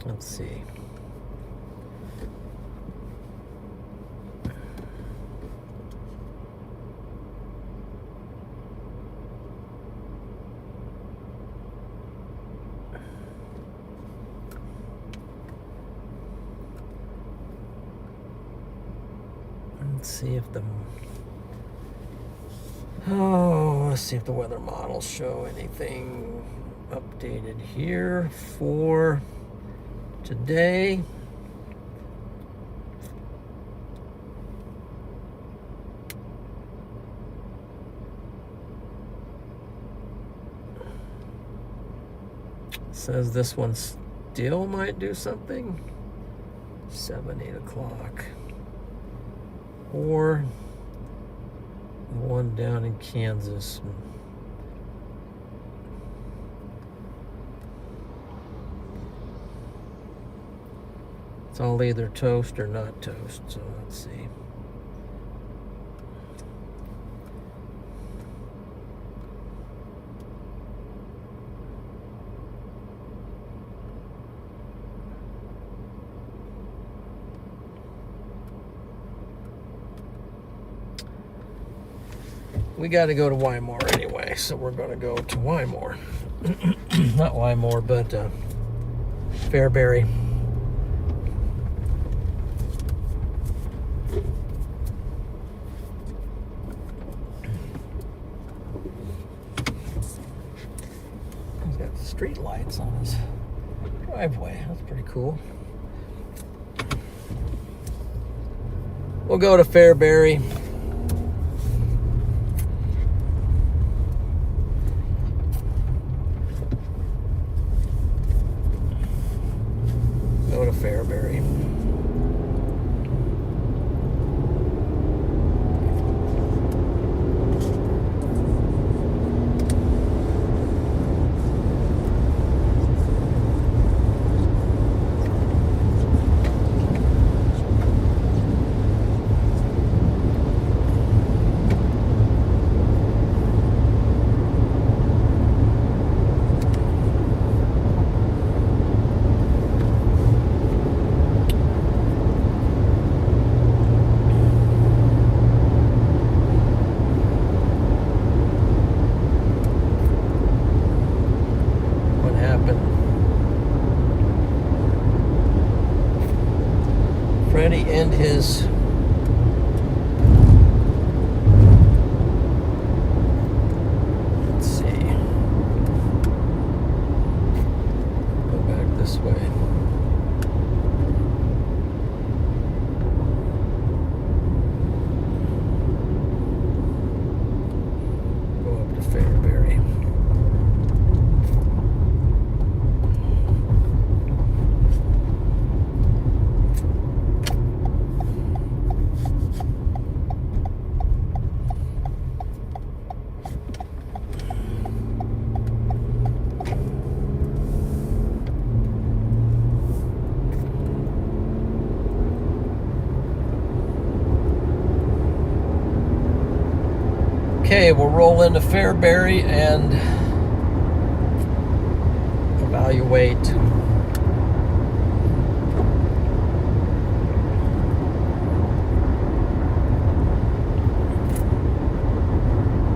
Let's see. Let's see if let's see if the weather models show anything updated here for today. Says this one still might do something. 8 o'clock. Or the one down in Kansas. It's all either toast or not toast, so let's see. We got to go to Wymore anyway, so we're going to go to Wymore. Not Wymore, but Fairbury. He's got street lights on his driveway. That's pretty cool. We'll go to Fairbury. Fairbury. already in his let's see. Go back this way. Go up to Fairbury. Okay, we'll roll into Fairbury and evaluate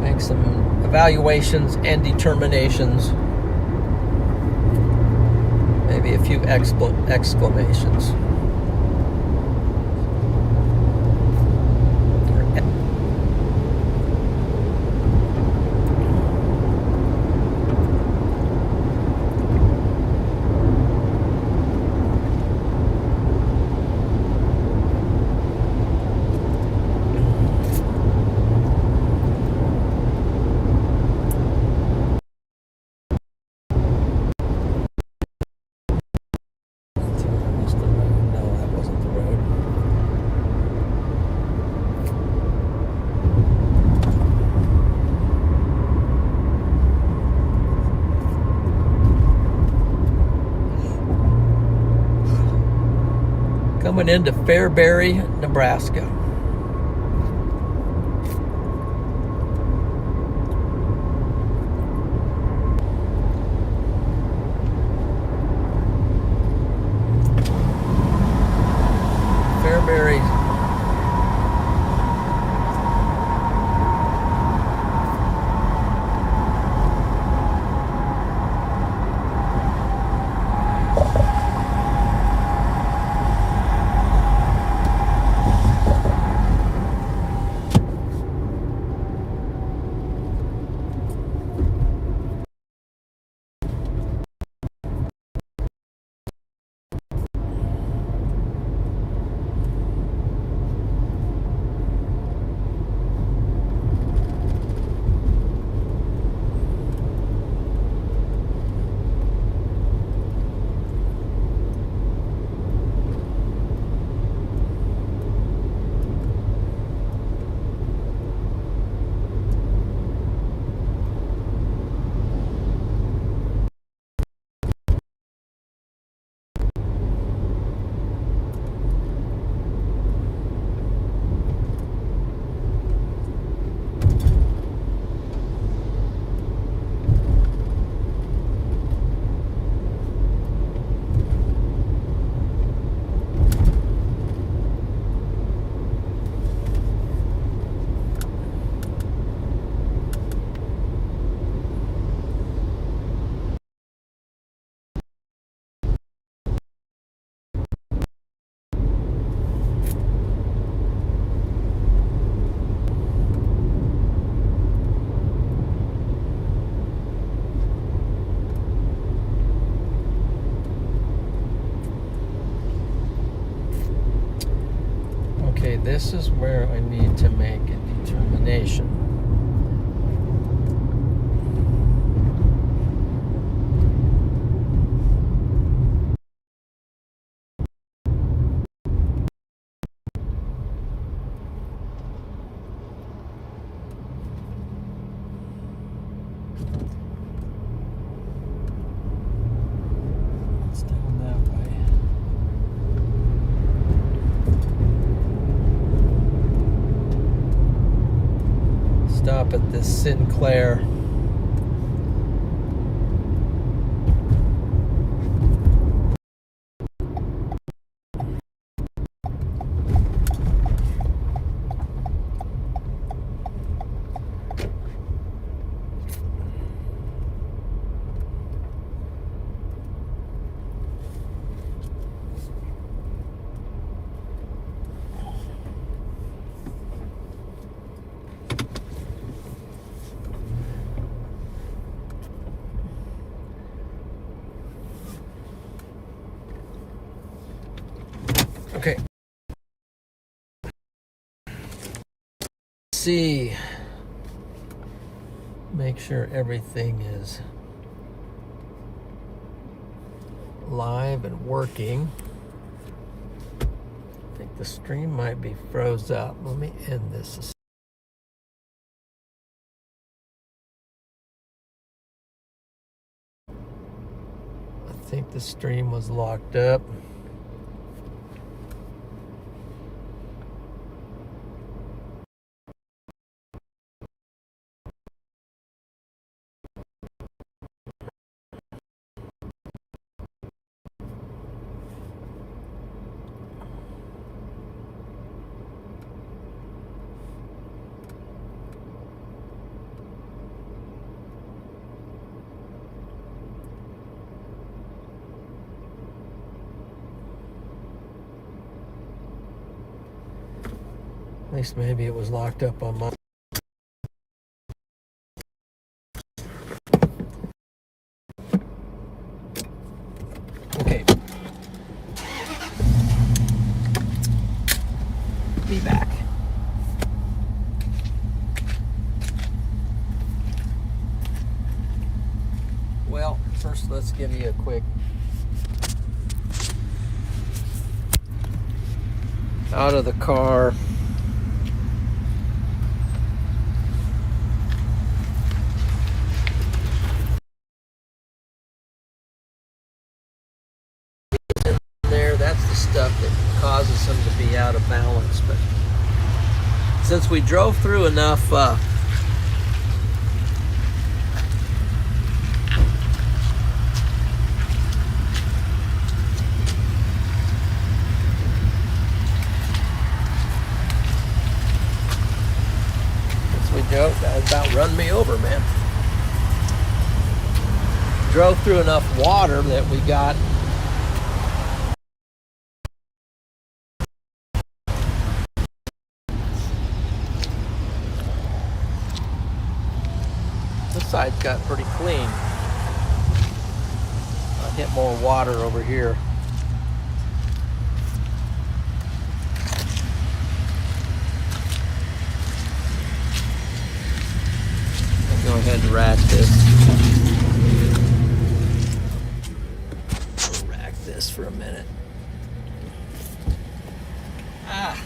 make some evaluations and determinations, maybe a few exclamations. Coming into Fairbury, Nebraska. Fairbury. Okay, this is where I need to make a determination. It's down that way. Stop at this Sinclair. Okay. See. Make sure everything is live and working. I think the stream might be froze up. Let me end this. I think the stream was locked up. At least maybe it was locked up on my... Okay. Be back. Well, first let's give you a quick out of the car. There, that's the stuff that causes them to be out of balance. But since we drove through enough joke, that about run me over, man. Drove through enough water that we got this side's got pretty clean. I'll hit more water over here. Go ahead and rack this. Rack this for a minute. Ah.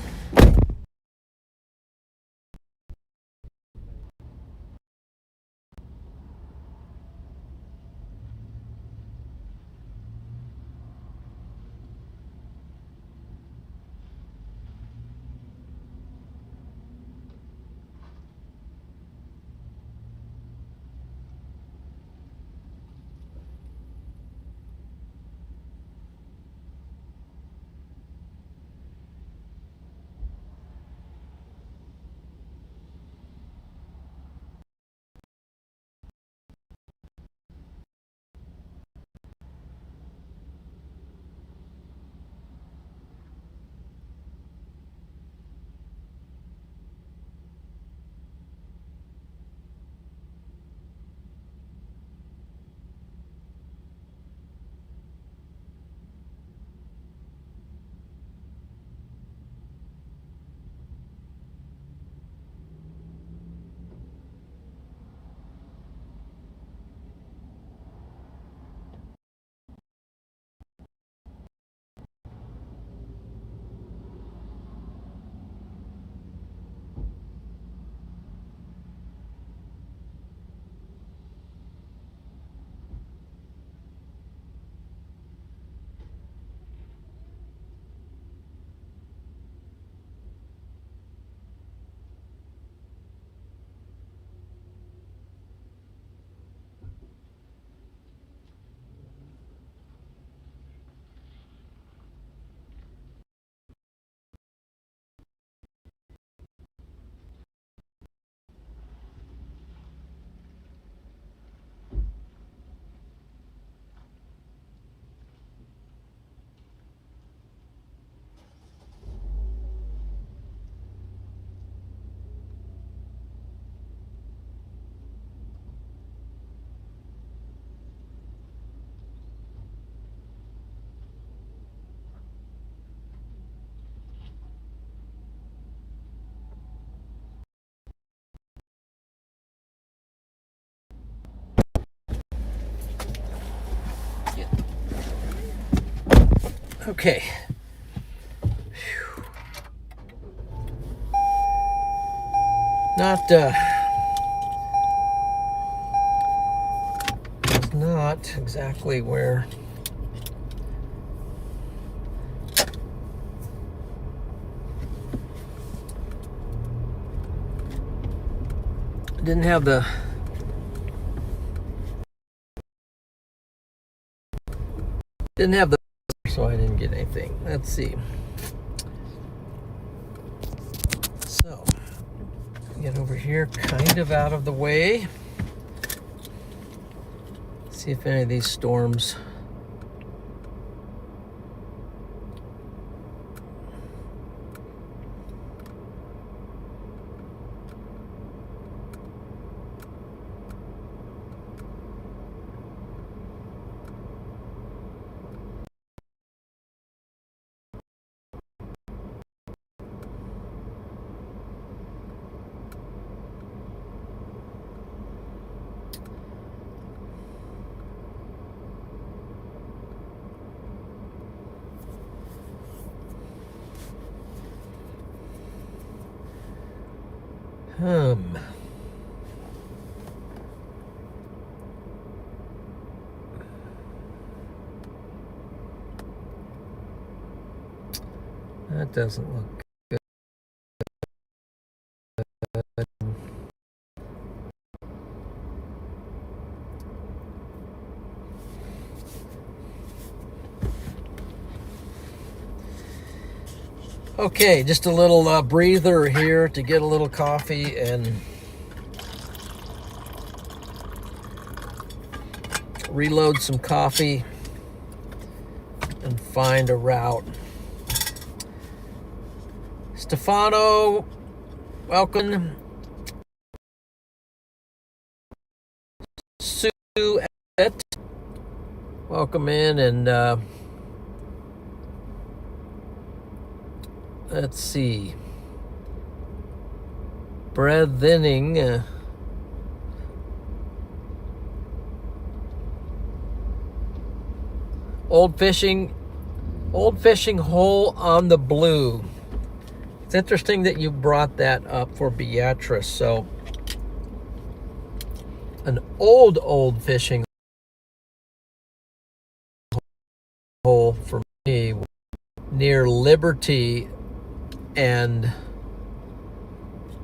Okay. It's not exactly where didn't have the so I didn't get anything. Let's see. So get over here kind of out of the way. See if any of these storms that doesn't look good. Okay, just a little breather here to get a little coffee and reload some coffee and find a route. Stefano, welcome. Sue, welcome in, and let's see. Breathing. Old fishing hole on the blue. It's interesting that you brought that up for Beatrice. So, an old fishing hole for me near Liberty, and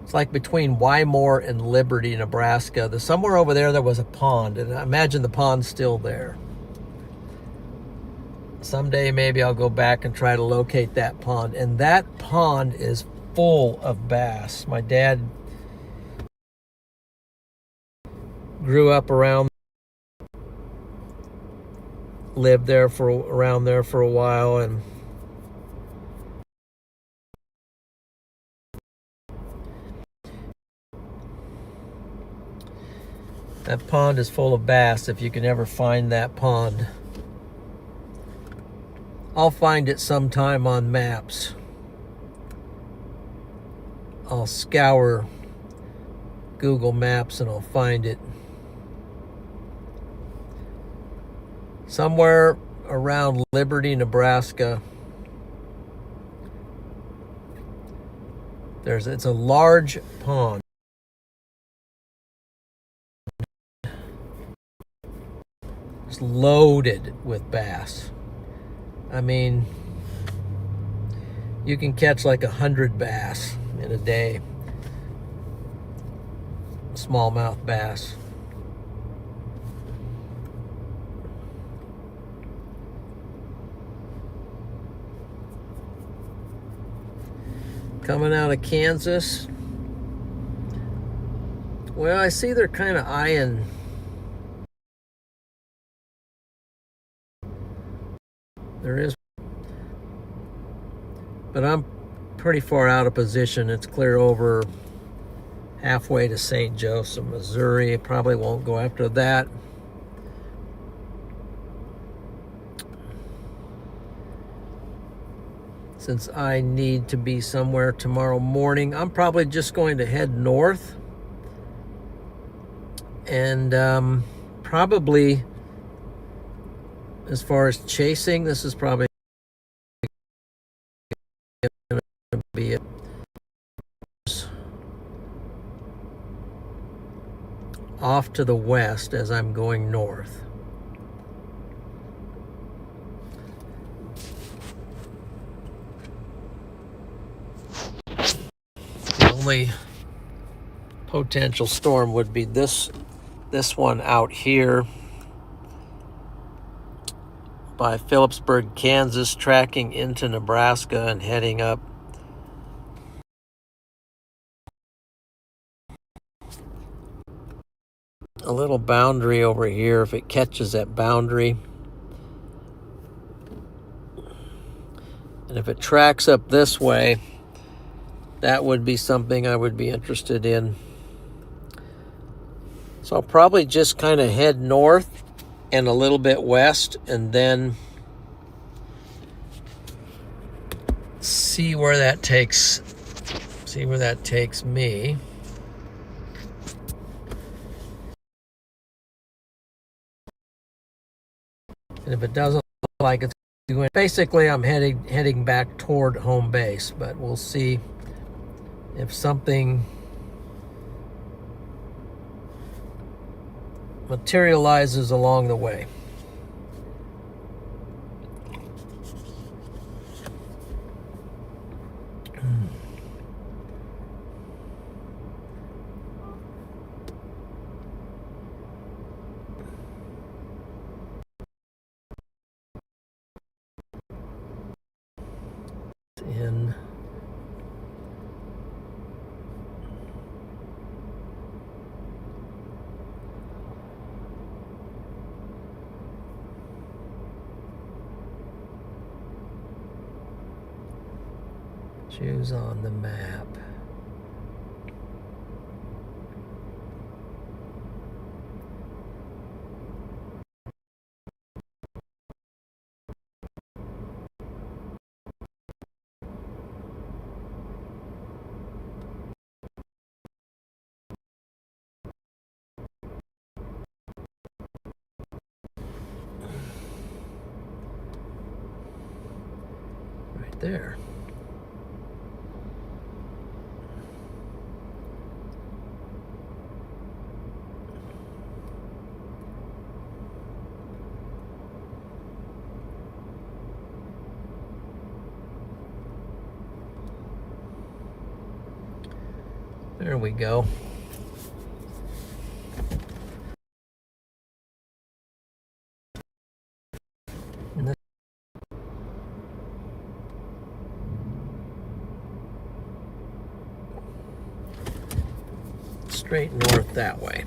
it's like between Wymore and Liberty, Nebraska. Somewhere over there was a pond, and I imagine the pond's still there. Someday maybe I'll go back and try to locate that pond. And that pond is full of bass. My dad grew up lived there around there for a while, and that pond is full of bass if you can ever find that pond. I'll find it sometime on maps. I'll scour Google Maps and I'll find it. Somewhere around Liberty, Nebraska. It's a large pond. It's loaded with bass. I mean, you can catch like 100 bass in a day. Smallmouth bass. Coming out of Kansas. Well, I see they're kind of eyeing there is, but I'm pretty far out of position. It's clear over halfway to St. Joseph, Missouri. Probably won't go after that. Since I need to be somewhere tomorrow morning, I'm probably just going to head north. And probably, as far as chasing, this is probably be off to the west as I'm going north. The only potential storm would be this one out here by Phillipsburg, Kansas, tracking into Nebraska and heading up a little boundary over here. If it catches that boundary, and if it tracks up this way, that would be something I would be interested in. So I'll probably just kind of head north and a little bit west, and then see where that takes me. And if it doesn't look like it's doing, basically I'm heading back toward home base, but we'll see if something materializes along the way. In choose on the map. Right there. There we go. Straight north that way.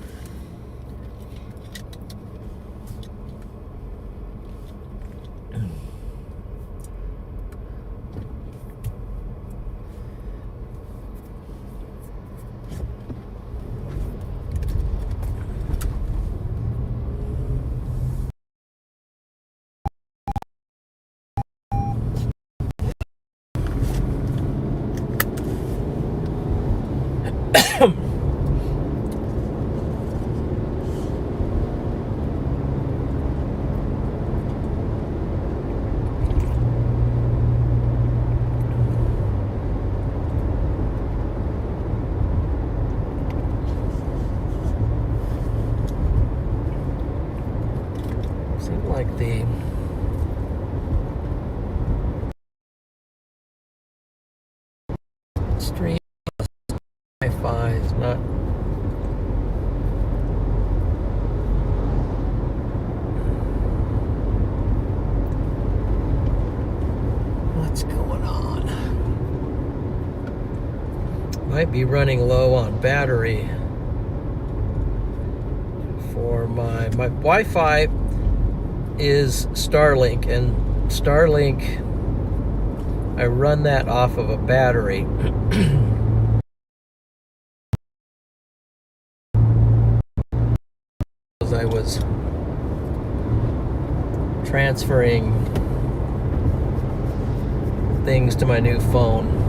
Like the stream Wi-Fi is not what's going on. Might be running low on battery for my Wi-Fi is Starlink, and Starlink, I run that off of a battery. As I was transferring things to my new phone.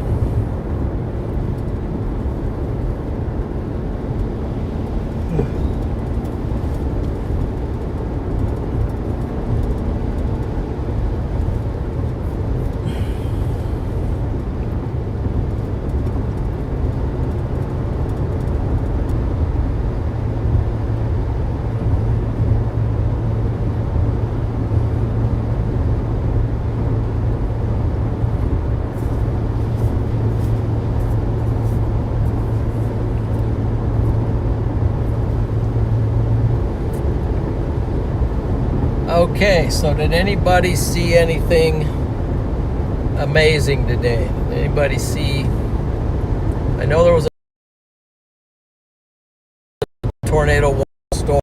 Okay, so did anybody see anything amazing today? Did anybody see? I know there was a tornado storm.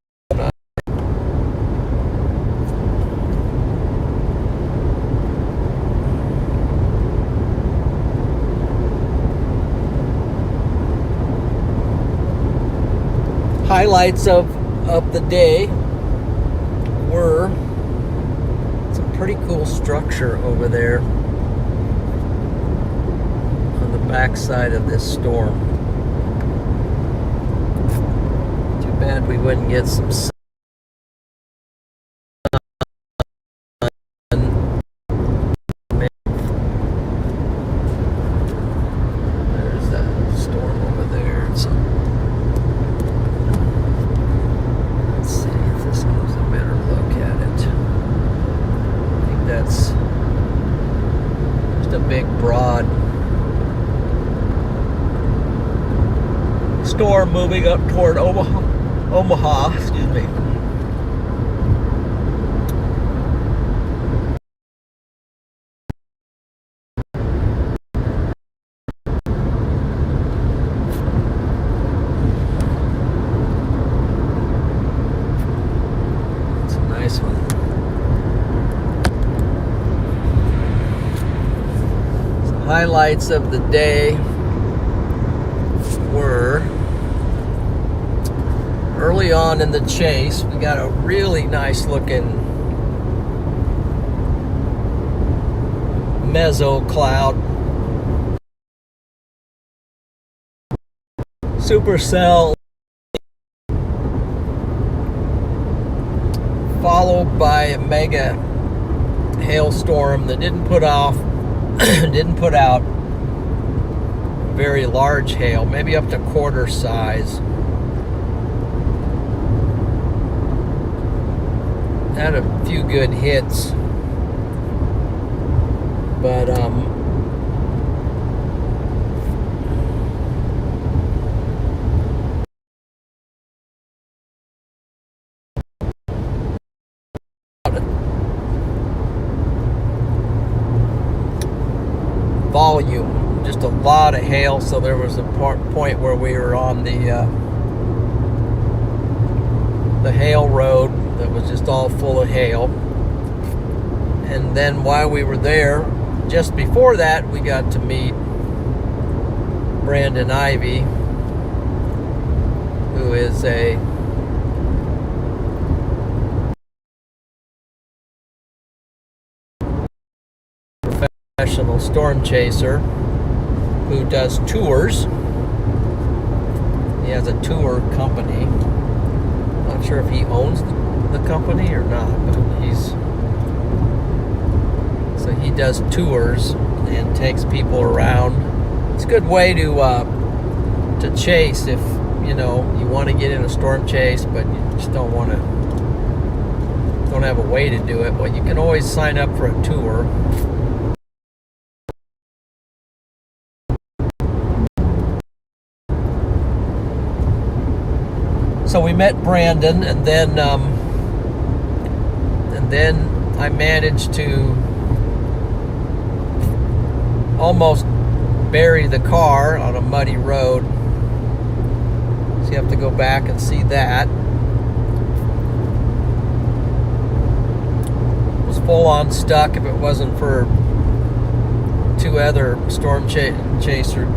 Highlights of the day were some pretty cool structure over there on the backside of this storm. Too bad we wouldn't get some sun. There's that storm over there. So let's see if this gives a better look at it. I think that's just a big, broad storm moving up toward Omaha, excuse me. It's a nice one. So highlights of the day were early on in the chase, we got a really nice looking meso cloud. Supercell, followed by a mega hailstorm that didn't put out very large hail, maybe up to quarter size. Had a few good hits, but volume, just a lot of hail. So there was a point where we were on the hail road that was just all full of hail. And then while we were there, just before that, we got to meet Brandon Ivy, who is a professional storm chaser who does tours. He has a tour company. Not sure if he owns the company or not, but he does tours and takes people around. It's a good way to chase if you want to get in a storm chase, but you just don't have a way to do it. Well, you can always sign up for a tour. So we met Brandon, and then I managed to almost bury the car on a muddy road. So you have to go back and see that. It was full on stuck if it wasn't for two other storm chaser.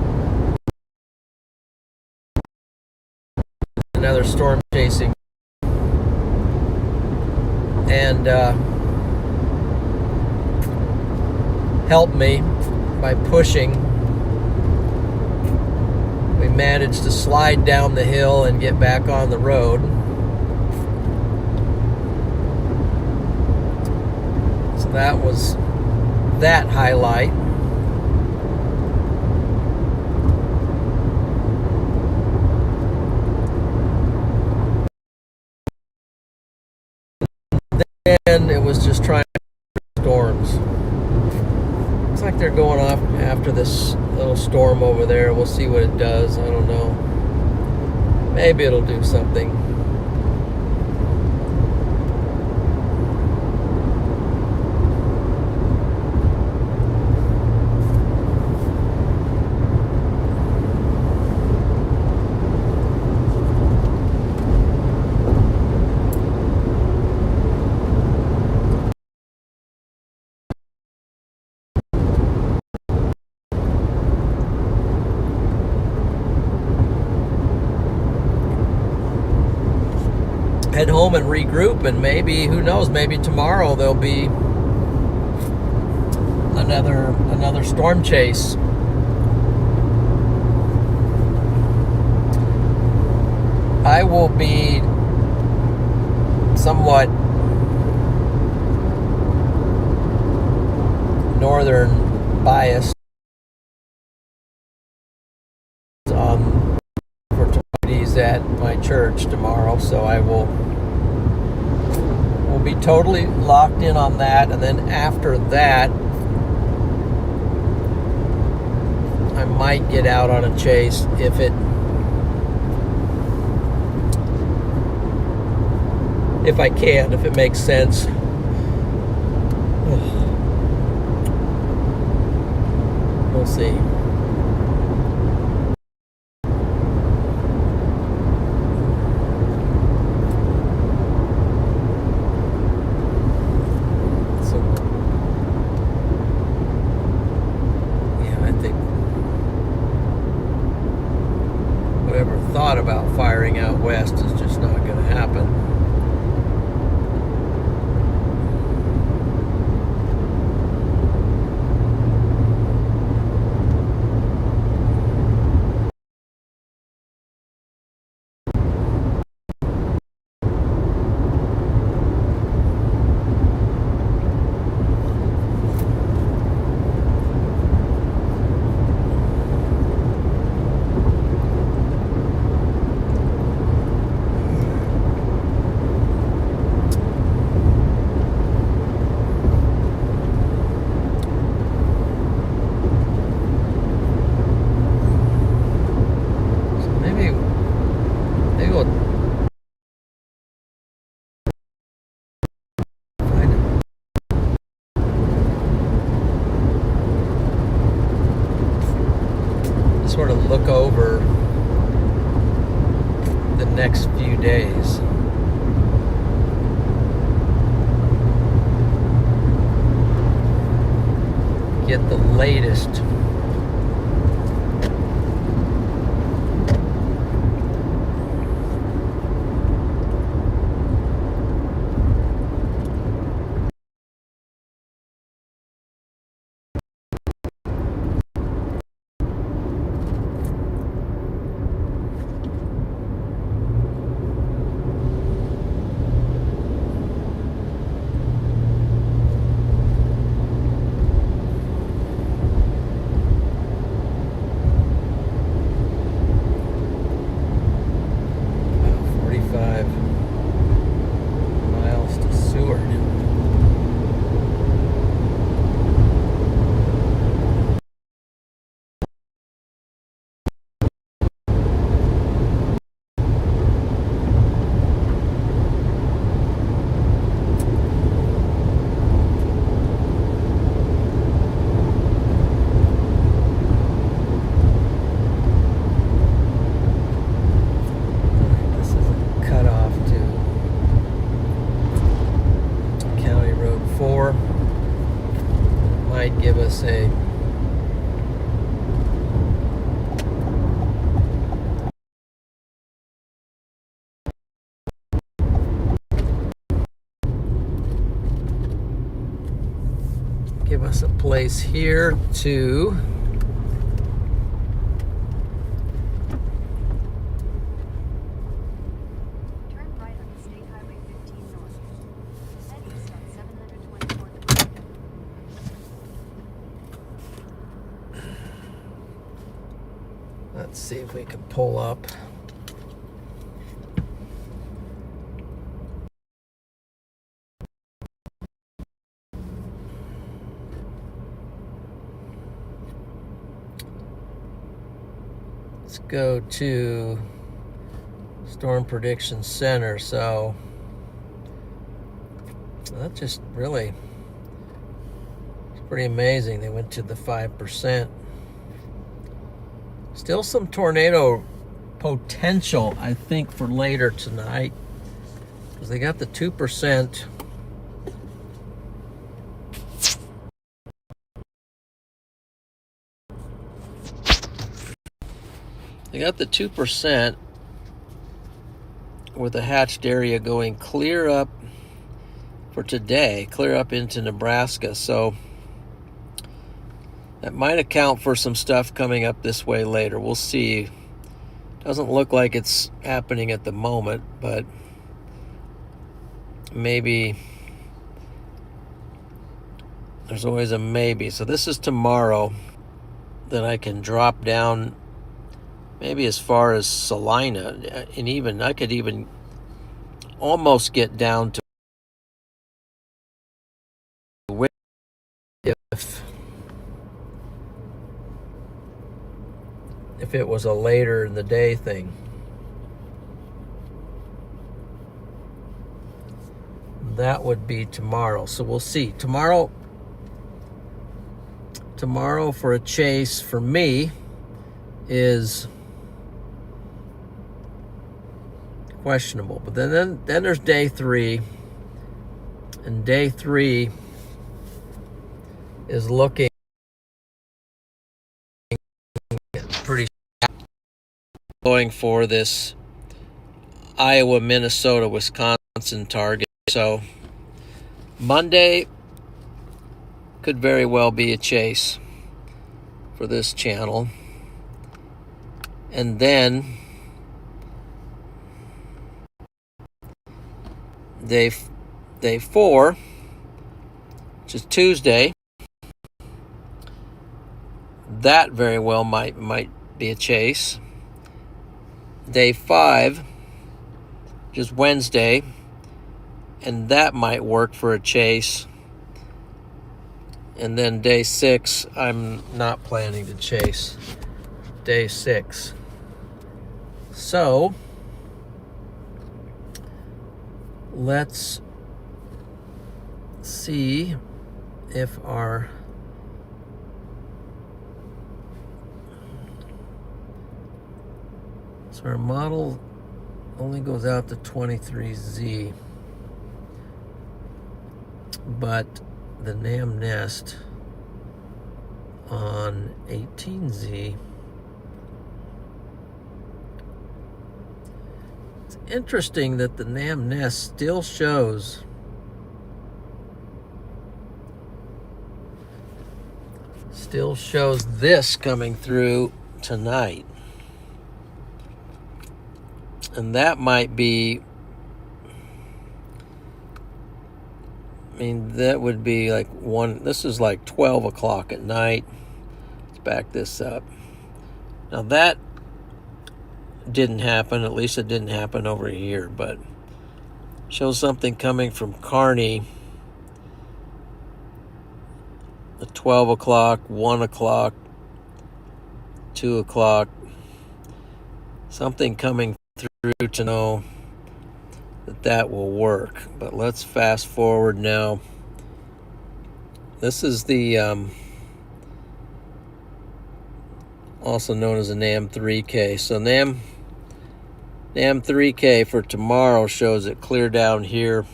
Another storm chasing, and helped me by pushing. We managed to slide down the hill and get back on the road. So that was that highlight. Then it was just trying to storms. Looks like they're going off after this little storm over there. We'll see what it does. I don't know. Maybe it'll do something. head home and regroup, and maybe, who knows, maybe tomorrow there'll be another storm chase. I will be somewhat northern biased for activities at my church tomorrow, so I will be totally locked in on that, and then after that I might get out on a chase if I can, if it makes sense. We'll see. So, yeah, I think whatever thought about firing out west is just not going to happen. Sort of look over the next few days. Get the latest give us a place here to turn right on State Highway 15 north. Head east on 724th. Let's see if we can pull up. Let's go to Storm Prediction Center. So that just really, it's pretty amazing. They went to the 5%. Still some tornado potential, I think, for later tonight, because they got the 2%. They got the 2%, with the hatched area going clear up for today, clear up into Nebraska. So that might account for some stuff coming up this way later. We'll see. Doesn't look like it's happening at the moment, but maybe. There's always a maybe. So this is tomorrow. That I can drop down maybe as far as Salina, and even I could even almost get down to if it was a later in the day thing. That would be tomorrow. So we'll see. Tomorrow for a chase for me is questionable. But then there's day 3. And day 3 is looking pretty going for this Iowa, Minnesota, Wisconsin target. So Monday could very well be a chase for this channel. And then day 4, which is Tuesday, that very well might be a chase. Day 5, which is Wednesday, and that might work for a chase. And then day 6, I'm not planning to chase. Day 6. So, let's see if our model only goes out to 23Z, but the NAM nest on 18Z, it's interesting that the NAM nest still shows this coming through tonight. And that might be, I mean, that would be like this is like 12 o'clock at night. Let's back this up. Now that didn't happen, at least it didn't happen over here, but shows something coming from Kearney at 12 o'clock, 1 o'clock, 2 o'clock. Something coming through to know that will work. But let's fast forward now. This is the also known as a NAM 3K. So NAM 3K for tomorrow shows it clear down here.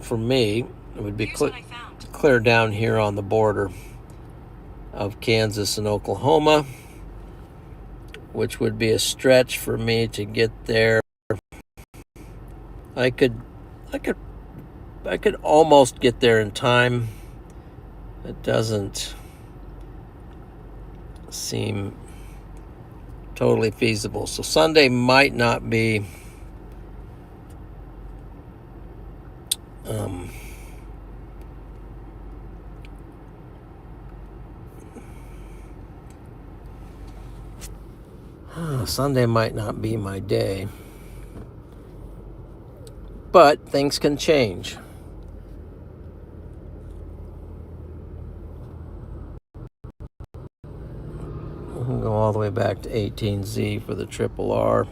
For me, it would be clear down here on the border of Kansas and Oklahoma, which would be a stretch for me to get there. I could almost get there in time. It doesn't seem totally feasible. So Sunday might not be Sunday might not be my day. But things can change. We can go all the way back to 18Z for the triple R.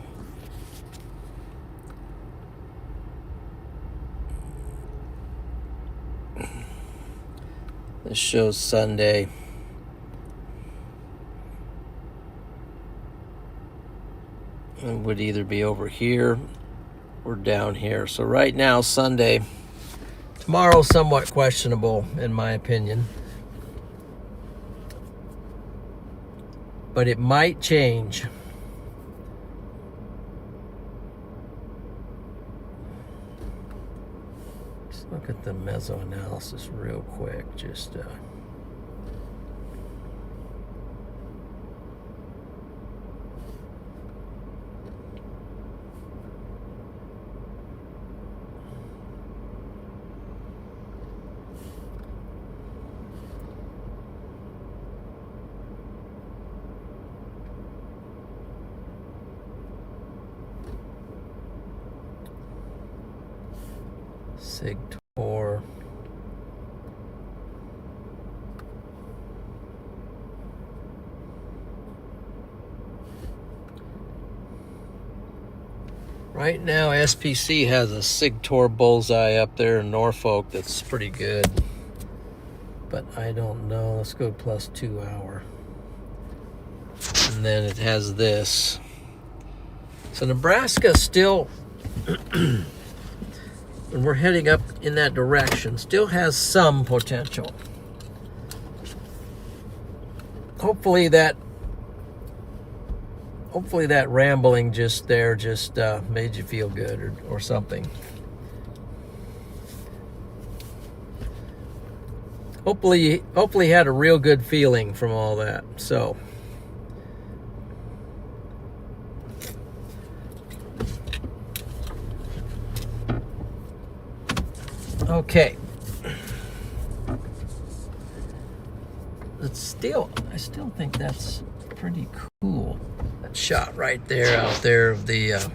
This shows Sunday. It would either be over here or down here. So right now, Sunday. Tomorrow's somewhat questionable, in my opinion. But it might change. Look at the mesoanalysis real quick. Just SIG-TOR. Right now, SPC has a SIG-TOR bullseye up there in Norfolk that's pretty good. But I don't know. Let's go plus 2 hour. And then it has this. So Nebraska still, when we're heading up in that direction, still has some potential. Hopefully that rambling just there just made you feel good or something. Hopefully you had a real good feeling from all that. So okay. I still think that's pretty cool. That shot right there out there of the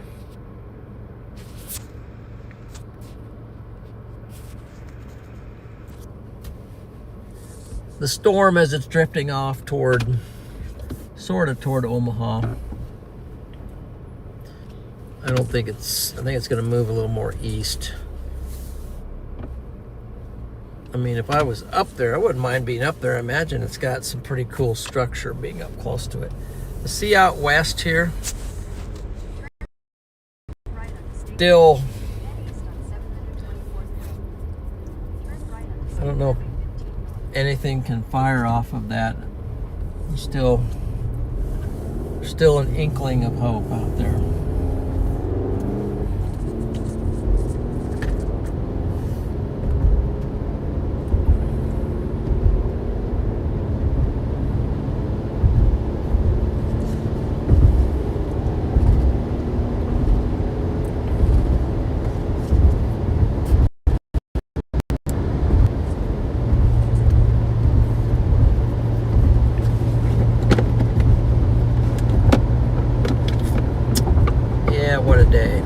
storm as it's drifting off toward Omaha. I think it's going to move a little more east. I mean, if I was up there, I wouldn't mind being up there. I imagine it's got some pretty cool structure being up close to it. See out west here, still, I don't know if anything can fire off of that. Still an inkling of hope out there. What a day.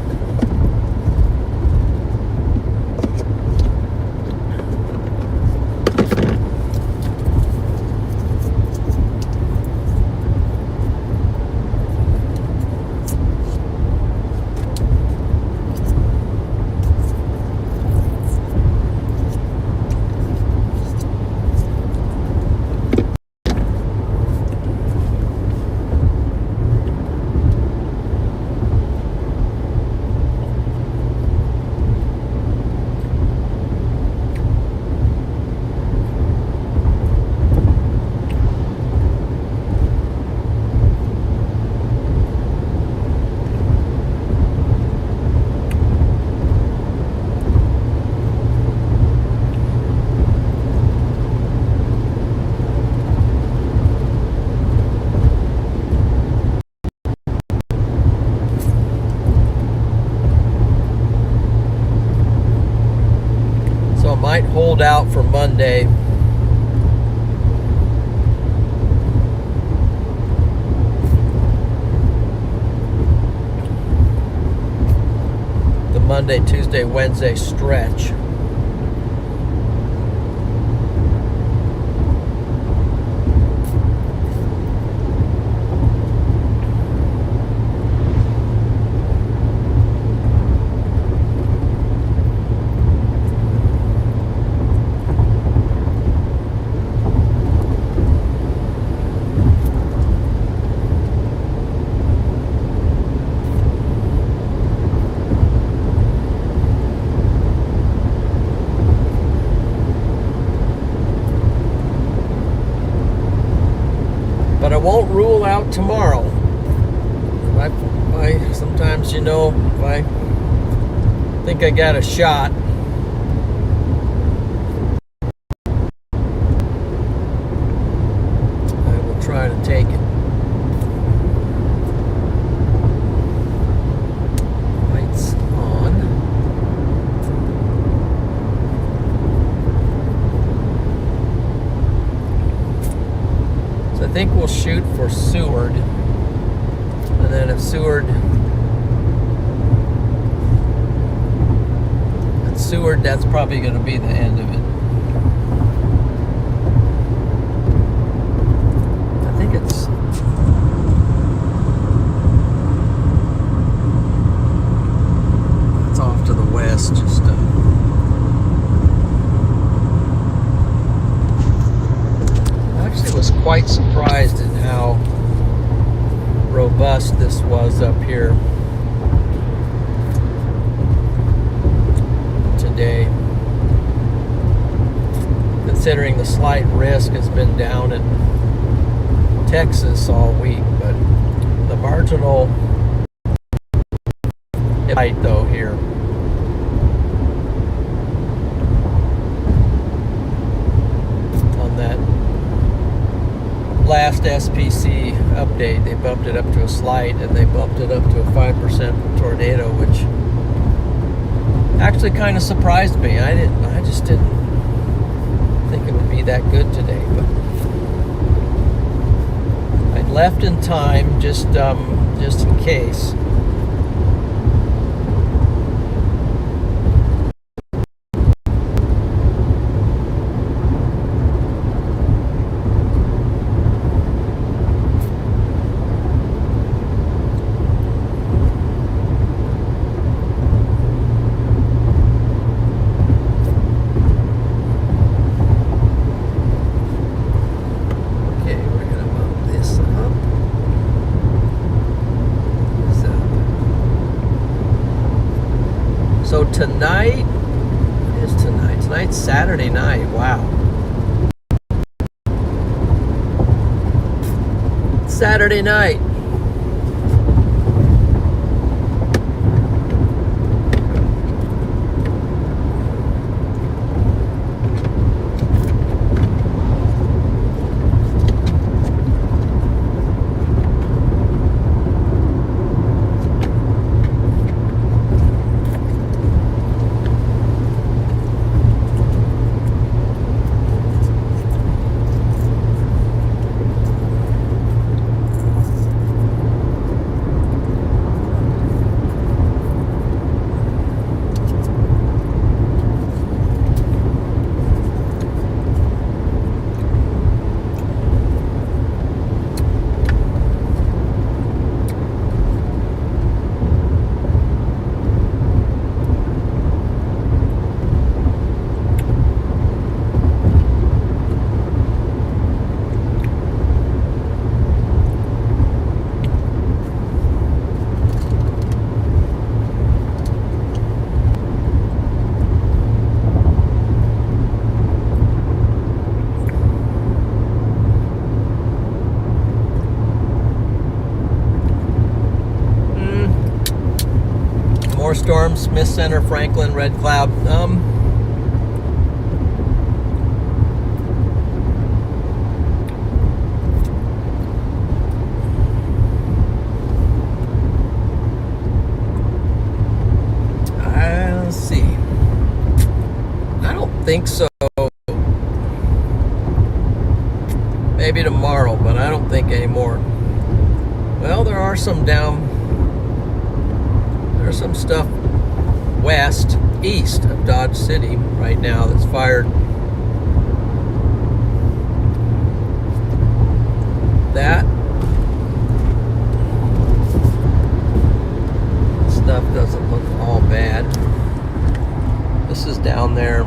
Might hold out for Monday. The Monday, Tuesday, Wednesday stretch. But I won't rule out tomorrow. Sometimes, if I think I got a shot, think we'll shoot for Seward. And then if Seward, that's probably going to be the end of it. I think it's off to the west, just I actually was quite surprised at how robust this was up here today, considering the slight risk has been down in Texas all week, but the marginal light though here. On that last SPC update, they bumped it up to a slight, and they bumped it up to a 5% tornado, which actually kind of surprised me. I just didn't think it would be that good today, but I left in time just in case. So tonight, what is tonight? Tonight's Saturday night. Wow. Saturday night. More storms, Smith Center, Franklin, Red Cloud. Let's see. I don't think so. Maybe tomorrow, but I don't think anymore. Well, there are some there's some stuff east of Dodge City right now that's fired. That stuff doesn't look all bad. This is down there.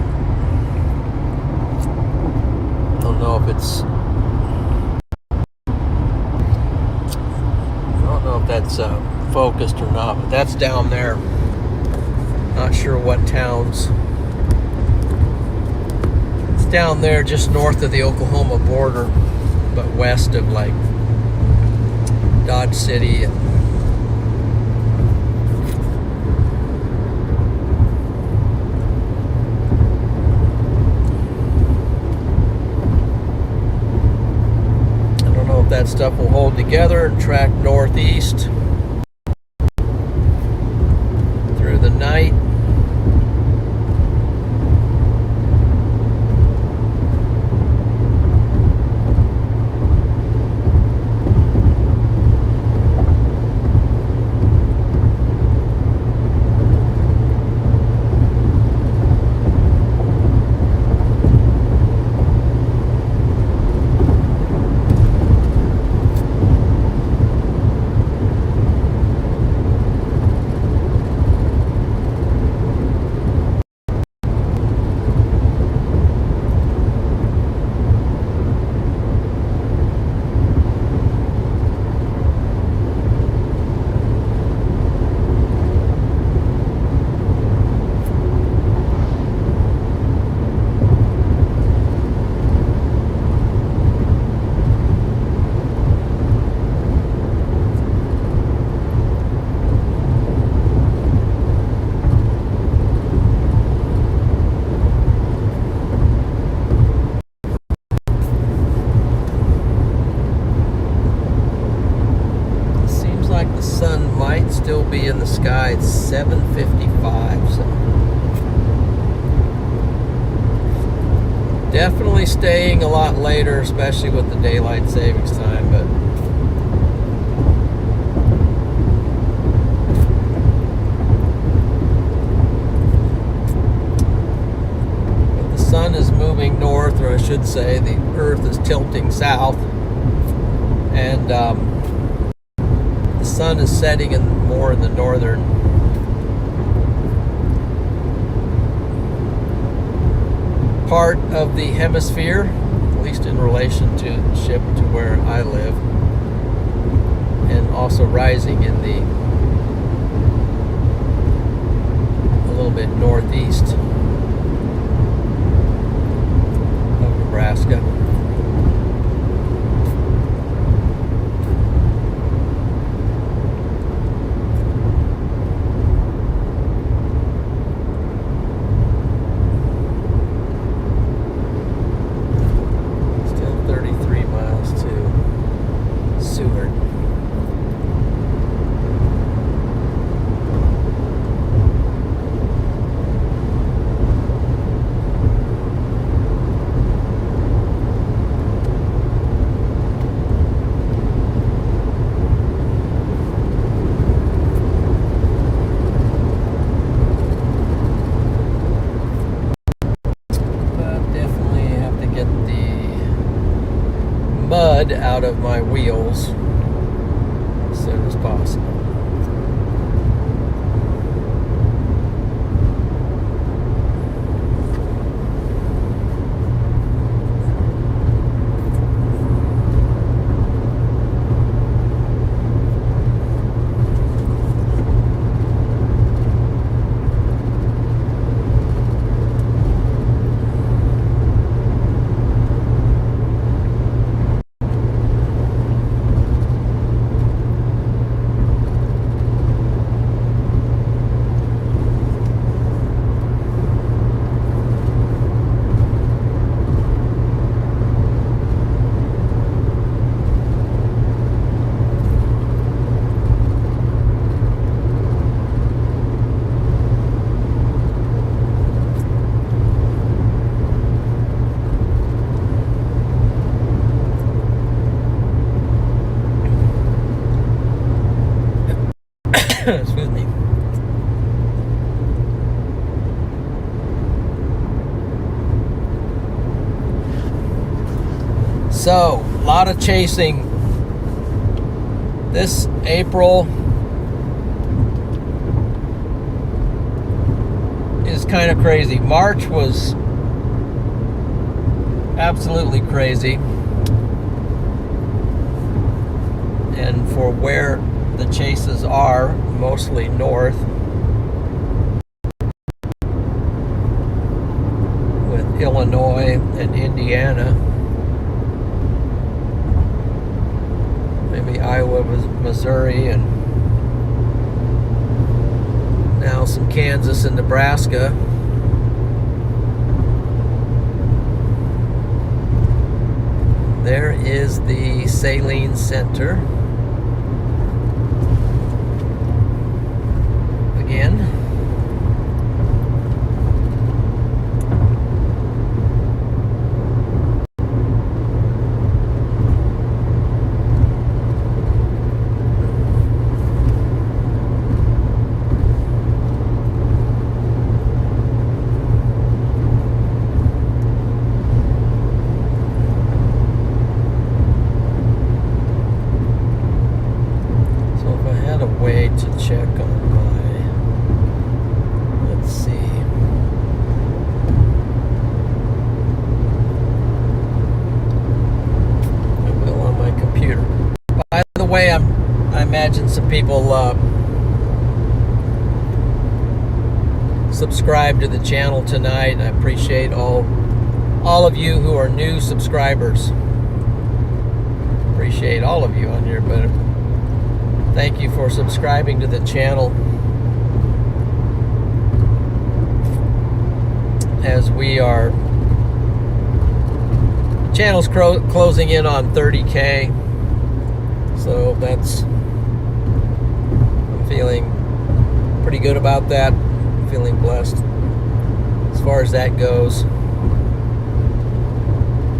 I don't know if it's, I don't know if that's focused or not, but that's down there. Not sure what towns. It's down there just north of the Oklahoma border, but west of like Dodge City. And I don't know if that stuff will hold together and track northeast through the night. sky. It's 7:55, so definitely staying a lot later, especially with the daylight savings time, but the sun is moving north, or I should say the earth is tilting south, and the sun is setting more in the northern part of the hemisphere, at least in relationship to where I live, and also rising in the a little bit northeast of Nebraska. Mud out of my wheels as soon as possible. Excuse me. So, a lot of chasing this April. Is kind of crazy. March was absolutely crazy. And for where the chases are, mostly north, with Illinois and Indiana, maybe Iowa, Missouri, and now some Kansas and Nebraska. There is the Saline Center. Again. So if I had a way to check on my, let's see. I will on my computer. By the way, I imagine some people subscribe to the channel tonight. I appreciate all of you who are new subscribers. Appreciate all of you on here, but thank you for subscribing to the channel. As we are, channel's closing in on 30K, so that's, I'm feeling pretty good about that. Feeling blessed as far as that goes.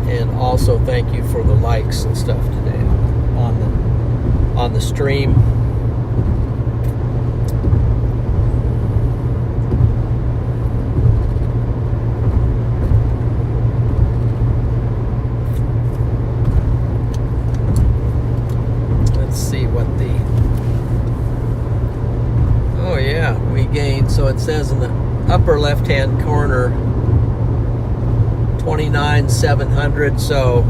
And also thank you for the likes and stuff today on the stream. Let's see what the oh yeah, we gained, so it says in the upper left hand corner 29,700, so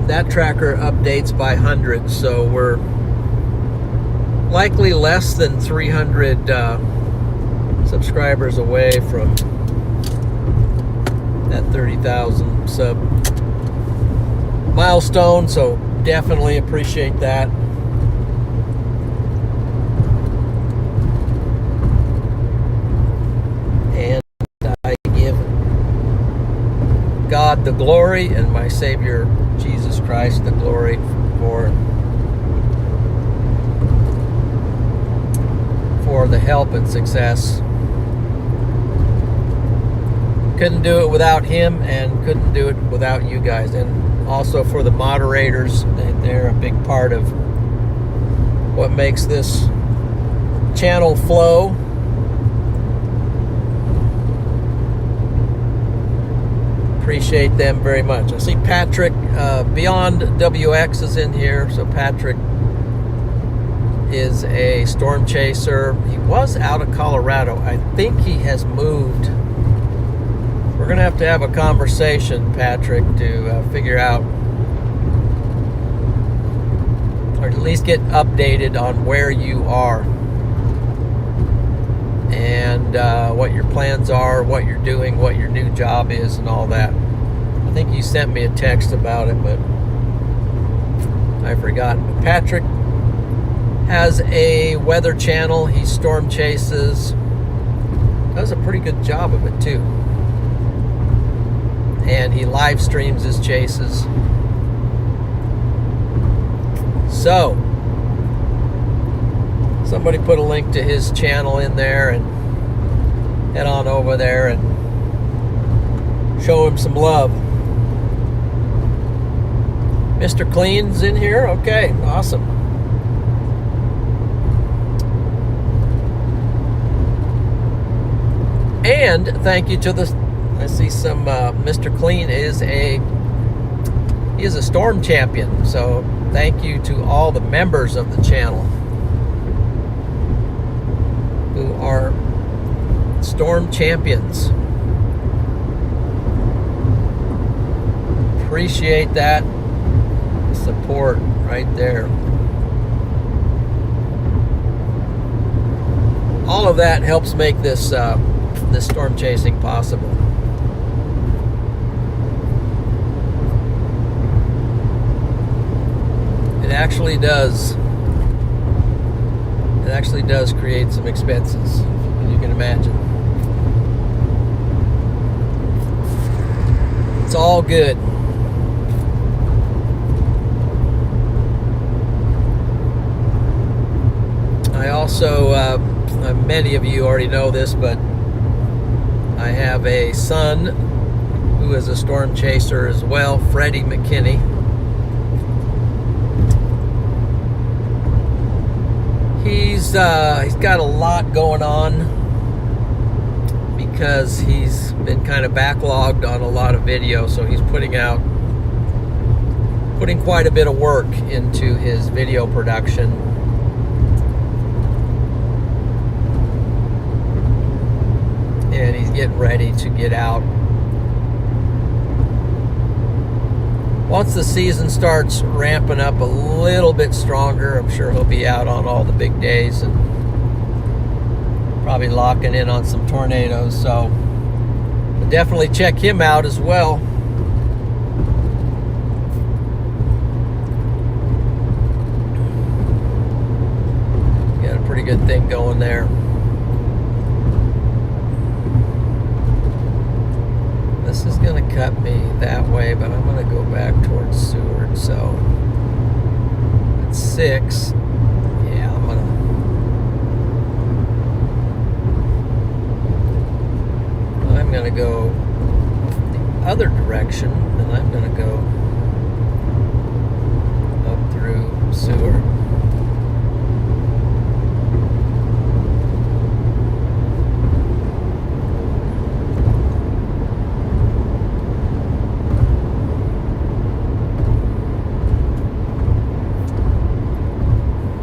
that tracker updates by hundreds, so we're likely less than 300 subscribers away from that 30,000 sub milestone, so definitely appreciate that. And I give God the glory and my Savior Jesus Christ the glory for the help and success. Couldn't do it without him and couldn't do it without you guys. And also for the moderators, they're a big part of what makes this channel flow. Appreciate them very much. I see Patrick Beyond WX is in here. So Patrick is a storm chaser. He was out of Colorado. I think he has moved. We're going to have a conversation, Patrick, to figure out, or at least get updated on where you are and what your plans are, what you're doing, what your new job is, and all that. I think you sent me a text about it, but I forgot. But Patrick has a weather channel. He storm chases. Does a pretty good job of it, too. And he live streams his chases. So, somebody put a link to his channel in there and head on over there and show him some love. Mr. Clean's in here? Okay, awesome. And thank you to the, I see some, Mr. Clean he is a storm champion. So thank you to all the members of the channel who are storm champions. Appreciate that support right there. All of that helps make this this storm chasing possible. It actually does. It actually does create some expenses, you can imagine. It's all good. I also, many of you already know this, but I have a son who is a storm chaser as well, Freddie McKinney. He's got a lot going on because he's been kind of backlogged on a lot of video, so he's putting quite a bit of work into his video production. And he's getting ready to get out. Once the season starts ramping up a little bit stronger, I'm sure he'll be out on all the big days and probably locking in on some tornadoes. So definitely check him out as well. Got a pretty good thing going there. This is going to cut me that way, but I'm going to go back towards Seward, so at 6. Yeah, I'm gonna go the other direction, and I'm gonna go up through Seward.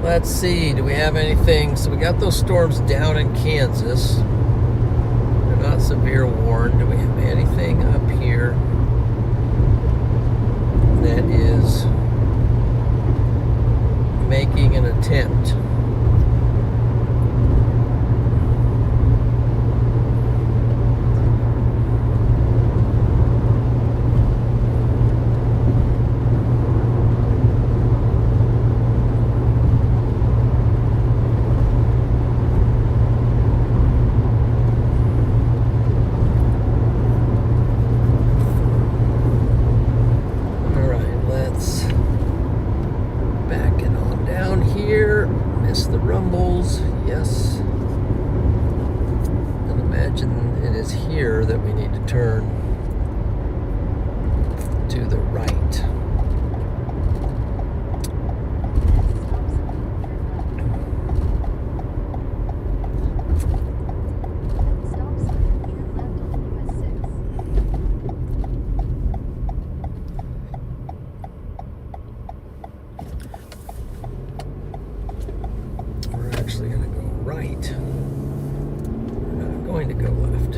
Let's see, do we have anything? So we got those storms down in Kansas. They're not severe warned. Do we have anything up here that is making an attempt? The rumbles, yes. And imagine it is here that we need to turn to the right. Actually going to go right. We're not going to go left.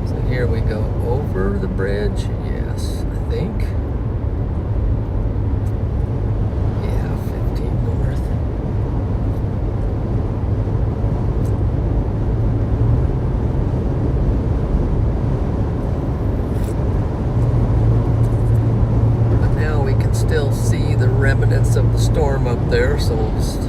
So here we go over the bridge. Yes, I think. Yeah, 15 north. Still see the remnants of the storm up there, so we'll just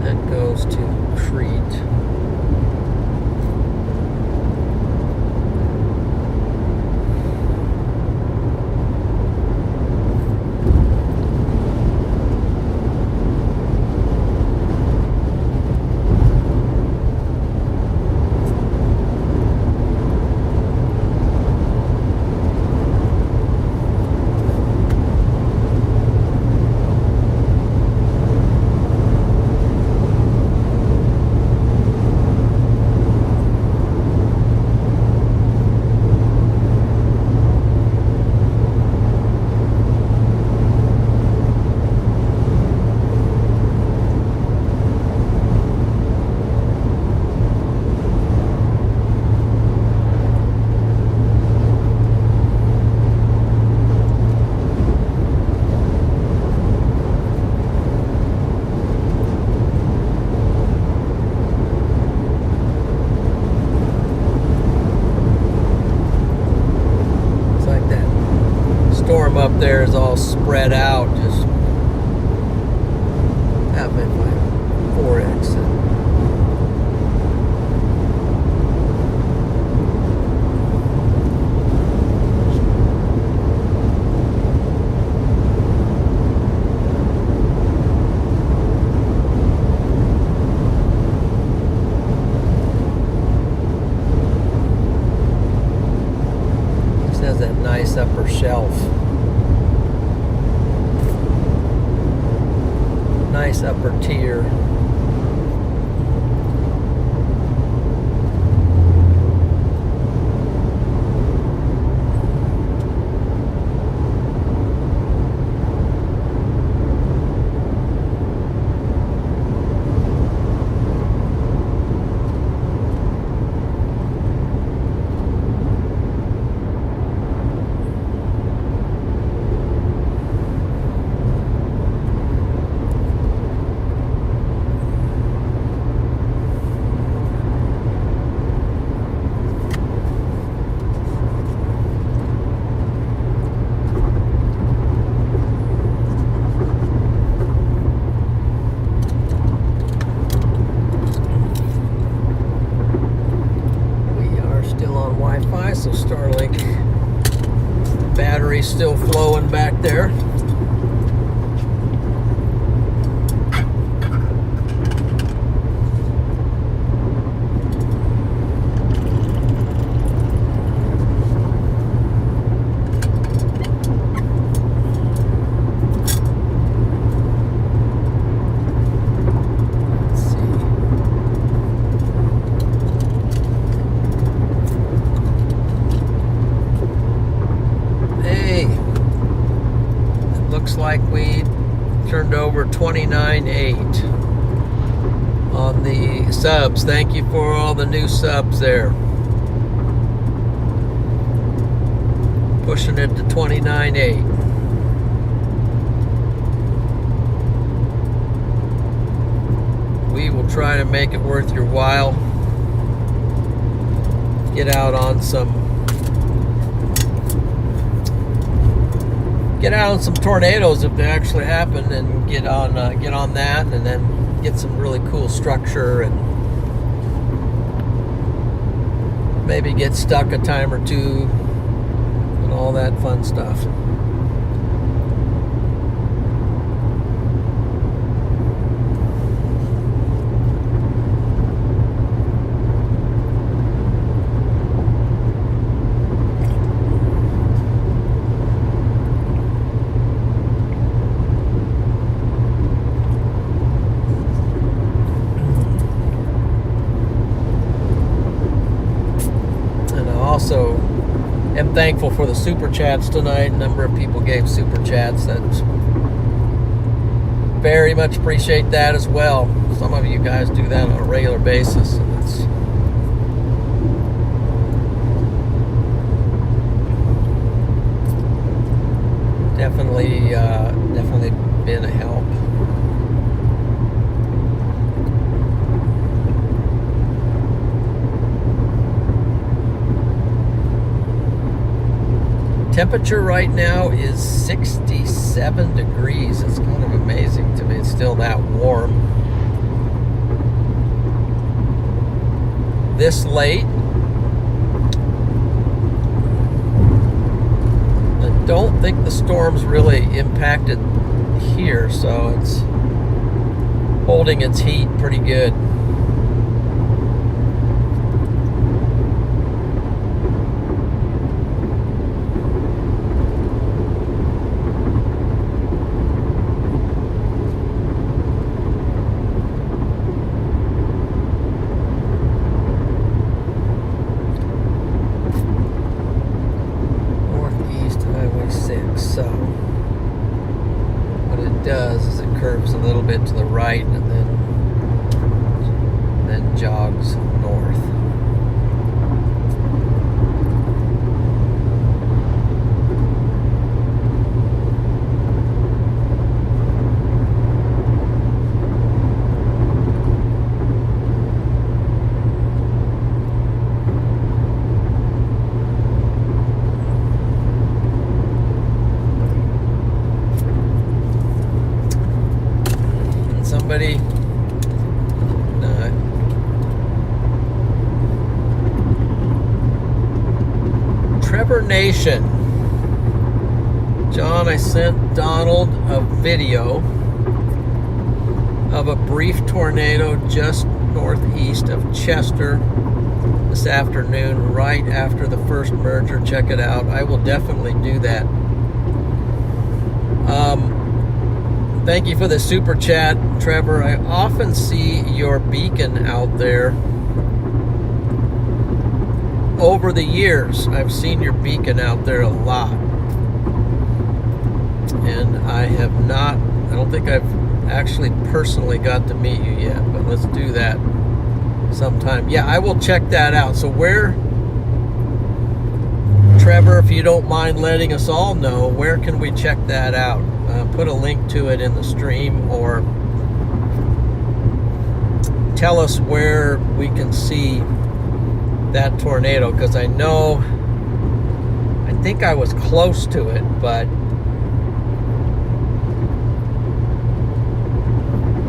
that goes to Crete. Up there is all spread out, just having my 4X. This has that nice upper shelf. Nice upper tier. still flowing back there. Like we turned over 29.8 on the subs. Thank you for all the new subs there. Pushing it to 29.8. We will try to make it worth your while. Get out on some tornadoes if they actually happen, and get on that, and then get some really cool structure, and maybe get stuck a time or two, and all that fun stuff. Also am thankful for the super chats tonight. A number of people gave super chats. That's very much appreciate that as well. Some of you guys do that on a regular basis, and it's definitely been a help. Temperature right now is 67 degrees. It's kind of amazing to me. It's still that warm. This late. I don't think the storm's really impacted here, so it's holding its heat pretty good. So what it does is it curves a little bit to the right, and then jogs north. Somebody Trevor Nation. John, I sent Donald a video of a brief tornado just northeast of Chester this afternoon, right after the first merger. Check it out. I will definitely do that. Thank you for the super chat, Trevor. I often see your beacon out there. Over the years, I've seen your beacon out there a lot. And I don't think I've actually personally got to meet you yet, but let's do that sometime. Yeah, I will check that out. So where, Trevor, if you don't mind letting us all know, where can we check that out? Put a link to it in the stream, or tell us where we can see that tornado, because I think I was close to it, but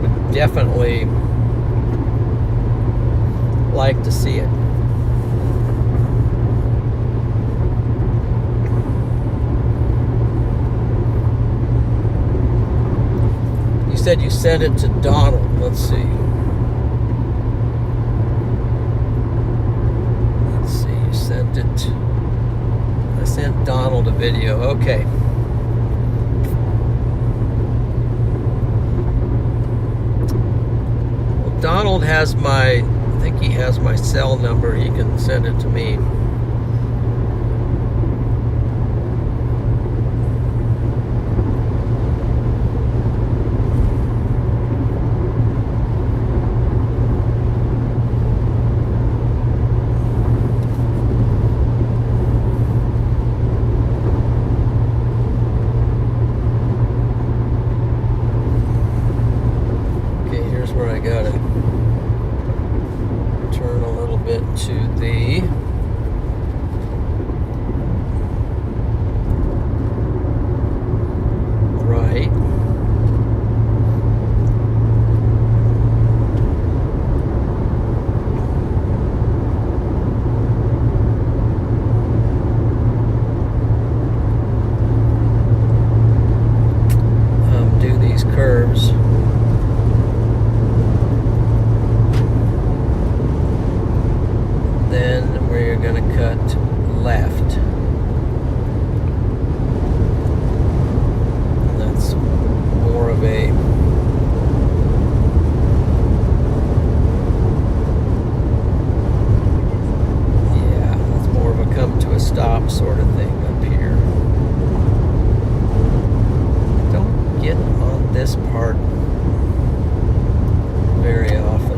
would definitely like to see it. said you sent it to Donald. Let's see. You sent it. I sent Donald a video. Okay. Well, Donald has I think he has my cell number. He can send it to me. Where I gotta turn a little bit to the right. Do these curves. Then we're going to cut left. And that's more of a that's more of a come to a stop sort of thing up here. Don't get on this part very often.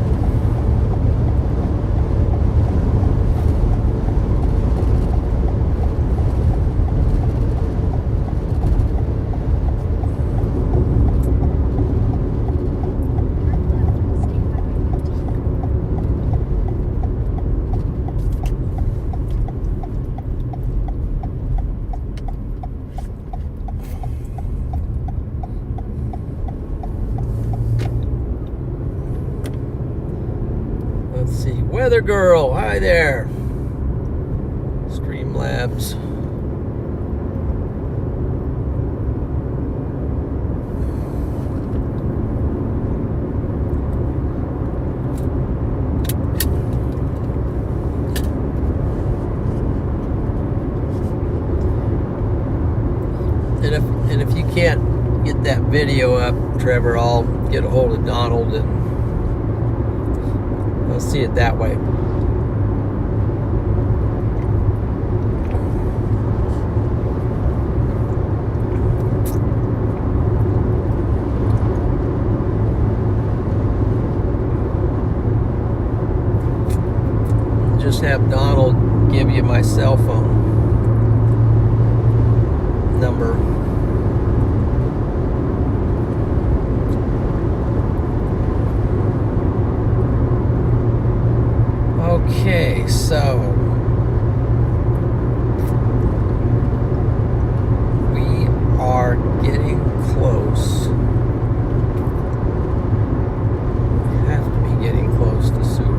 Let's see, Weather Girl, hi there. Streamlabs. And if you can't get that video up, Trevor, I'll get a hold of Donald and I'll see it that way. Just have Donald give you my cell phone number. Okay, so we are getting close. We have to be getting close to Seward.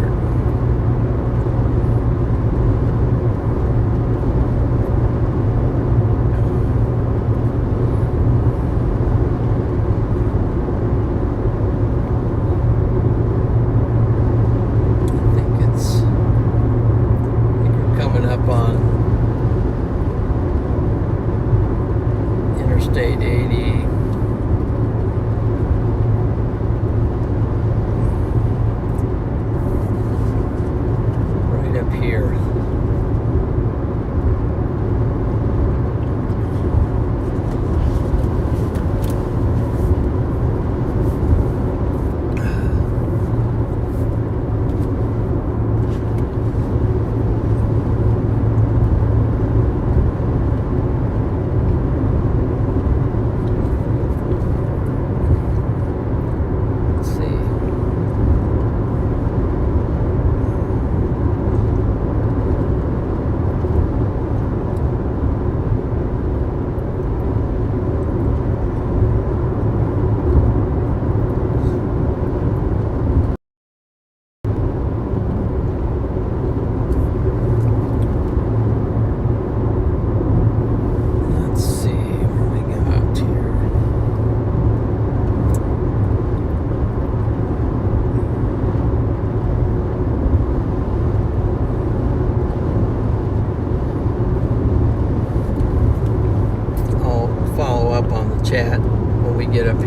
Interstate 80. Right up here.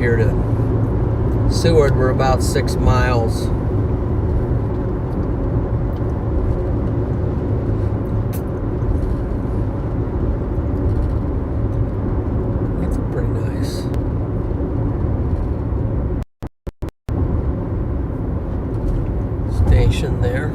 here to Seward. We're about 6 miles. That's pretty nice. Station there.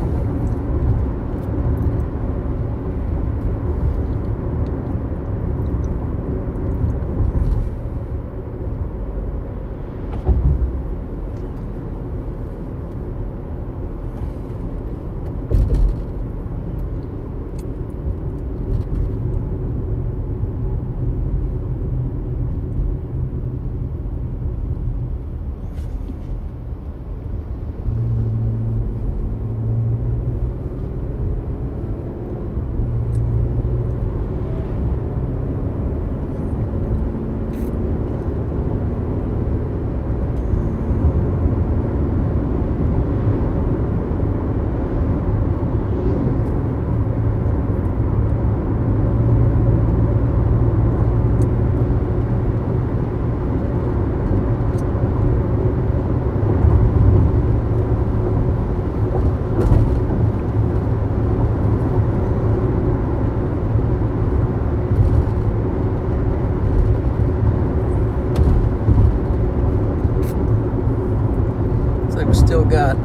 Still got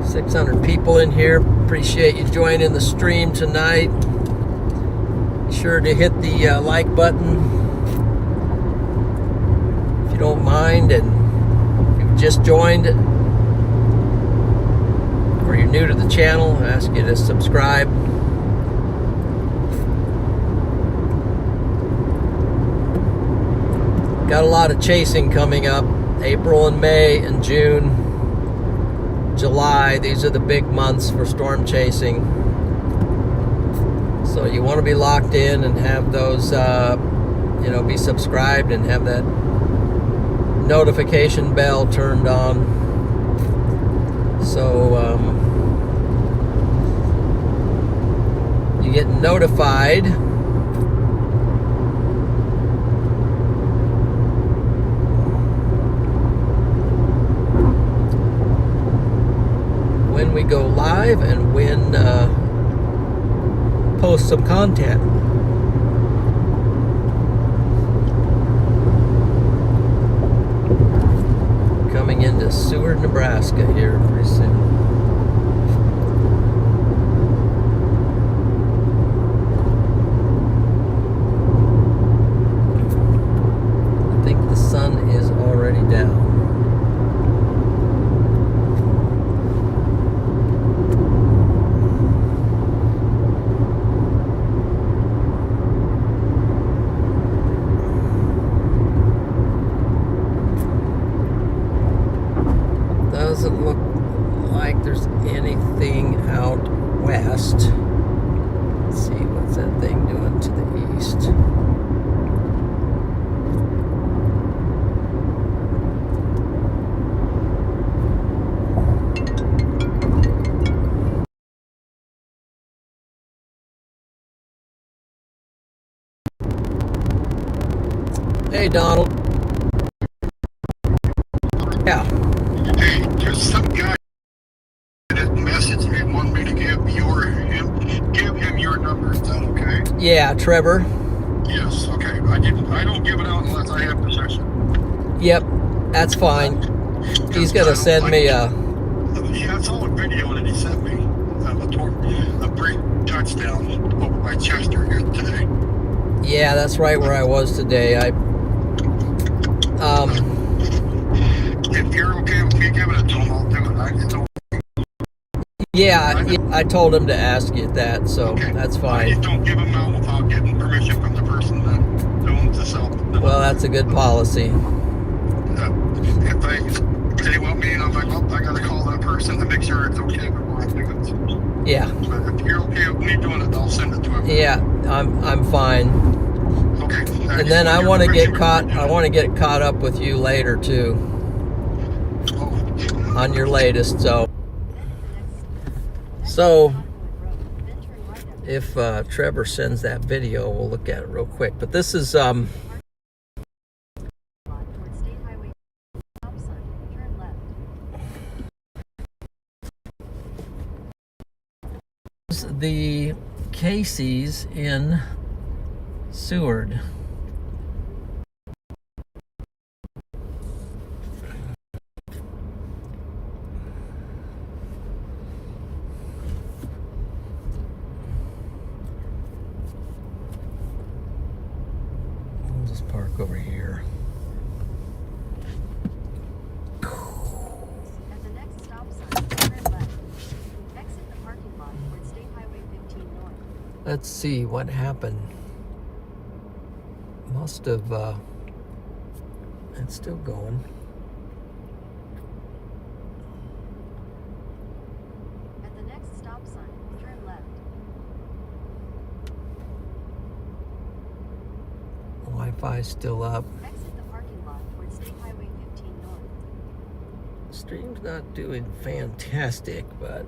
600 people in here. Appreciate you joining the stream tonight. Be sure to hit the like button if you don't mind, and if you've just joined or you're new to the channel, I ask you to subscribe. Got a lot of chasing coming up. April and May and June, July, these are the big months for storm chasing. So you want to be locked in and have those, be subscribed and have that notification bell turned on. So you get notified when we go live and when post some content. Coming into Seward, Nebraska here pretty soon. I think the sun is already down. Doesn't look like there's anything out west. Let's see, what's that thing doing to the east? Hey, Donald. Yeah. Hey, there's some guy that messaged me and wanted me to give him your number. Is that okay? Yeah, Trevor. Yes. Okay. I don't give it out unless I have possession. Yep, that's fine. He's gonna send me a. Yeah, I saw a video that he sent me a great touchdown over by Chester here today. Yeah, that's right where I was today. If you're okay with me giving it to him, I'll do it. I told him to ask you that, so okay. That's fine. I just don't give them out without getting permission from the person that owns the cell. Well, that's a good policy. If they want me, and I'm like, well, I gotta call that person to make sure it's okay before I do it. Yeah. But if you're okay with me doing it, I'll send it to him. Yeah, I'm fine. Okay. And then I want to get caught up with you later too. On your latest, so if Trevor sends that video, we'll look at it real quick. But this is is the Casey's in Seward. We'll just park over here. At the next stop sign, turn left. Exit the parking lot toward State Highway 15 North. Let's see what happened. Must have, it's still going. At the next stop sign, turn left. Wi-Fi's still up. Exit the parking lot toward State Highway 15 North. Stream's not doing fantastic, but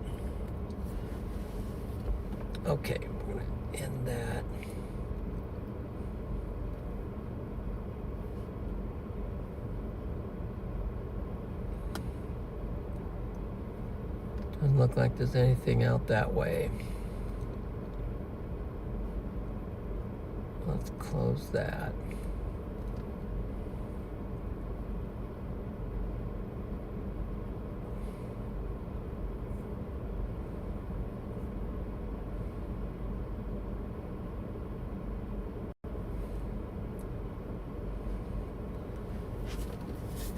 okay, we're gonna end that. Doesn't look like there's anything out that way. Let's close that.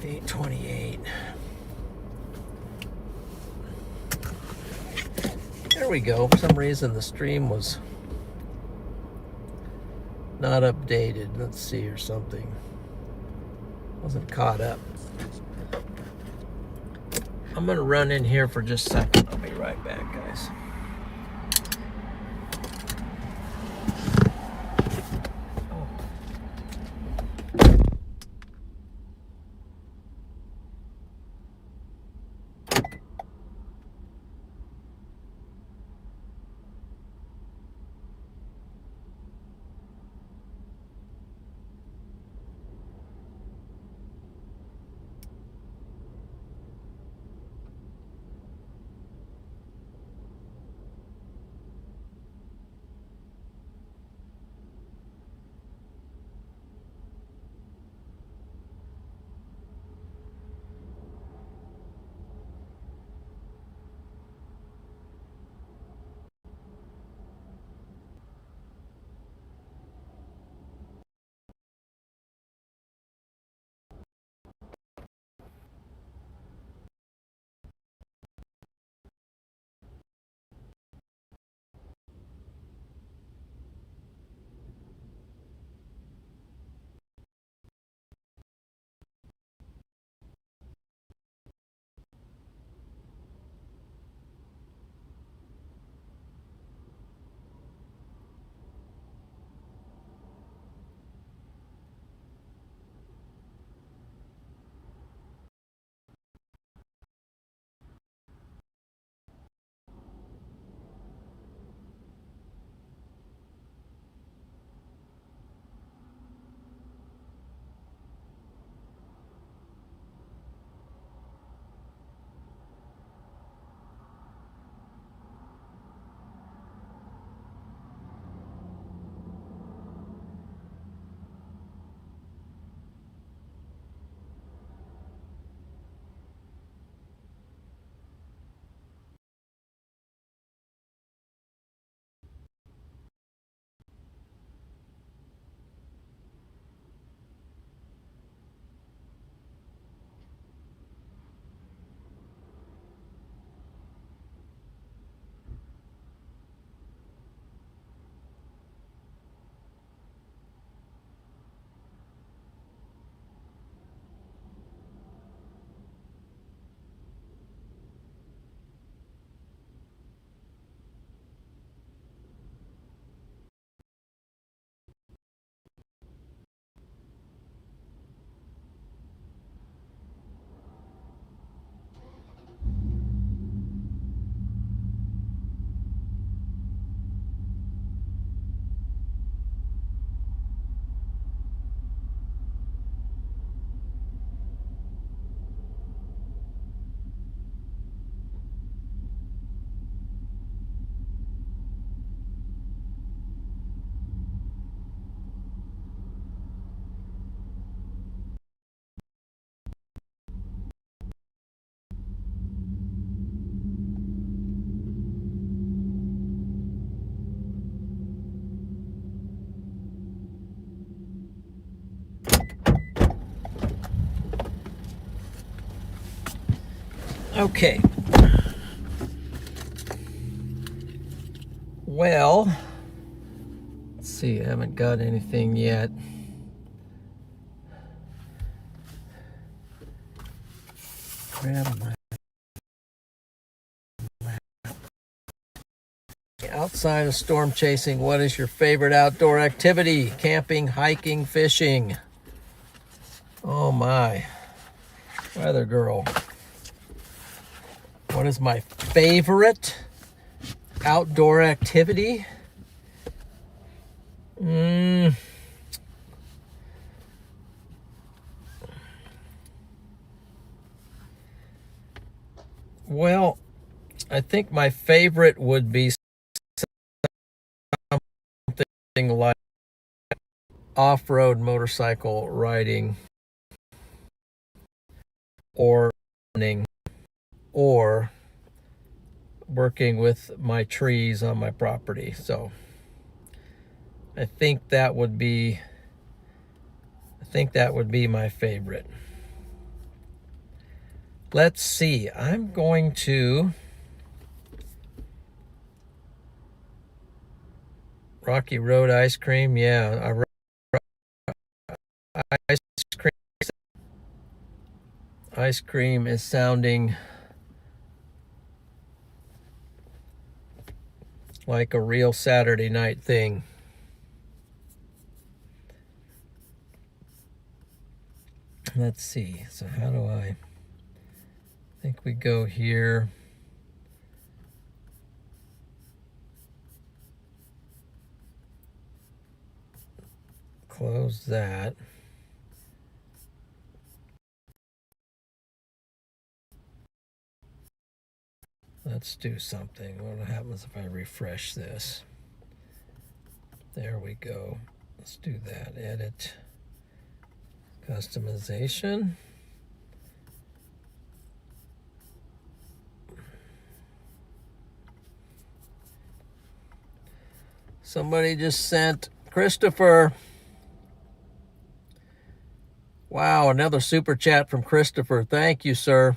$8.28. There we go. For some reason the stream was not updated. Let's see, or something. Wasn't caught up. I'm gonna run in here for just a second. I'll be right back, guys. Okay. Well, let's see. I haven't got anything yet. Grab my outside of storm chasing, what is your favorite outdoor activity? Camping, hiking, fishing. Oh my. Weather girl. What is my favorite outdoor activity? Well, I think my favorite would be something like off-road motorcycle riding or running or working with my trees on my property. So I think that would be my favorite. Let's see. I'm going to Rocky Road ice cream. Yeah, ice cream is sounding like a real Saturday night thing. Let's see. So how do I think we go here? Close that. Let's do something. What happens if I refresh this? There we go. Let's do that. Edit. Customization. Somebody just sent Christopher. Wow, another super chat from Christopher. Thank you, sir.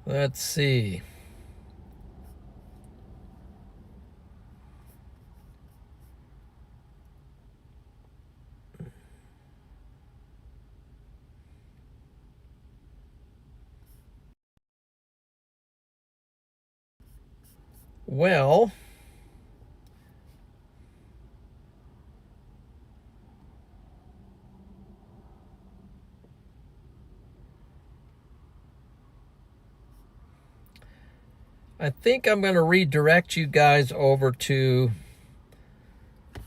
Let's see. Well, I think I'm going to redirect you guys over to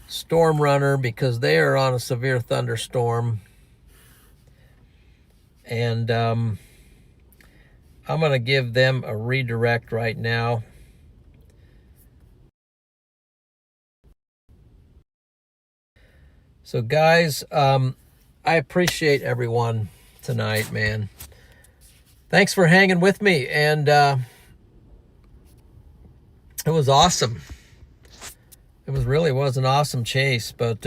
Storm Runner because they are on a severe thunderstorm. And I'm going to give them a redirect right now. So guys, I appreciate everyone tonight, man. Thanks for hanging with me, and it was awesome. It was an awesome chase, but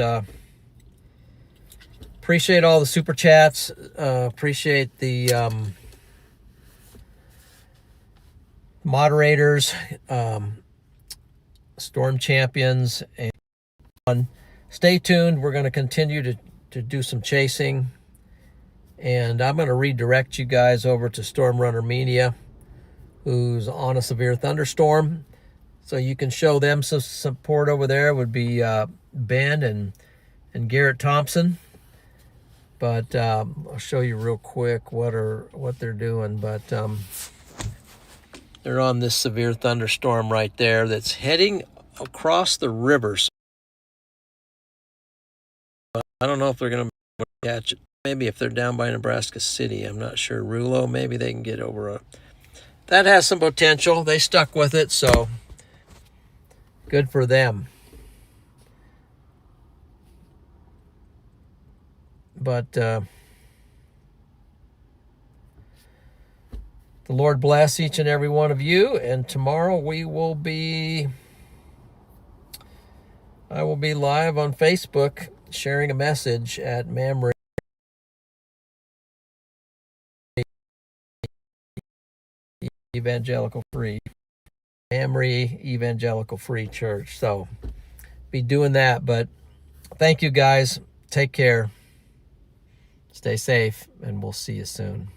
appreciate all the super chats. Appreciate the moderators, storm champions, and stay tuned. We're going to continue to do some chasing, and I'm going to redirect you guys over to Storm Runner Media, who's on a severe thunderstorm. So you can show them some support over there. Would be Ben and Garrett Thompson. But I'll show you real quick what they're doing. But they're on this severe thunderstorm right there that's heading across the river. So I don't know if they're going to catch it. Maybe if they're down by Nebraska City, I'm not sure. Rulo, maybe they can get over that has some potential. They stuck with it, so good for them. But the Lord bless each and every one of you. And tomorrow I will be live on Facebook sharing a message at Mired Evangelical Free Church. So be doing that. But thank you guys. Take care. Stay safe, and we'll see you soon.